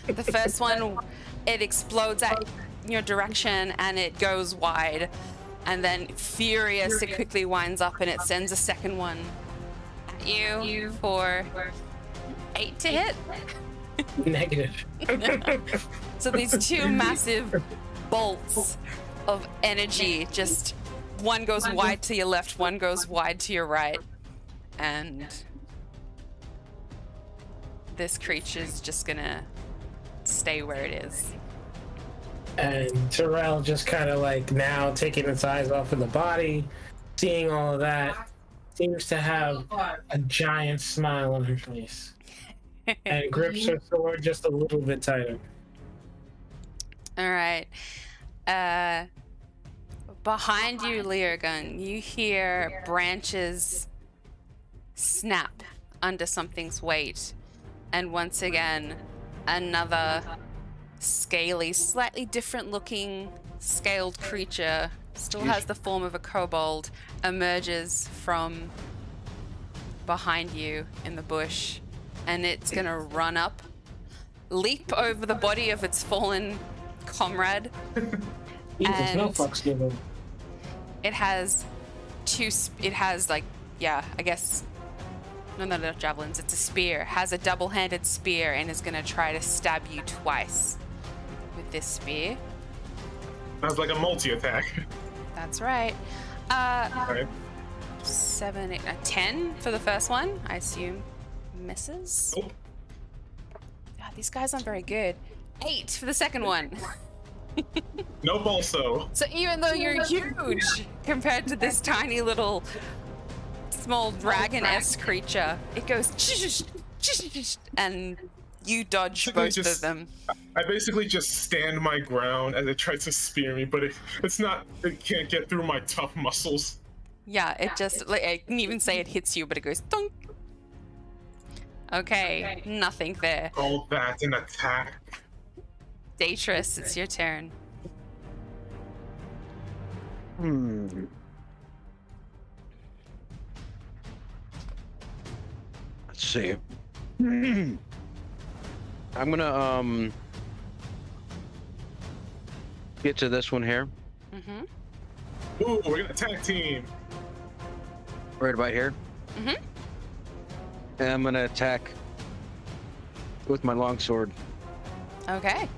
The first one, it explodes at your direction and it goes wide. And then furious, it quickly winds up and it sends a second one at you for 8 to hit. Negative. So these 2 massive bolts of energy, just one goes wide to your left, one goes wide to your right. And this creature's just gonna stay where it is. And Terrell just kind of like now taking its eyes off of the body, seeing all of that, seems to have a giant smile on her face and grips her sword just a little bit tighter. All right. Behind you, Leogun, you hear branches snap under something's weight. And once again, another scaly, slightly different looking scaled creature, still has the form of a kobold, emerges from behind you in the bush. And it's gonna run up, leap over the body of its fallen comrade. Jesus, no And- fucks given. It has like, yeah, I guess, no, not javelins, it's a spear. Has a double-handed spear and is gonna try to stab you twice with this spear. Sounds like a multi-attack. That's right. Right. 7, 8, 10 for the first one, I assume misses. Nope. God, these guys aren't very good. 8 for the second one. Nope, also. So even though you're huge compared to this tiny little small dragon-esque creature, it goes and you dodge Basically both just- of them. I basically just stand my ground as it tries to spear me, but it's not. It can't get through my tough muscles. Yeah, it just, like, I can even say it hits you, but it goes thunk. Okay, nothing there. All that an attack. Daetrus, it's your turn. Let's see. I'm gonna get to this one here, Mm-hmm. Ooh, we're gonna tag team. right about here. Mm-hmm. And I'm gonna attack with my longsword. Okay.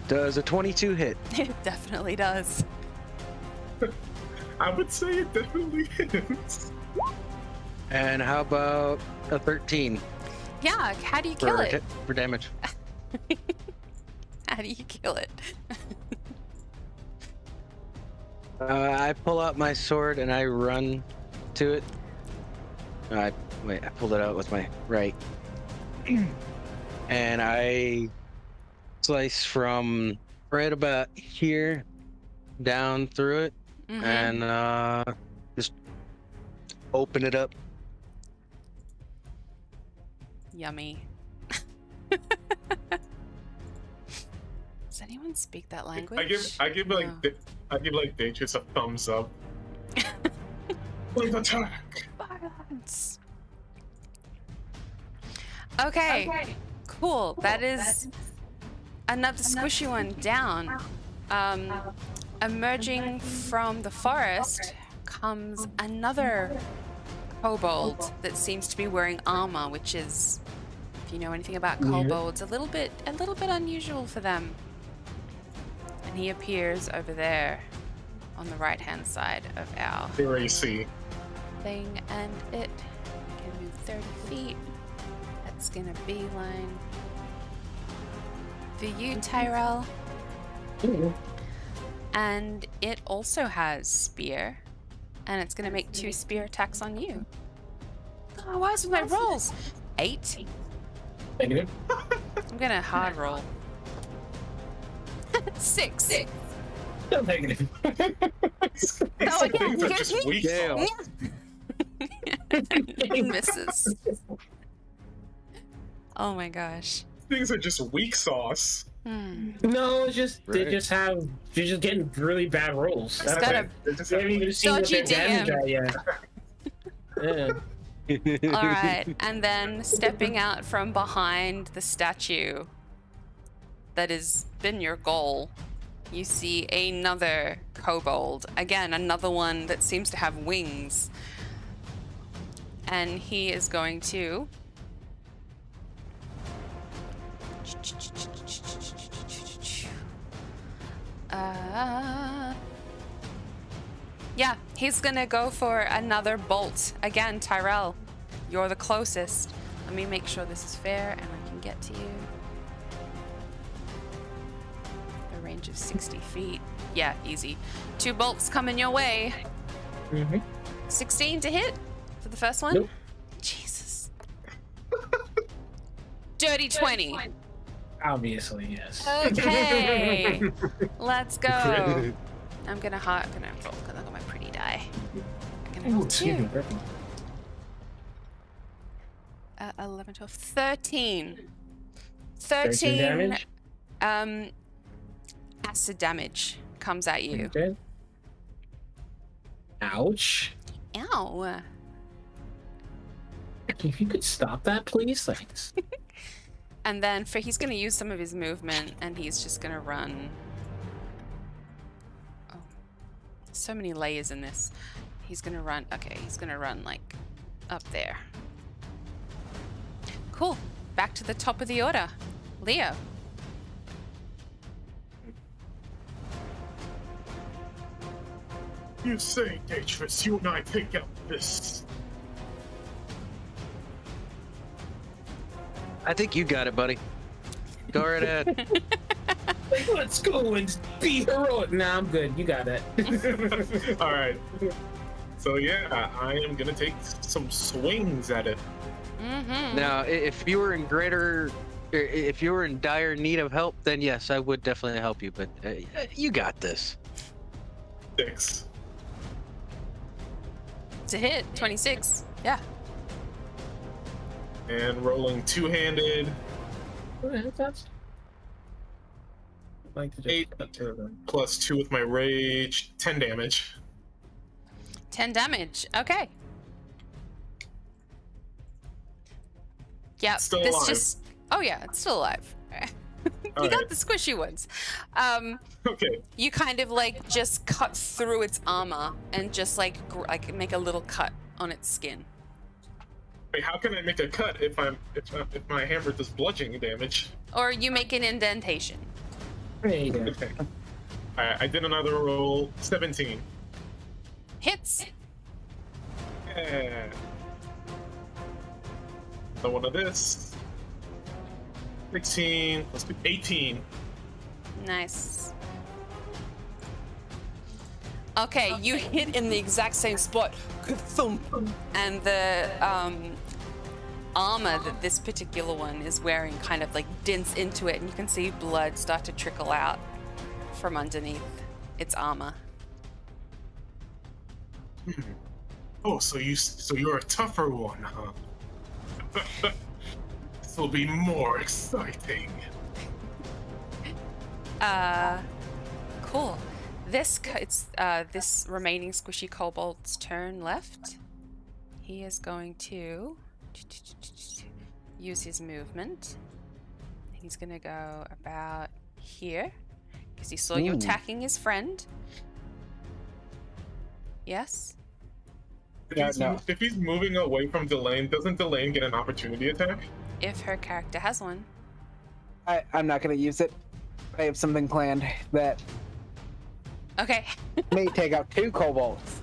Does a 22 hit? It definitely does. I would say it definitely hits. And how about a 13 Yeah, how do you kill it? for damage? How do you kill it? I pull out my sword and I run to it. I pulled it out with my right. And I slice from right about here down through it Mhm. and just open it up. Yummy. Does anyone speak that language? I give like No. I give like Detrius a thumbs up. Please attack. Violence. Okay. Cool. That is another squishy one down. Emerging from the forest comes another kobold that seems to be wearing armor, which is, if you know anything about kobolds, a little bit unusual for them. And he appears over there on the right-hand side of our Their AC. thing, and it can move 30 feet. That's gonna be line for you, Tyrell. Ooh. And it also has spear, and it's gonna make 2 spear attacks on you. Oh, why is my rolls? 8. Negative. I'm gonna hard roll. 6. Still negative. These Oh, again, things are you just get me? weak Yeah. sauce. Misses. Oh my gosh. Things are just weak sauce. No, it's just Right. they're just getting really bad rolls. It's That's got it. a They just They haven't even seen what dodgy their damage DM. are yet. Yeah. All right, and then stepping out from behind the statue that has been your goal, you see another kobold. Again, another one that seems to have wings. And he is going to... Yeah, he's gonna go for another bolt. Again, Tyrell, you're the closest. Let me make sure this is fair and I can get to you. A range of 60 feet. Yeah, easy. 2 bolts coming your way. 16 to hit for the first one? Nope. Jesus. Dirty 20. Obviously, yes. Okay. Let's go. I'm gonna roll because I got my pretty die. I'm gonna roll Ooh, excuse me. 2. 11, 12, 13. 13 damage. Acid damage comes at you. Okay. Ouch. Ow. If you could stop that, please. Thanks. And then he's gonna use some of his movement and he's just gonna run. Oh, so many layers in this. He's gonna run. Okay, he's gonna run like up there. Cool. Back to the top of the order. Leo. You say, Detrius, you and I take out this. I think you got it, buddy. Go right ahead. Let's go and be heroic. Nah, I'm good. You got that. All right. So yeah, I am gonna take some swings at it. Mm-hmm. Now, if you were in dire need of help, then yes, I would definitely help you. But you got this. 6. It's a hit. 26. Yeah. And rolling two-handed. That's like to just 8 cut through them. plus 2 with my rage. 10 damage. 10 damage. Okay. Yep. Still this alive. just. Oh yeah, it's still alive. You got Alright. the squishy ones. Okay. You kind of like just cut through its armor and just like make a little cut on its skin. Wait, how can I make a cut if my hammer does bludgeoning damage? Or you make an indentation. There you go. Okay. I did another roll. 17. Hits. Yeah. So one of this. 16 plus 18. Nice. Okay, you hit in the exact same spot. Thump. And the armor that this particular one is wearing kind of like dents into it, and you can see blood start to trickle out from underneath its armor. Oh, so you're a tougher one, huh? This will be more exciting. Cool. This remaining squishy kobold's turn left. He is going to use his movement. He's gonna go about here because he saw you attacking his friend. Yes. If he's moving away from Delane, doesn't Delane get an opportunity attack? If her character has one. I'm not gonna use it. I have something planned that Okay. may take out 2 kobolds.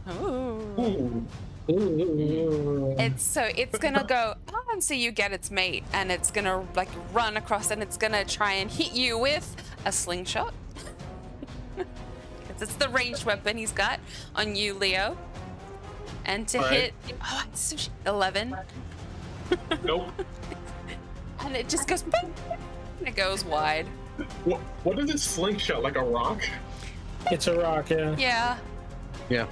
Ooh. Ooh. It's gonna go and so you get its mate, and it's gonna like run across, and it's gonna try and hit you with a slingshot. It's the ranged weapon he's got on you, Leo. And to hit, it's 11. Nope. And it just goes, boom, and it goes wide. What is this slingshot? Like a rock? It's a rock, yeah. Yeah. Yeah.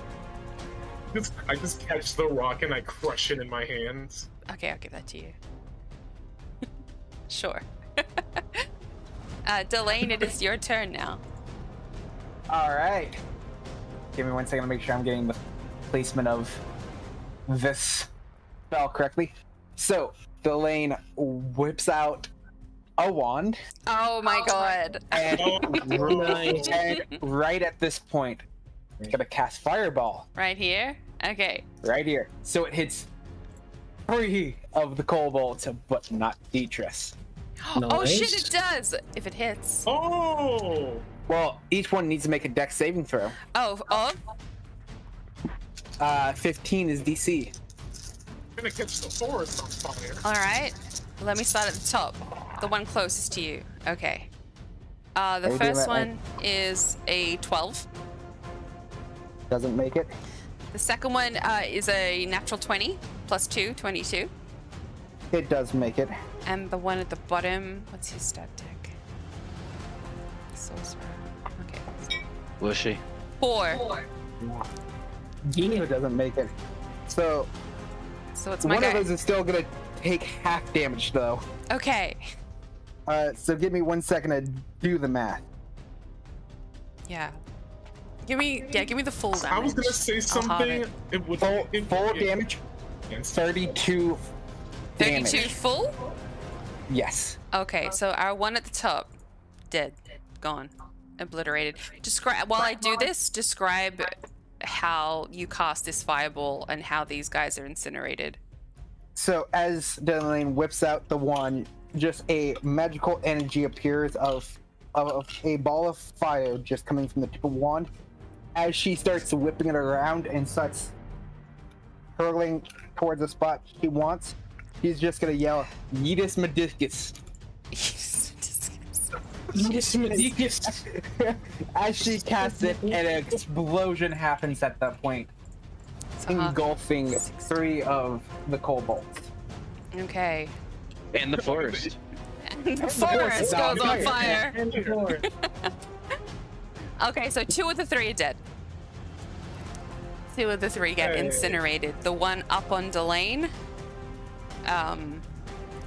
I just catch the rock and I crush it in my hands. Okay, I'll give that to you. Sure. Delane, it is your turn now. Alright. Give me 1 second to make sure I'm getting the placement of this spell correctly. So, Delane whips out a wand. Oh my god. And, Nice. and right at this point, it's gonna cast Fireball. Right here? Okay. Right here. So it hits 3 of the kobolds, but not Beatrice. Oh shit, Nice. it does! If it hits. Oh! Well, each one needs to make a dex saving throw. Oh, 15 is DC. I'm gonna catch the forest on fire. alright. Let me start at the top. The one closest to you. Okay. The Are you doing first that one is a 12. Doesn't make it. The second one is a natural 20, plus 2, 22. It does make it. And the one at the bottom, what's his stat deck? Sorcerer. Okay. Was she? 4. It doesn't make it. So So it's my one of guy. those is still gonna take half damage though. Okay. So give me 1 second to do the math. Yeah. Give me the full damage. I was gonna say I'll have something. it. It would Full damage, 32 damage. 32 full? Yes. Okay, so our one at the top, dead, gone, obliterated. Describe while I do this. Describe how you cast this fireball and how these guys are incinerated. So as Delane whips out the wand, just a magical energy appears of a ball of fire just coming from the tip of the wand. As she starts whipping it around and starts hurling towards the spot she wants, she's just gonna yell, "Yeetus Medicus." As she casts it, an explosion happens at that point, engulfing 3 of the kobolds. Okay. And the forest. The forest goes on fire. And the floor. Okay, so 2 of the 3 are dead. 2 of the 3 get Hey. incinerated. The one up on Delane,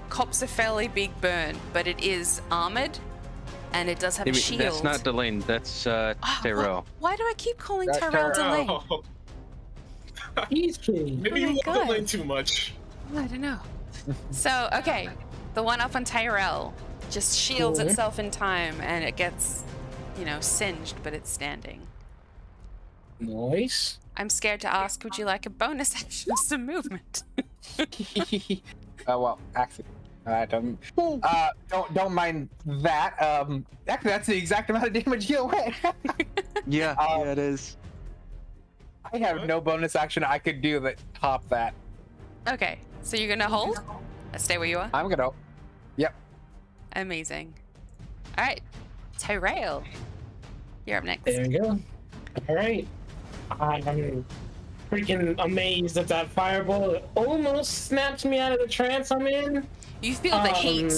cops a fairly big burn, but it is armored, and it does have a shield. That's not Delane, that's Ah, Tyrell. Why do I keep calling That's Tyrell Delane? Oh, He's kidding. maybe Oh you my love God. Delane too much. I don't know. So, okay, the one up on Tyrell just shields Cool. itself in time, and it gets, singed, but it's standing. Nice. I'm scared to ask, would you like a bonus action of some movement? Well, actually, don't mind that. Actually, that's the exact amount of damage you away. Yeah, Um, yeah, it is. I have What? no bonus action I could do that top that. Okay, so you're gonna hold? Stay where you are? I'm gonna. Yep. Amazing. Alright, Tyrell. You're up next. There we go. All right. I'm freaking amazed at that fireball. It almost snaps me out of the trance I'm in. You feel the heat.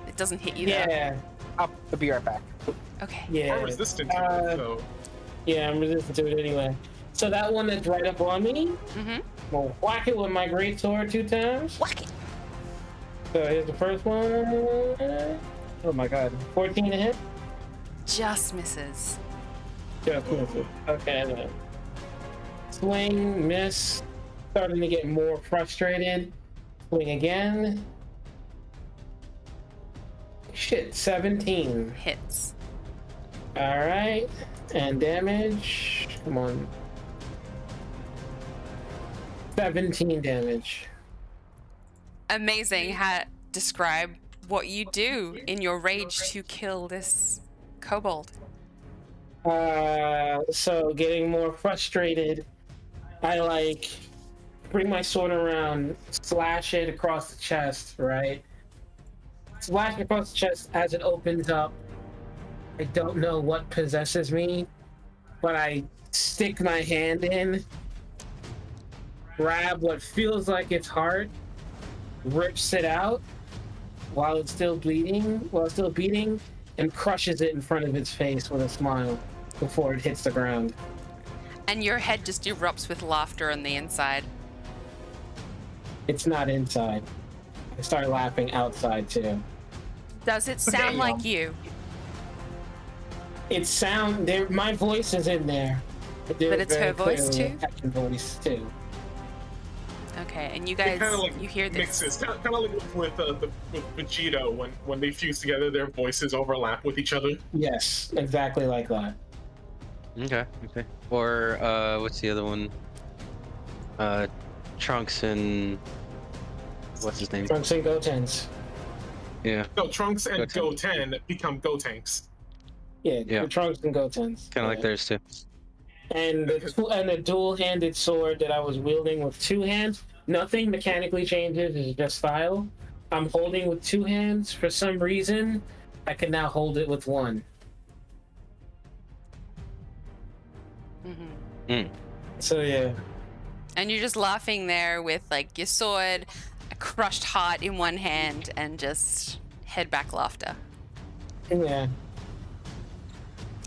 It doesn't hit you though. Yeah. I'll be right back. Okay. Yeah. Or resistant to it, so. Yeah, I'm resistant to it anyway. So that one that's right up on me, Mm-hmm. we'll whack it with my great sword 2 times. Whack it. So here's the first one. Oh my god. 14 to hit. Just misses. Just misses. Okay, then. Swing, miss. Starting to get more frustrated. Swing again. Shit, 17. Hits. Alright. And damage. Come on. 17 damage. Amazing. Describe what you do in your rage to kill this kobold. So getting more frustrated, I bring my sword around, slash it across the chest, right? Slash it across the chest as it opens up. I don't know what possesses me, but I stick my hand in, grab what feels like its heart, rips it out while it's still bleeding, beating, and crushes it in front of its face with a smile before it hits the ground. And your head just erupts with laughter on the inside. It's not inside. I start laughing outside too. Does it sound like you? My voice is in there. But it's her voice too? Voice too. Okay, and you It guys, kind of like you hear this. mixes, kind of like with Vegeta when they fuse together, their voices overlap with each other. Yes, exactly like that. Okay. Or what's the other one? Trunks and what's his name? Trunks and Gotenks. Yeah, No, Trunks and Goten. Goten become Gotenks. Yeah, Yeah. the Trunks and Gotenks. kind of like theirs too. And the dual-handed sword that I was wielding with 2 hands, nothing mechanically changes, it's just style. I'm holding with 2 hands. For some reason, I can now hold it with 1. Mm-hmm. So yeah. And you're just laughing there with like your sword, a crushed heart in one hand, and just head back laughter. Yeah.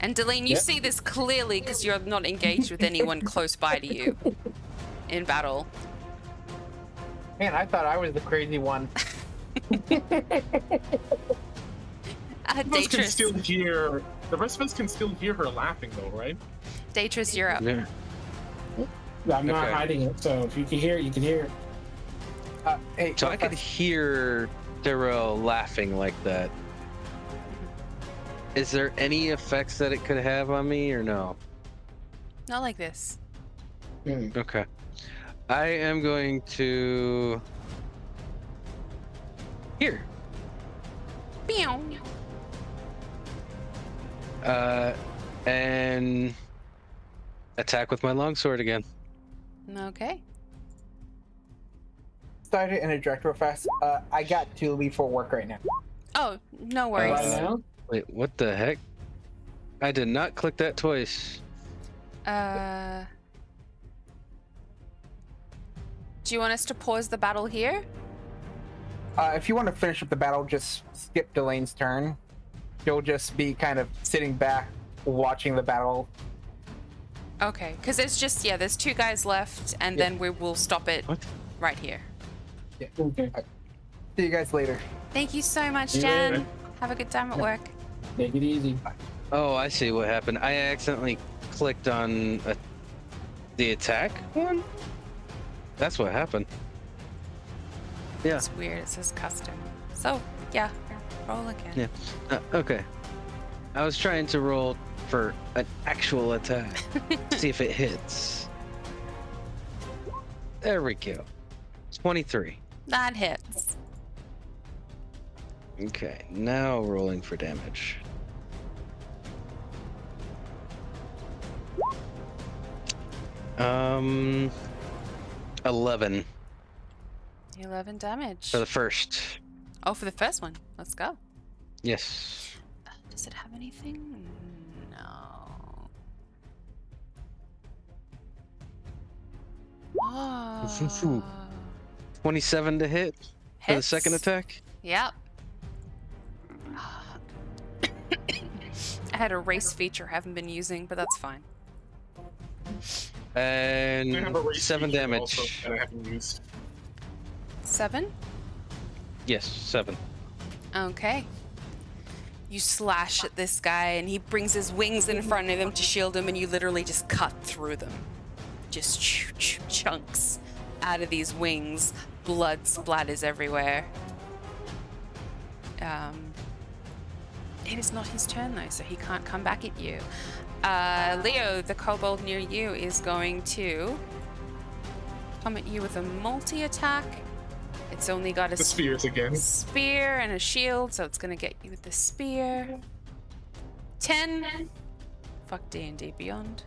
And Delene, you Yep. see this clearly because you're not engaged with anyone close by to you in battle. Man, I thought I was the crazy one. Daetrys, The rest of us can still hear her laughing, though, right? Daetrys, you're up. Yeah. I'm not Okay. hiding it, so if you can hear it, you can hear it. Hey, So I could hear Darrell laughing like that. Is there any effects that it could have on me or no? Not like this. Okay. I am going to here. Meow. And attack with my longsword again. Okay. started interject real fast. I got to leave for work right now. Oh, no Right worries. now? Wait, what the heck? I did not click that twice. Do you want us to pause the battle here? If you want to finish up the battle, just skip Delane's turn. She'll just be kind of sitting back, watching the battle. Okay, because there's just, yeah, there's 2 guys left, and Yeah. then we will stop it What? right here. Okay. See you guys later. Thank you so much, See you Jan. later. Have a good time at work. Take it easy. Oh, I see what happened. I accidentally clicked on the attack one. That's what happened. Yeah. It's weird. It says custom. So, yeah, roll again. Yeah. Okay. I was trying to roll for an actual attack. See if it hits. There we go. 23. That hits. Okay, now rolling for damage. 11 11 damage. for the first. Oh, for the first one. Let's go. Yes. Does it have anything? No. Oh. 27 to hit for the second Hits. attack. Yep. I had a race feature I haven't been using, but that's fine. I have a And race 7 feature damage. also that I haven't used. 7? Yes, 7. Okay. You slash at this guy, and he brings his wings in front of him to shield him, and you literally just cut through them. Just chunks out of these wings. Blood splatters everywhere. It is not his turn, though, so he can't come back at you. Leo, the kobold near you, is going to come at you with a multi-attack. It's only got a The spears again. spear and a shield, so it's gonna get you with the spear. 10. Fuck D&D Beyond.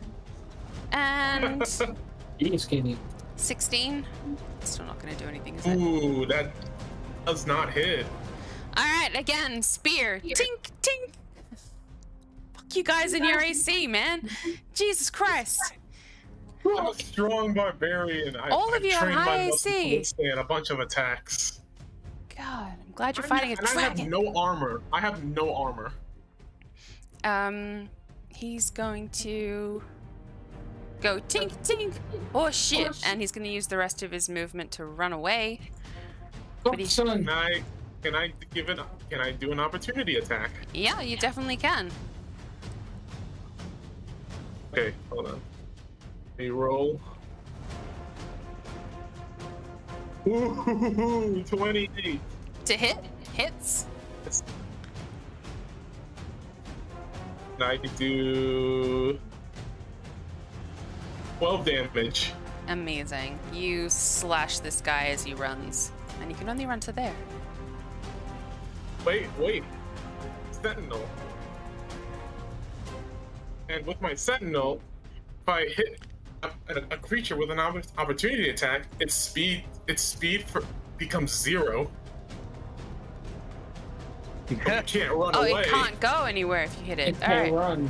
And Jeez, Katie. 16. Still not gonna do anything, is it? Ooh, that does not hit. Alright, again, spear. Tink, tink. Fuck you guys in your AC, man. Jesus Christ. I'm a strong barbarian. All of I've you have trained high my muscles to AC. withstand a bunch of attacks. God, I'm glad you're fighting a And I have dragon. no armor. I have no armor. He's going to go tink, tink. Oh shit. And he's gonna use the rest of his movement to run away. Oh, son. Can I do an opportunity attack? Yeah, you definitely can. Okay, hold on. A roll. Ooh, 28. To hit? Hits? And I can do 12 damage. Amazing. You slash this guy as he runs. And you can only run to there. Wait. Sentinel. And with my Sentinel, if I hit a creature with an opportunity attack, its speed becomes 0. You can't run Oh, away. it can't go anywhere if you hit it. It can't Alright. run.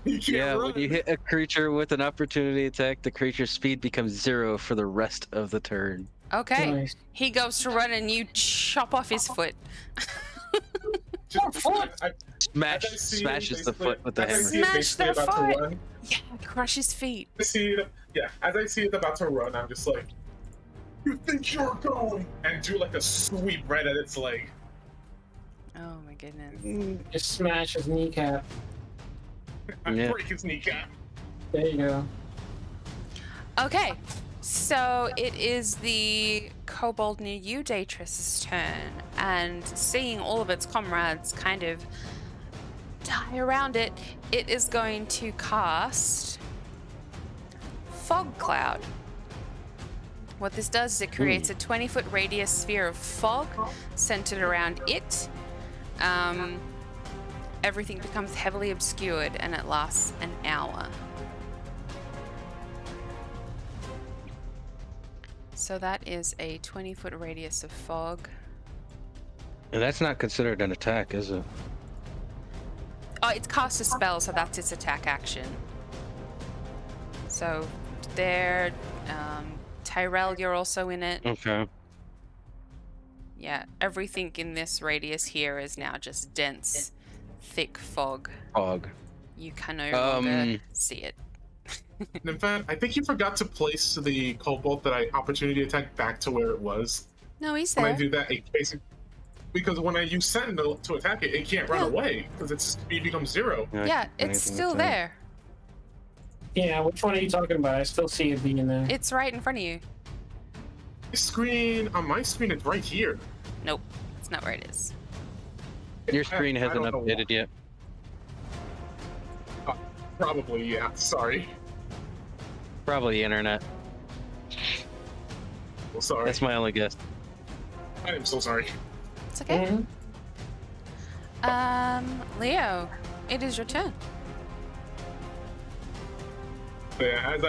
You can't Yeah, run. when you hit a creature with an opportunity attack, the creature's speed becomes 0 for the rest of the turn. Okay. Nice. He goes to run and you chop off his foot. Smashes the foot with the as I hammer. see it Smash basically the about to foot. run, Yeah, crush his feet. as I see it about to run, I'm just like, you think you're going? And do like a sweep right at its leg. Oh my goodness. Just smash his kneecap. I Yeah. break his kneecap. There you go. Okay, so it is the kobold near you, Daetrys' turn, and seeing all of its comrades kind of die around it, it is going to cast Fog Cloud. What this does is it creates a 20-foot radius sphere of fog centered around it. Everything becomes heavily obscured and it lasts an hour. So that is a 20-foot radius of fog. And that's not considered an attack, is it? Oh, it's cast a spell, so that's its attack action. So there, Tyrell, you're also in it. Okay. Yeah, everything in this radius here is now just dense, thick fog. Fog. You can no longer Um, see it. And in fact, I think you forgot to place the Cobalt that I opportunity attack back to where it was. No, he's When I there. do that, it basically, because when I use Sentinel to attack it, it can't run Yeah. away because its speed becomes 0. Yeah, it's still there. Yeah, which one are you talking about? I still see it being there. It's right in front of you. On my screen, it's right here. Nope, that's not where it is. Your screen I hasn't don't know updated yet. Probably, yeah. Sorry. Probably internet. Well, sorry. That's my only guess. I am so sorry. It's okay. Mhm. Leo, it is your turn. But yeah, as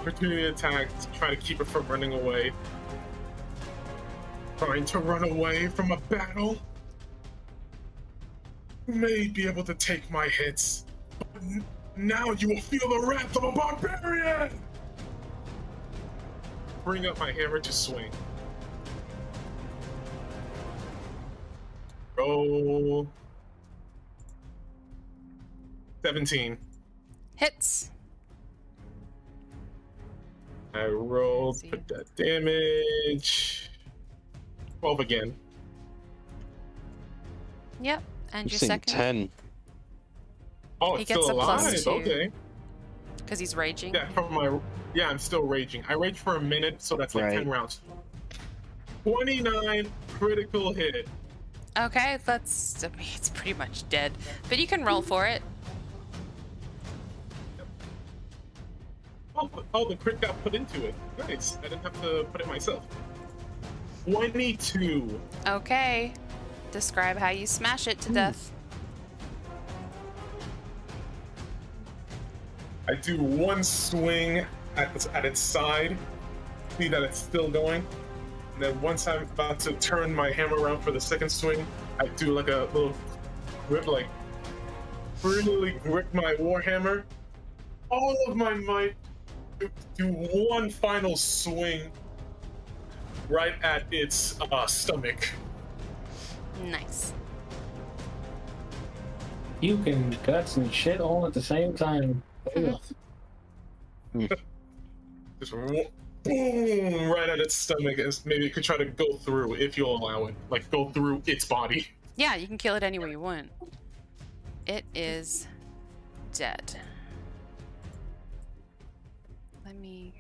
opportunity attack to try to keep it from running away. Trying to run away from a battle. You may be able to take my hits, but now you will feel the wrath of a barbarian! Bring up my hammer to swing. Roll 17. Hits. I rolled, put that damage. 12 again. Yep. And I'm your seeing second? 10. Oh, He it's gets still a alive. +2. Okay. Because he's raging. Yeah, from my I'm still raging. I raged for a minute, so that's like Right. 10 rounds. 29 critical hit. Okay, that's. I mean, it's pretty much dead. But you can roll for it. Oh, the crit got put into it. Nice. I didn't have to put it myself. 22. Okay. Describe how you smash it to death. I do one swing at its side, see that it's still going, and then once I'm about to turn my hammer around for the second swing, I do like a little grip, like really grip my warhammer, all of my might, do one final swing right at its stomach. Nice. You can guts and shit all at the same time. Ugh. Just boom right at its stomach, as maybe it could try to go through if you'll allow it, like go through its body. Yeah, you can kill it any way you want. It is dead. Let me.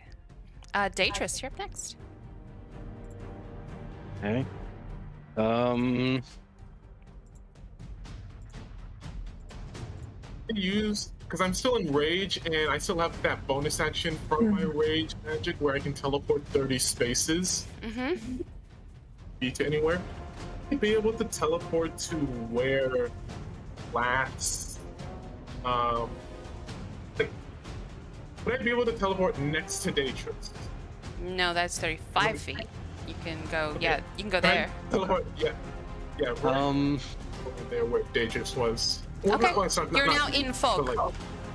Daetrys, you're up next. Okay. Use, because I'm still in rage and I still have that bonus action from my rage magic where I can teleport 30 spaces Mm-hmm. to anywhere. I'd be able to teleport to where last like, would I be able to teleport next to Daetrys? No, that's 35 feet. You can go. Okay. Yeah, you can go Can I there. teleport, yeah, right over there where Daetrys was. Well, Okay, well, sorry, you're not- now in fog. but, like,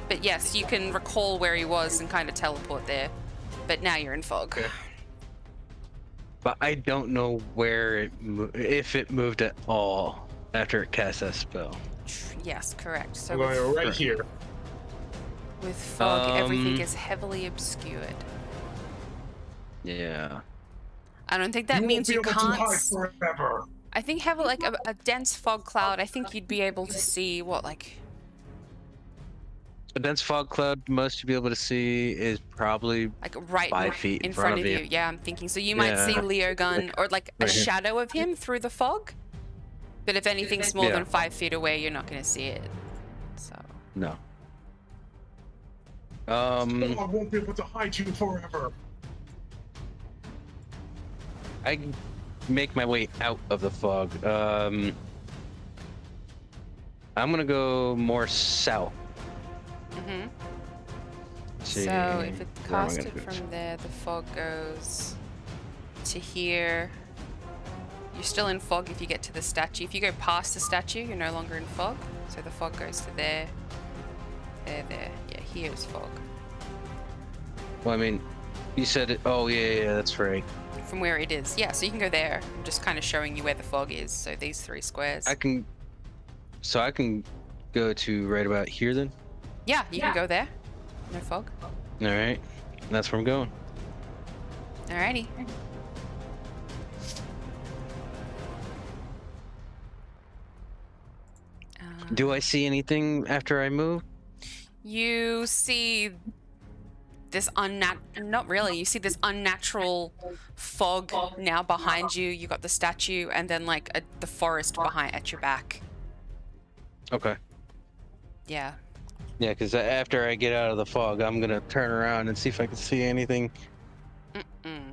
But yes, you can recall where he was and kind of teleport there. But now you're in fog. Okay. But I don't know where if it moved at all after it cast that spell. Yes, correct. So I'm going with, right here. with fog, everything Um, is heavily obscured. Yeah. I don't think that You means won't you be able to can't. hide forever. I think have like a dense fog cloud. I think you'd be able to see what like. A dense fog cloud, most you'll be able to see is probably Like right 5 feet in front of you. Yeah, I'm thinking. So you might Yeah. see Leo Gun or like a right here. shadow of him through the fog. But if anything's more Yeah. than 5 feet away, you're not going to see it. So. no. I won't be able to hide you forever. I can make my way out of the fog. I'm gonna go more south. Mm-hmm. See, So if it's where am I casted gonna go? from there, the fog goes to here. You're still in fog if you get to the statue. If you go past the statue, you're no longer in fog. So the fog goes to there. There. Yeah, here's fog. Well, I mean, you said it. Oh yeah, that's right. From where it is. Yeah, so you can go there. I'm just kind of showing you where the fog is. So these 3 squares. I can go to right about here then. Yeah, you can go there. No fog. All right, that's where I'm going. Alrighty. Do I see anything after I move? You see this not really. You see this unnatural fog now behind you. You got the statue and then like the forest behind at your back. Okay. Yeah. Yeah, because after I get out of the fog, I'm gonna turn around and see if I can see anything. Mm-mm.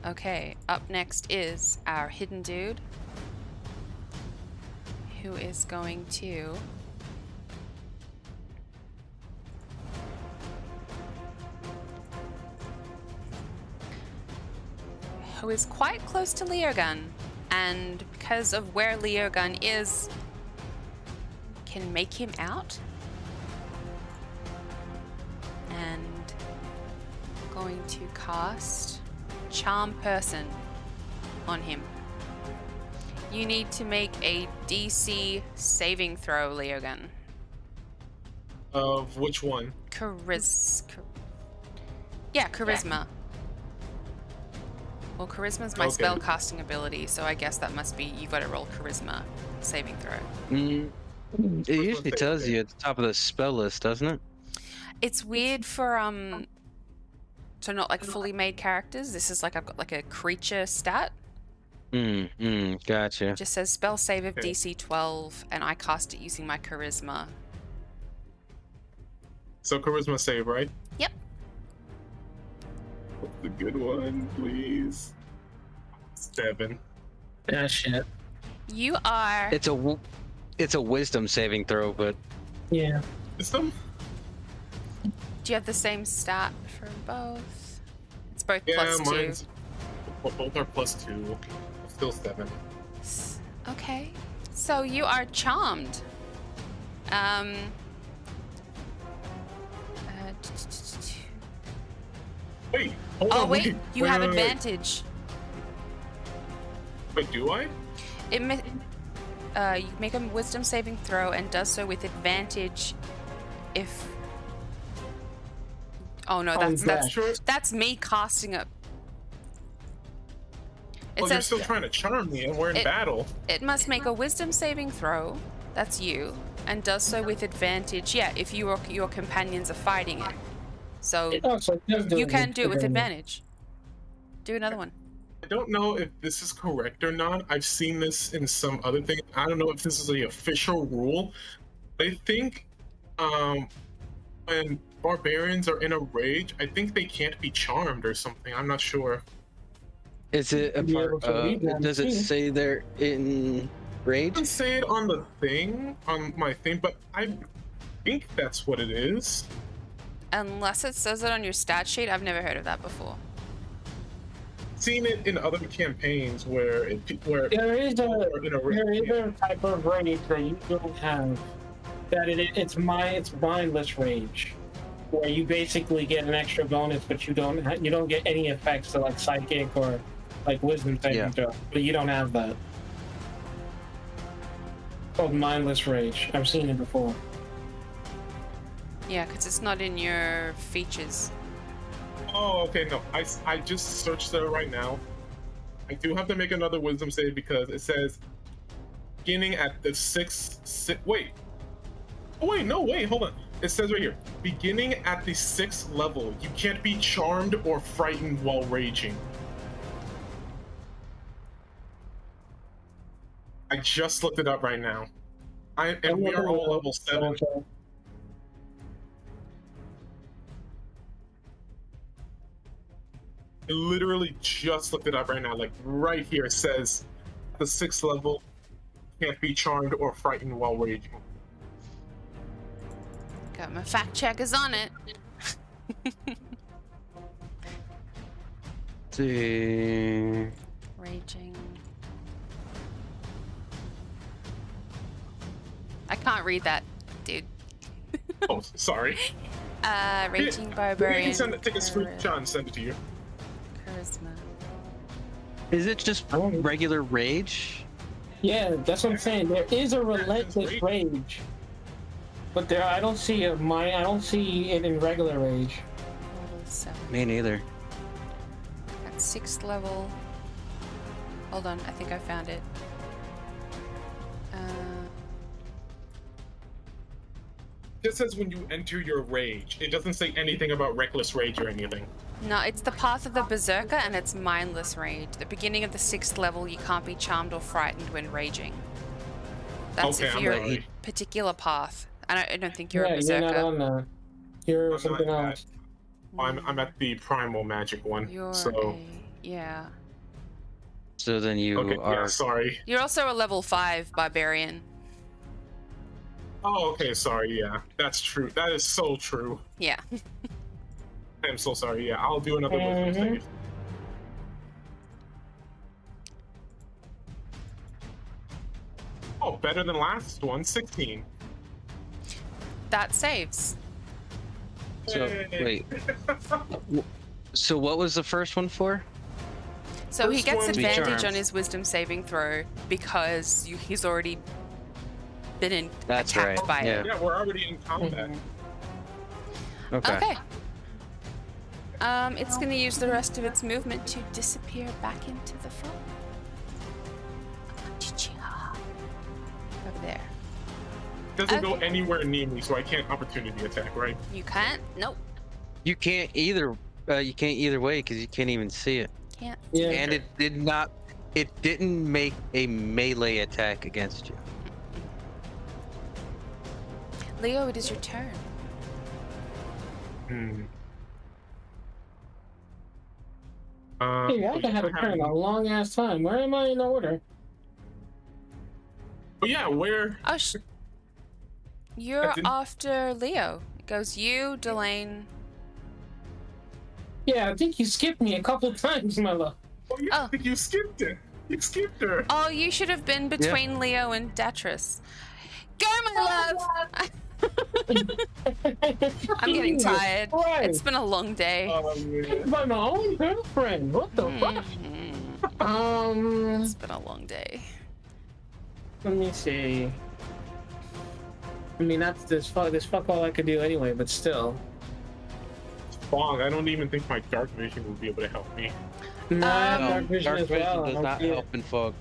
Okay, up next is our hidden dude, who is going to who is quite close to Leogun, and because of where Leogun is, can make him out. And going to cast Charm Person on him. You need to make a DC saving throw, Leogun. Of which one? Charisma. Well, Charisma's my Okay. spell casting ability, so I guess that must be you've got to roll Charisma saving throw. It usually say tells okay? you at the top of the spell list, doesn't it? It's weird for so not like fully made characters. This is like I've got like a creature stat. Gotcha. It just says spell save of Okay. DC 12, and I cast it using my Charisma. So charisma save, right? Yep. What's the good one, please? 7. Ah, shit. You are. It's a wisdom saving throw, but Yeah. Wisdom? Do you have the same stat for both? It's both Yeah, plus 2. mine's. Well, both are +2. Still 7. Okay. So you are charmed. Wait. Hold Oh on, wait, you have wait. advantage. Wait, do I? You make a wisdom saving throw and does so with advantage if. Oh no, that's That's Sure. that's me casting it. It Well, you're says still trying to charm me, and we're in It- battle. it must make a wisdom saving throw. That's you, and does so with advantage. Yeah, if you or your companions are fighting it. So Oh, so it does do you it can do it with advantage. advantage. Do another one. I don't know if this is correct or not. I've seen this in some other thing. I don't know if this is the official rule. I think when barbarians are in a rage, I think they can't be charmed or something. I'm not sure. is it a Be able part? to read that Does it too. say they're in I rage? didn't say it on the thing, on my thing, but I think that's what it is. Unless it says it on your stat sheet, I've never heard of that before. Seen it in other campaigns where There is people are in a rage. there is a type of rage that you don't have. That it's mindless rage, where you basically get an extra bonus, but you don't get any effects to like psychic or like wisdom saving Yeah. throw. But you don't have that. Called mindless rage. I've seen it before. Yeah, because it's not in your features. Oh, okay, no. I just searched it right now. I do have to make another wisdom save because it says beginning at the wait. Oh wait, no, wait, hold on. It says right here, beginning at the 6th level, you can't be charmed or frightened while raging. I just looked it up right now. And we are all level 7. I literally just looked it up right now. Like right here, it says the 6th level can't be charmed or frightened while raging. Got my fact checkers on it. See. Raging. I can't read that, dude. Oh, sorry. Raging You barbarian. can send it, take a screenshot and send it to you. Charisma. Is it just regular rage? Yeah, that's what I'm saying. There is a relentless rage, but I don't see it in regular rage. Level 7. Me neither. At 6th level. Hold on, I think I found it. It just says when you enter your rage. It doesn't say anything about reckless rage or anything. No, it's the path of the berserker and it's mindless rage. The beginning of the 6th level, you can't be charmed or frightened when raging. That's Okay, if I'm you're right. a particular path. I don't think you're a You're berserker. not on that. You're I'm something not else. I'm at the primal magic one. You're So yeah. So then you okay, are. yeah, sorry. You're also a level 5 barbarian. Oh, okay, sorry. Yeah, that's true. That is so true. Yeah. I am so sorry. Yeah, I'll do another wisdom Mhm. save. better than last one. 16. That saves. So wait. So what was the first one for? So he First gets one- advantage Charmed. on his wisdom saving throw because he's already been That's attacked right, by it. Yeah, we're already in combat. Okay. Okay. It's gonna use the rest of its movement to disappear back into the fog. Over there. Doesn't go Okay. anywhere near me, so I can't opportunity attack, right? You can't. Nope. You can't either. You can't either way because you can't even see it. Can't. Yeah. And it did not. It didn't make a melee attack against you. Leo, it is your turn. Hmm. Hey, I had a turn a long ass time. Where am I in order? Oh yeah, where? Oh, you're didn't- after Leo. It goes you, Delane. Yeah, I think you skipped me a couple times, my love. Oh yeah, Oh. I think you skipped it. You skipped her. Oh, you should have been between Leo and Datris. Go, my love! I'm getting Jesus tired. Christ. It's been a long day. Oh, man. By my own girlfriend. What the fuck? Mhm. It's been a long day. Let me see. I mean, that's this fuck all I could do anyway, but still. Fog. I don't even think my dark vision will be able to help me. No, I have Um, dark vision as well. I does don't not see it. help in fog.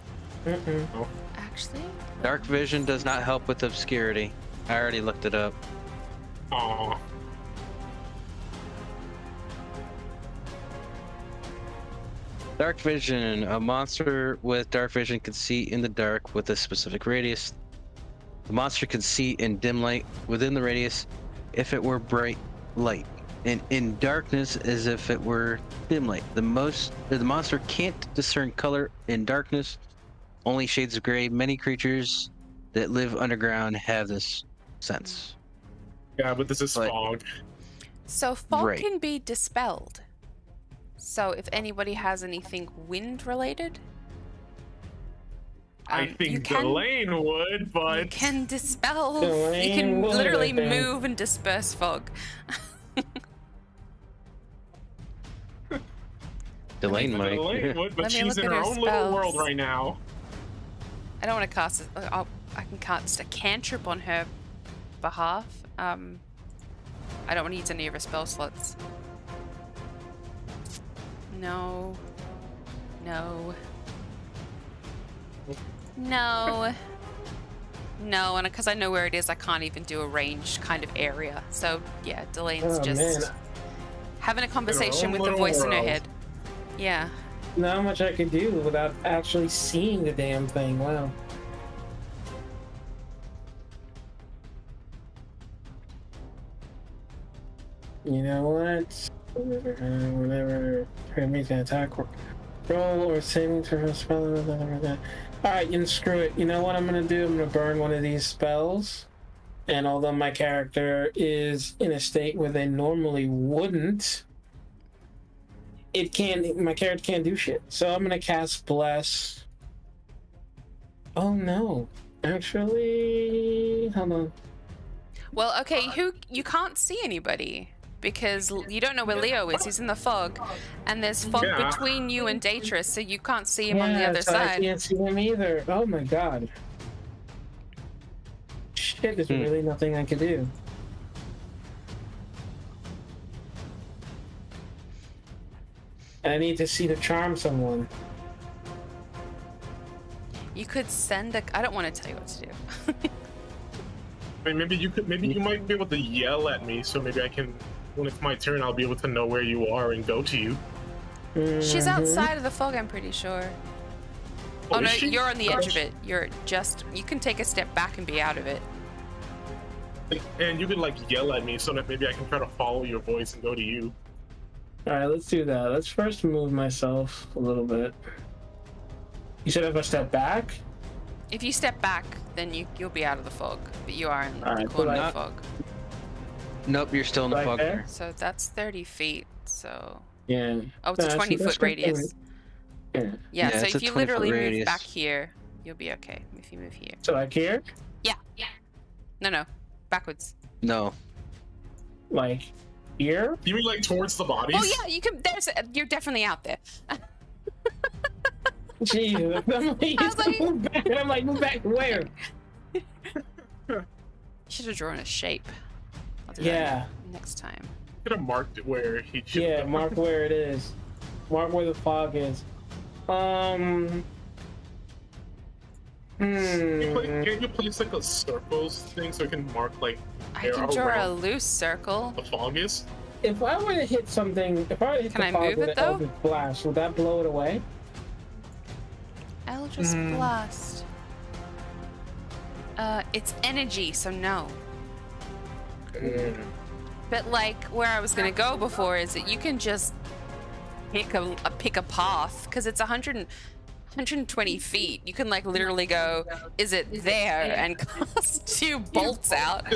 Mm-mm. Actually, Dark vision does not help with obscurity. I already looked it up. Aw. Dark vision. A monster with dark vision can see in the dark with a specific radius. The monster can see in dim light within the radius if it were bright light, and in darkness as if it were dim light. The monster can't discern color in darkness, only shades of gray. Many creatures that live underground have this sense. Yeah, but this is But- fog. so fog Right. can be dispelled. So if anybody has anything wind related, I you think can, Delane would, you but can dispel. You Delane can would, I literally think. move and disperse fog. Delane might. Delane would, but Let me she's look in at her her own little world spells. right now. I don't want to cast. I can cast a cantrip on her behalf. I don't want to use any of her spell slots. No. No. No. No, and because I know where it is, I can't even do a ranged kind of area. So yeah, Delane's Oh, just man. having a conversation own with the little voice in her world. head. Yeah. Not much I could do without actually seeing the damn thing. Wow. You know what? Whenever her makes an attack roll or saving throw a spell. Alright, you know, screw it. You know what I'm gonna do? I'm gonna burn one of these spells. And although my character is in a state where they normally wouldn't, my character can't do shit. So I'm gonna cast Bless. Oh no. Actually, hold on. Well, okay, you can't see anybody because you don't know where Leo is. He's in the fog, and there's fog Yeah. between you and Datris, so you can't see him on the Yeah, other so I side. can't see him either. Oh my god. Shit, there's really nothing I can do. I need to see to charm someone. You could send a. I don't want to tell you what to do. I mean, maybe you might be able to yell at me, so maybe I can. When it's my turn, I'll be able to know where you are and go to you. She's Mhm. outside of the fog, I'm pretty sure. Oh is no, she? you're on the edge of it. You're just. You can take a step back and be out of it. And you could like yell at me, so that maybe I can try to follow your voice and go to you. Alright, let's do that. Let's first move myself a little bit. You said if I step back? If you step back, then you'll be out of the fog. But you are in the Alright, corner but of the fog. Nope, you're still in the Right fog. there? So that's 30 feet. So. Yeah. Oh, it's a That's- 20-foot that's radius. Yeah. Yeah, Yeah, so it's if a you 20-foot literally move radius. back here, You'll be okay if you move here. So like here? Yeah. No. Backwards. No. Like here? You mean like towards the bodies? Oh yeah, you can. You're definitely out there. Jesus. Move back. And I'm like, move back where? You should have drawn a shape. I'll do Yeah. that next time. Could have marked it where he should. Yeah, mark where it is. Mark where the fog is. Can you place like a circles thing so it can mark like I can draw a around loose circle. the fog is? If I were to hit something, if I were to hit Can the I fog move with it, an though? Eldritch Blast, would that blow it away? Eldritch Blast. It's energy, so no. But like where I was gonna go before is that you can just pick a path because it's 120 feet. You can like literally go, is it there, and cast 2 bolts out.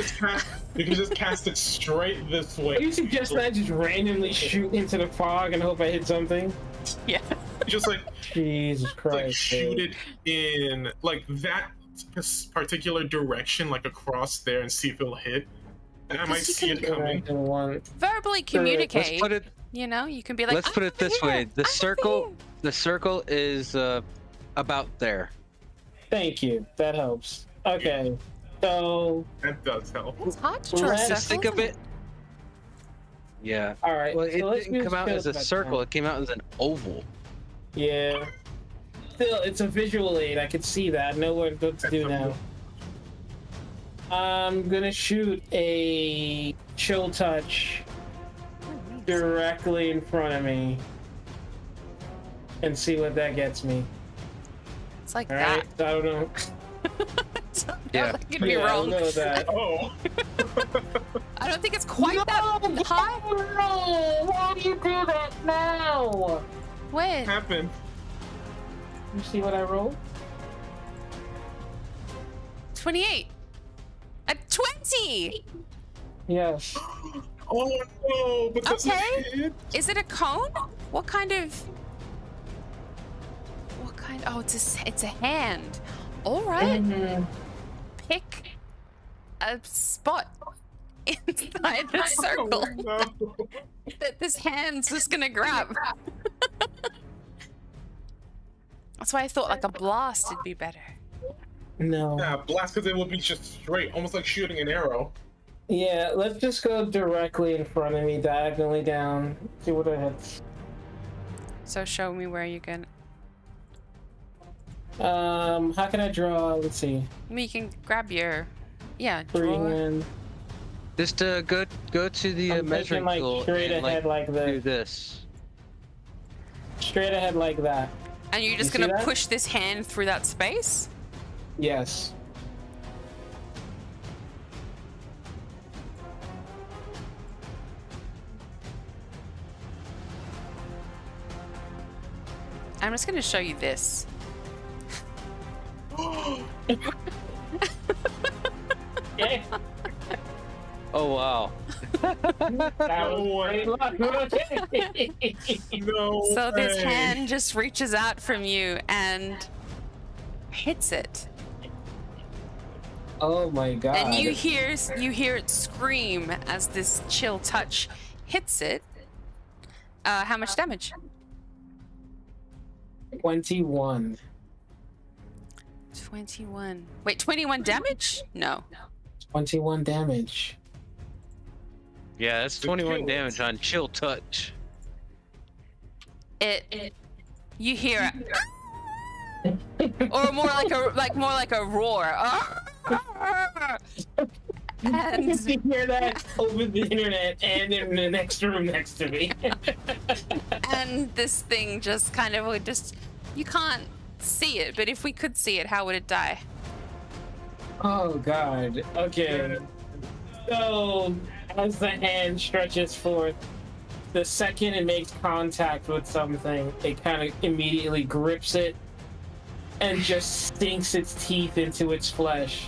You can just cast it straight this way. Are you suggesting I just randomly shoot into the fog and hope I hit something? Yeah. Just like Jesus Christ. like shoot it in like that particular direction, like across there, and see if it'll hit. And I might see it coming. Verbally communicate. Let's put it. You know, you can be like. Let's put it this way: the circle is about there. Thank you. That helps. Okay. So. That does help. It's hard to draw a circle. Just think of it. Yeah. All right. Well, it so let's didn't come out as a back circle. down. It came out as an oval. Yeah. Still, it's a visual aid. I could see that. I know what to do now. I'm gonna shoot a chill touch directly in front of me and see what that gets me. It's like All that. right. I don't know. Yeah. That could be Yeah, I'll wrong. go with that. Oh, I don't think it's quite that high. No! Why do you do that now? When? happened. You see what I rolled? 28. A 20. Yes. Oh no! But that's Okay. a hit. Is it a cone? What kind of? Oh, it's a hand. All right. Pick a spot inside the circle Oh, no. that this hand's just gonna grab. That's why I thought like a blast would be better. No. Yeah, blast because it would be just straight, almost like shooting an arrow. Yeah, let's just go directly in front of me, diagonally down. See what it hits. So show me where you can. How can I draw? Let's see. I mean, you can grab your. Yeah. Bring Draw. in. Just go to the I'm measuring thinking like tool straight and ahead like do this. this. Straight ahead like that. And you're just You see gonna that? push this hand through that space. Yes. I'm just gonna show you this. Yeah. Oh wow. That was great luck. No. So this way. hand just reaches out from you and hits it. Oh my god. And you hear it scream as this chill touch hits it. How much damage? 21. 21. Wait, 21 damage? No. 21 damage. Yeah, that's 21 damage on chill touch. You hear it. Or more like a roar. And You can hear that over the internet and in the next room next to me. and this thing just kind of would just, you can't see it, but if we could see it, how would it die? Oh god. Okay. So as the hand stretches forth, the second it makes contact with something, it kind of immediately grips it and just sinks its teeth into its flesh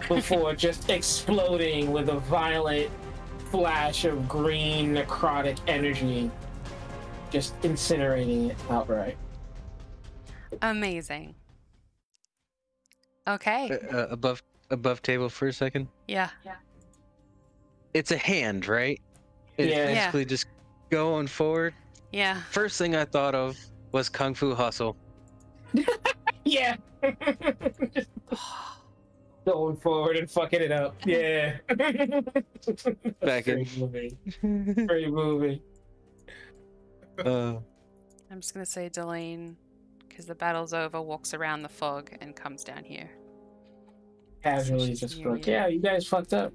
before just exploding with a violent flash of green necrotic energy, just incinerating it outright. Amazing. Okay. Above table for a second. Yeah. It's a hand, right? It's Yeah. basically just going forward. Yeah. First thing I thought of was Kung Fu Hustle. Yeah. Going forward and fucking it up. Yeah. Back in. Great movie. Great movie. I'm just gonna say Delane, because the battle's over, walks around the fog and comes down here. Casually She's just near like, you. yeah, you guys fucked up.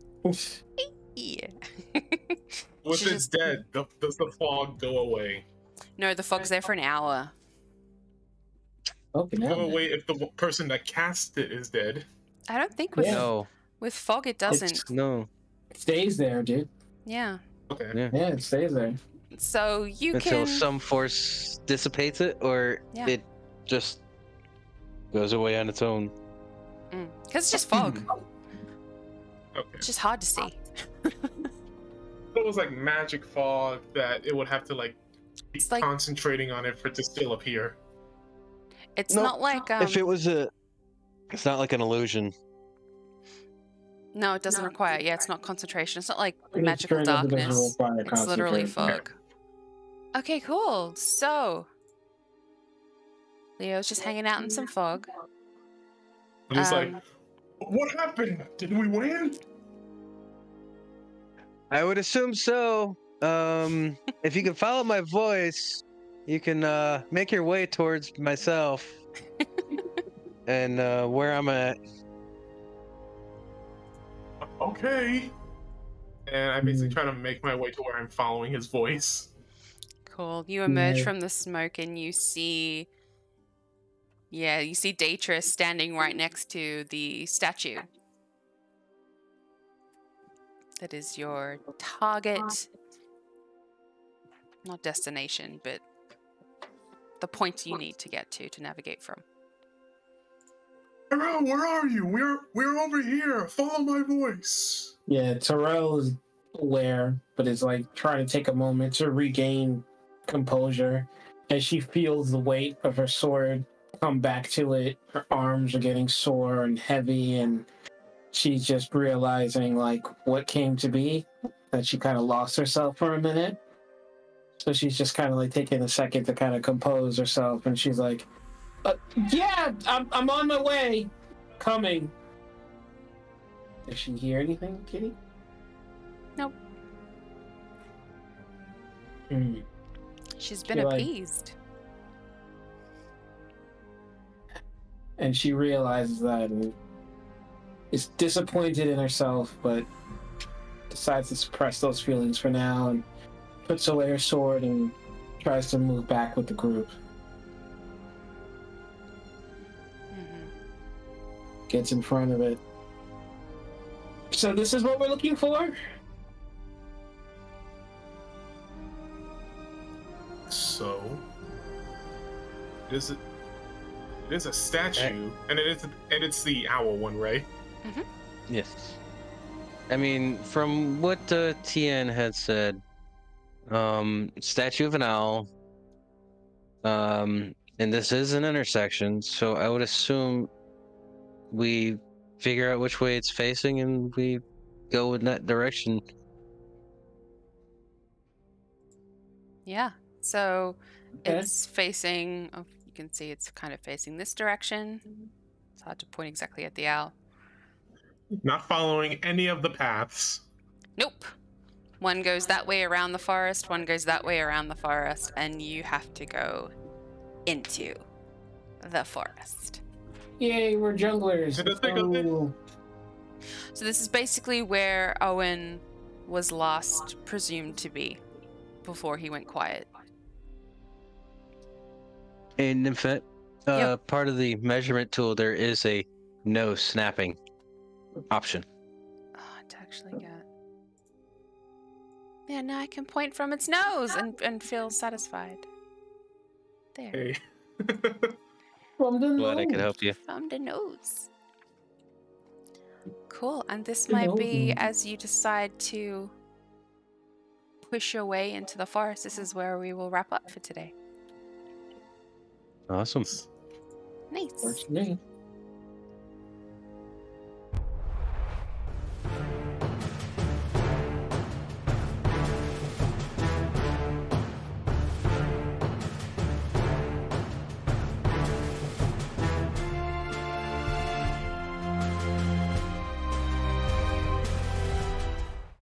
Yeah. With She it just- dead, does the fog go away? No, the fog's there for an hour. Okay, Go now. away if the person that cast it is dead. I don't think with Yeah. No, with fog it doesn't. no. It stays there, dude. Yeah. Okay. Yeah. Yeah, it stays there. So you Until can. some force dissipates it, or Yeah. it just goes away on its own. Because it's just fog. Okay. It's just hard to see. It was like magic fog that it would have to like be It's like- concentrating on it for it to still appear. It's No, not like If it was it's not like an illusion. No, it doesn't require. Yeah, it's not concentration. It's not like It's magical straight up, it doesn't darkness. require It's literally concentration. fog. Okay, cool. So Leo's just hanging out in some fog. And he's like, Um, "What happened? Did we win?" I would assume so. If you can follow my voice, you can make your way towards myself and where I'm at. Okay. And I basically try to make my way to where I'm following his voice. Cool. You emerge Yeah. from the smoke and you see. Yeah, you see Daetrys standing right next to the statue. That is your target. Not destination, but the point you need to get to navigate from. Hello, where are you? We're over here. Follow my voice. Yeah, Terrell is aware, but is like trying to take a moment to regain composure as she feels the weight of her sword come back to it. Her arms are getting sore and heavy, and she's just realizing like what came to be, that she kind of lost herself for a minute. So she's just kind of like taking a second to kind of compose herself, and she's like, "Yeah, I'm on my way, coming." Does she hear anything, Kitty? Nope. Hmm. She's been Feel like- appeased. And she realizes that and is disappointed in herself, but decides to suppress those feelings for now and puts away her sword and tries to move back with the group. Mhm. Gets in front of it. So this is what we're looking for? So, it is a statue, and it's the owl one, right? Yes. I mean, from what Tien had said, statue of an owl, and this is an intersection, so I would assume we figure out which way it's facing and we go in that direction. Yeah. So Okay. it's facing. Oh, you can see it's kind of facing this direction. It's hard to point exactly at the owl. Not following any of the paths. Nope. One goes that way around the forest, one goes that way around the forest, and you have to go into the forest. Yay, we're junglers. Did I think of it? Oh. So this is basically where Owen was last presumed to be before he went quiet. And in fact, Yep. part of the measurement tool, there is a no snapping option. Oh, to actually get. Yeah, now I can point from its nose and feel satisfied. There. Hey. From the Glad I could nose. help you. From the nose. Cool. And this might be Nose. as you decide to push your way into the forest. This is where we will wrap up for today. Awesome. Nice. Works for me.